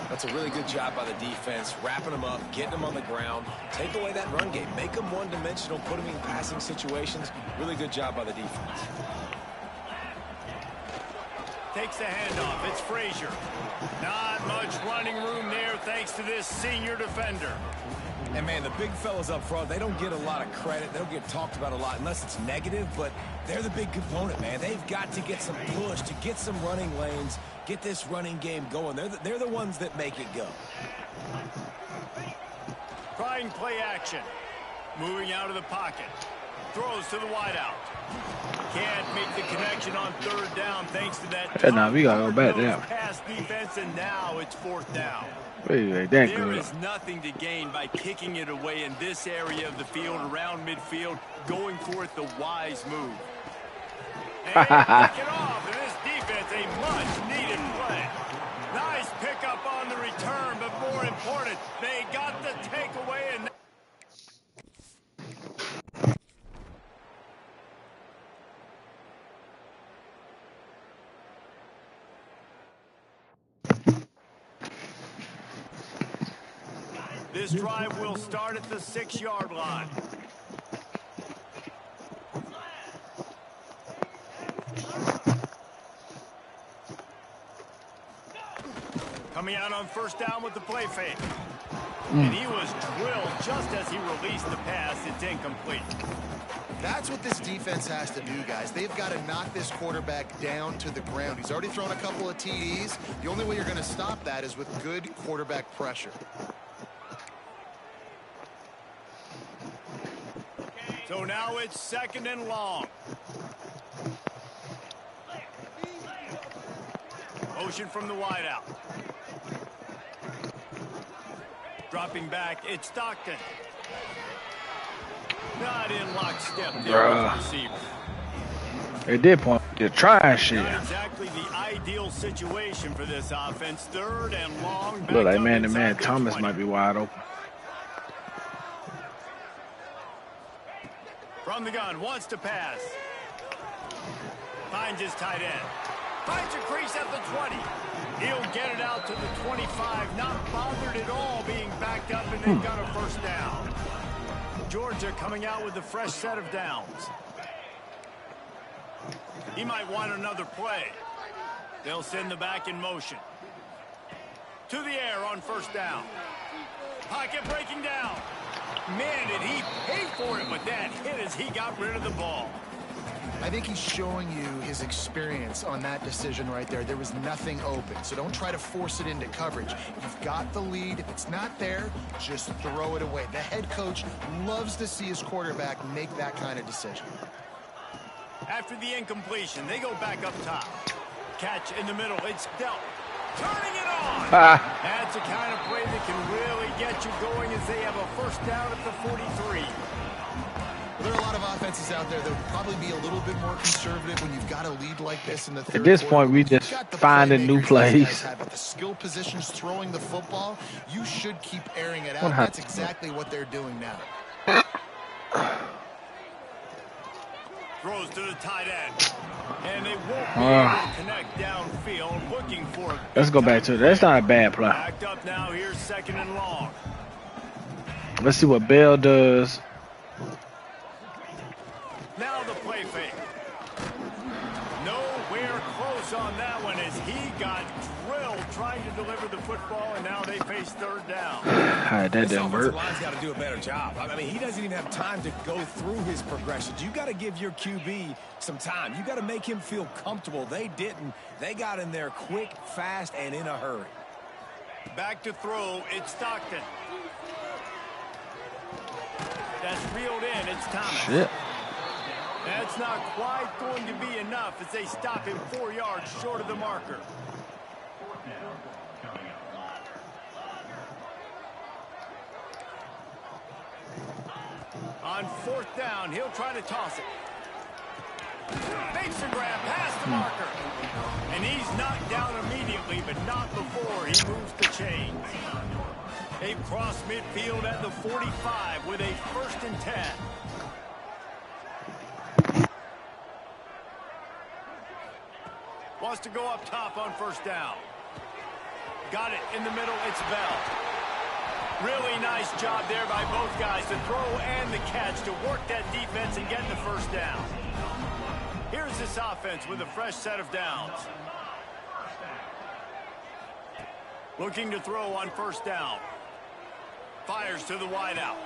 That's a really good job by the defense, wrapping them up, getting them on the ground. Take away that run game. Make them one-dimensional, put them in passing situations. Really good job by the defense. Takes the handoff. It's Frazier. Not much running room there thanks to this senior defender. And, man, the big fellas up front, they don't get a lot of credit. They don't get talked about a lot unless it's negative, but they're the big component, man. They've got to get some push, to get some running lanes, get this running game going. They're the ones that make it go. Trying play action. Moving out of the pocket. Throws to the wideout. Can't make the connection on 3rd down thanks to that. Hey, nah, we gotta go back there. Pass defense, and now it's 4th down. Wait, that There good. is nothing to gain by kicking it away in this area of the field around midfield, going for it the wise move. And pick it off, and this defense a much-needed play. Nice pickup on the return, but more important, they got the takeaway and. This drive will start at the 6-yard line. Coming out on first down with the play fake. And he was drilled just as he released the pass. It's incomplete. That's what this defense has to do, guys. They've got to knock this quarterback down to the ground. He's already thrown a couple of TDs. The only way you're going to stop that is with good quarterback pressure. So now it's 2nd and long. Motion from the wideout. Dropping back, it's Stockton. Not in lockstep there with the receiver. They did point. They're trying shit. Not exactly the ideal situation for this offense. 3rd and long. Look like man-to-man. Thomas might be wide open. From the gun, wants to pass. Finds his tight end. Finds a crease at the 20. He'll get it out to the 25. Not bothered at all being backed up, and they've got a first down. Georgia coming out with a fresh set of downs. He might want another play. They'll send the back in motion. To the air on first down. Pocket breaking down. Man, did he pay for it with that hit as he got rid of the ball. I think he's showing you his experience on that decision right there. There was nothing open, so don't try to force it into coverage. You've got the lead. If it's not there, just throw it away. The head coach loves to see his quarterback make that kind of decision. After the incompletion, they go back up top. Catch in the middle. It's dealt. Turning it on. That's the kind of play that can really get you going as they have a first down at the 43. There are a lot of offenses out there that would probably be a little bit more conservative when you've got a lead like this in the third At this quarter. point, we just finding new plays. The skill positions throwing the football, you should keep airing it out. That's exactly what they're doing now. Throws to the tight end. And they won't be able to connect downfield, looking for it. Let's go back to it. That's not a bad play. Backed up now. Here's 2nd and long. Let's see what Bell does. Now the play fake. Nowhere close on that one as he got drilled trying to deliver the football, and now they face 3rd down. That didn't work. Line's got to do a better job. I mean, he doesn't even have time to go through his progressions. You got to give your QB some time. You got to make him feel comfortable. They didn't. They got in there quick, fast, and in a hurry. Back to throw. It's Stockton. That's reeled in. It's Thomas. Shit. That's not quite going to be enough as they stop him 4 yards short of the marker. On 4th down, he'll try to toss it. Makes a grab past the marker. And he's knocked down immediately, but not before he moves the chains. They've crossed midfield at the 45 with a 1st and 10. Wants to go up top on first down. Got it in the middle. It's Bell. Really nice job there by both guys to throw and the catch to work that defense and get the first down. Here's this offense with a fresh set of downs. Looking to throw on first down. Fires to the wideout.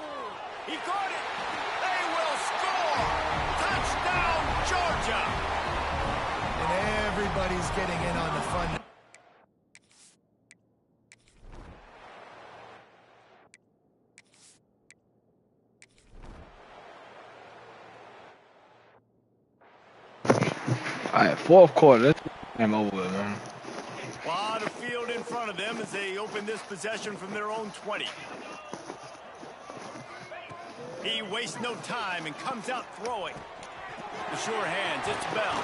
He caught it. They will score. Touchdown, Georgia. And everybody's getting in on the fun. All right, 4th quarter. I'm over with, man. A lot of field in front of them as they open this possession from their own 20. He wastes no time and comes out throwing. The sure hands, it's Bell.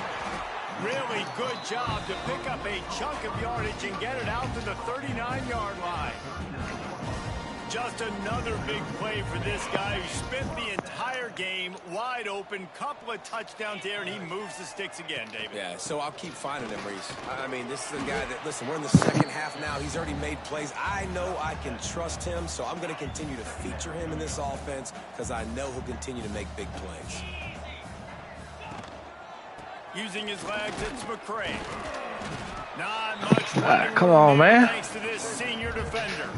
Really good job to pick up a chunk of yardage and get it out to the 39-yard line. Just another big play for this guy who spent the entire entire game wide open, couple of touchdowns there, and he moves the sticks again, David. Yeah, so I'll keep finding him, Reese. I mean, this is a guy that, listen, we're in the second half now. He's already made plays. I know I can trust him, so I'm going to continue to feature him in this offense because I know he'll continue to make big plays. Using his legs, it's McCray. Not much come on, man. Thanks to this senior defender.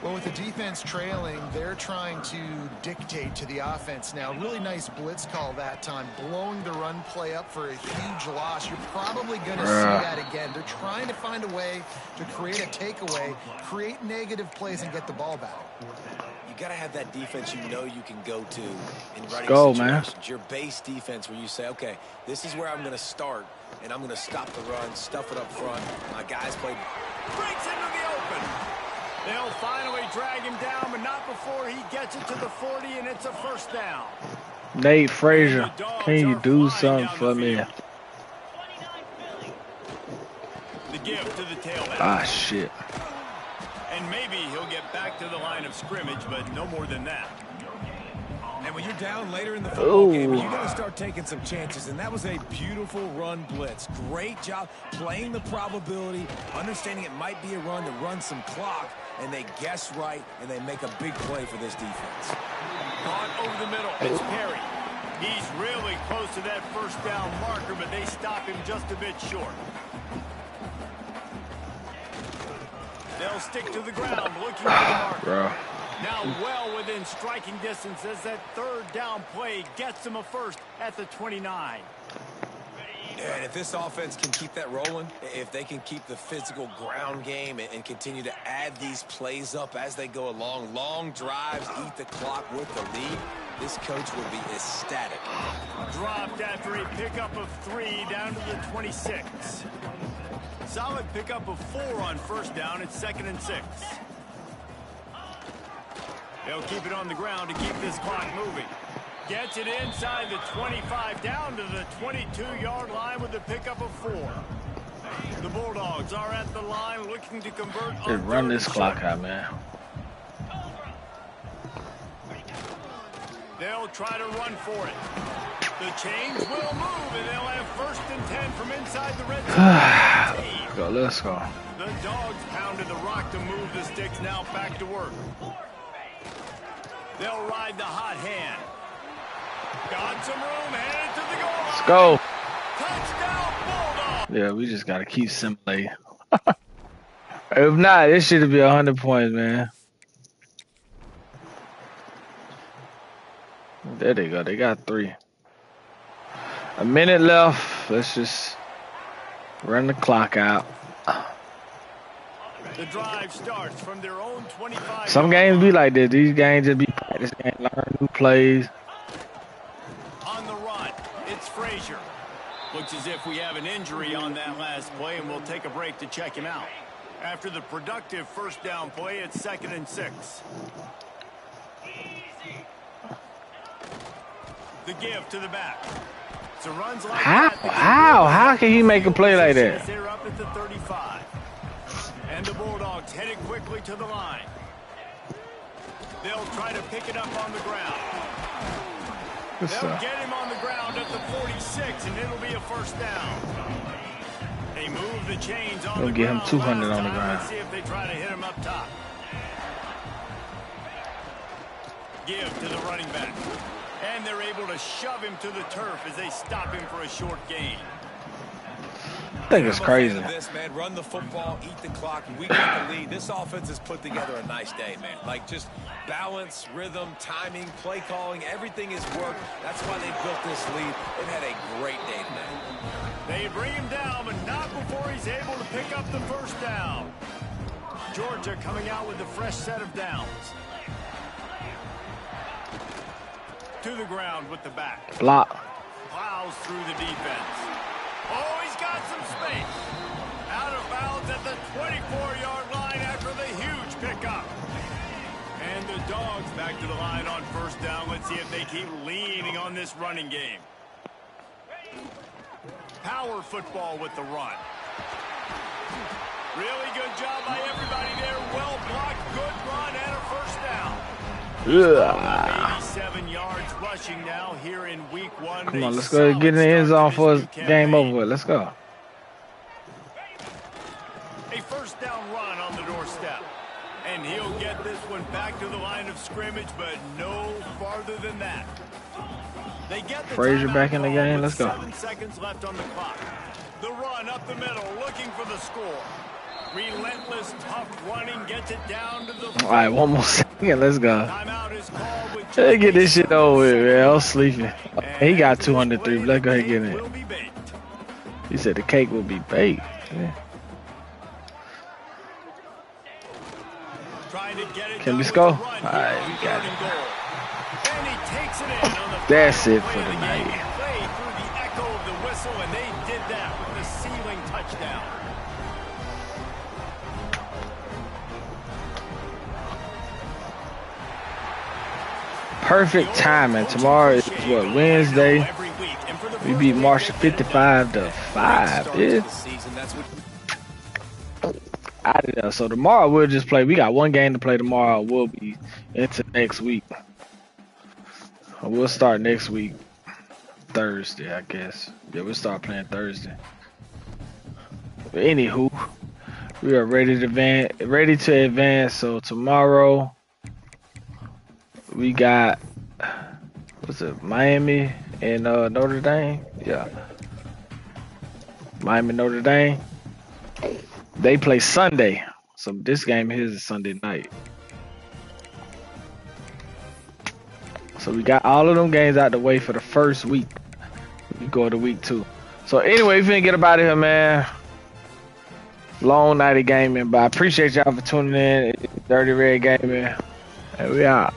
Well, with the defense trailing, they're trying to dictate to the offense now. Really nice blitz call that time, blowing the run play up for a huge loss. You're probably going to see that again. They're trying to find a way to create a takeaway, create negative plays, and get the ball back. You got to have that defense you know you can go to in running go, situations. Man. Your base defense where you say, okay, this is where I'm going to start, and I'm going to stop the run, stuff it up front. My guys played. Breaks into the open. They'll finally drag him down, but not before he gets it to the 40, and it's a first down. Nate Frazier, can you do something for me? The give to the tailback. Ah, shit. And maybe he'll get back to the line of scrimmage, but no more than that. And when you're down later in the football game, you got to start taking some chances. And that was a beautiful run blitz. Great job playing the probability, understanding it might be a run to run some clock, and they guess right, and they make a big play for this defense. Caught over the middle. It's Perry. He's really close to that first down marker, but they stop him just a bit short. They'll stick to the ground, looking for the marker. Now well within striking distance as that third down play gets them a first at the 29. Yeah, and if this offense can keep that rolling, if they can keep the physical ground game and continue to add these plays up as they go along, long drives, eat the clock with the lead, this coach will be ecstatic. Dropped after a pickup of 3 down to the 26. Solid pickup of 4 on first down. It's 2nd and 6. They'll keep it on the ground to keep this clock moving. Gets it inside the 25, down to the 22-yard line with a pickup of 4. The Bulldogs are at the line looking to convert. Just run this clock out, man. They'll try to run for it. The chains will move, and they'll have 1st and 10 from inside the red zone. Go, let's go. The Dogs pounded the rock to move the sticks, now back to work. They'll ride the hot hand. Got some room, headed to the goal line. Let's go. Touchdown, Bulldogs. Yeah, we just got to keep simulating. If not, it should be 100 points, man. There they go. They got 3. A minute left. Let's just run the clock out. The drive starts from their own 25. Some games be like this. These games just be practice and learn new plays. On the run, it's Frazier. Looks as if we have an injury on that last play, and we'll take a break to check him out. After the productive first down play, it's 2nd and 6. The give to the back. So runs like How can he make a play like that? They're up at the 35. And the Bulldogs headed quickly to the line. They'll try to pick it up on the ground. They'll get him on the ground at the 46, and it'll be a first down. They move the chains on the ground. Get him 200 on the ground. Let's see if they try to hit him up top. Give to the running back. And they're able to shove him to the turf as they stop him for a short gain. I think it's crazy. This, man, run the football, eat the clock, and we get the lead. This offense has put together a nice day, man. Like, just balance, rhythm, timing, play calling, everything is worked. That's why they built this lead. They've had a great day today. They bring him down, but not before he's able to pick up the first down. Georgia coming out with a fresh set of downs. To the ground with the back. Block. Plows through the defense. Oh, he's got some space. Out of bounds at the 24-yard line after the huge pickup. And the Dogs back to the line on first down. Let's see if they keep leaning on this running game. Power football with the run. Really good job by everybody there. Well blocked, good run, and a first down. Yeah. 87 yards rushing now here in week 1. Come on, let's go ahead and get in the end zone for his game over with. Let's go. A first down run on the doorstep. And he'll get this one back to the line of scrimmage, but no farther than that. They get the Frazier back in the game. Let's go. 7 seconds left on the clock. The run up the middle, looking for the score. Relentless, tough running gets it down to the. All right, one more second. Let's go. Timeout is called with Let's get this shit over with, man. I was sleeping. He got 203. Let's go ahead and get in. He said the cake will be baked. Yeah. Can we score? All right, we got it. That's it for tonight. Through the echo of the whistle, and they did that with the ceiling touchdown. Perfect timing. Tomorrow is what, Wednesday? We beat Marshall 55-5, dude. Out of there. So tomorrow we'll just play. We got one game to play tomorrow. We'll be into next week. We'll start next week, Thursday, I guess. Yeah, we'll start playing Thursday. But anywho, we are ready to advance. So tomorrow we got, what's it, Miami and Notre Dame. Yeah, Miami, Notre Dame. They play Sunday, so this game here is Sunday night. So we got all of them games out the way for the first week. We go to week 2. So anyway, we finna get up out of here, man. Long night of gaming, but I appreciate y'all for tuning in. Dirty Red Gaming, and we out.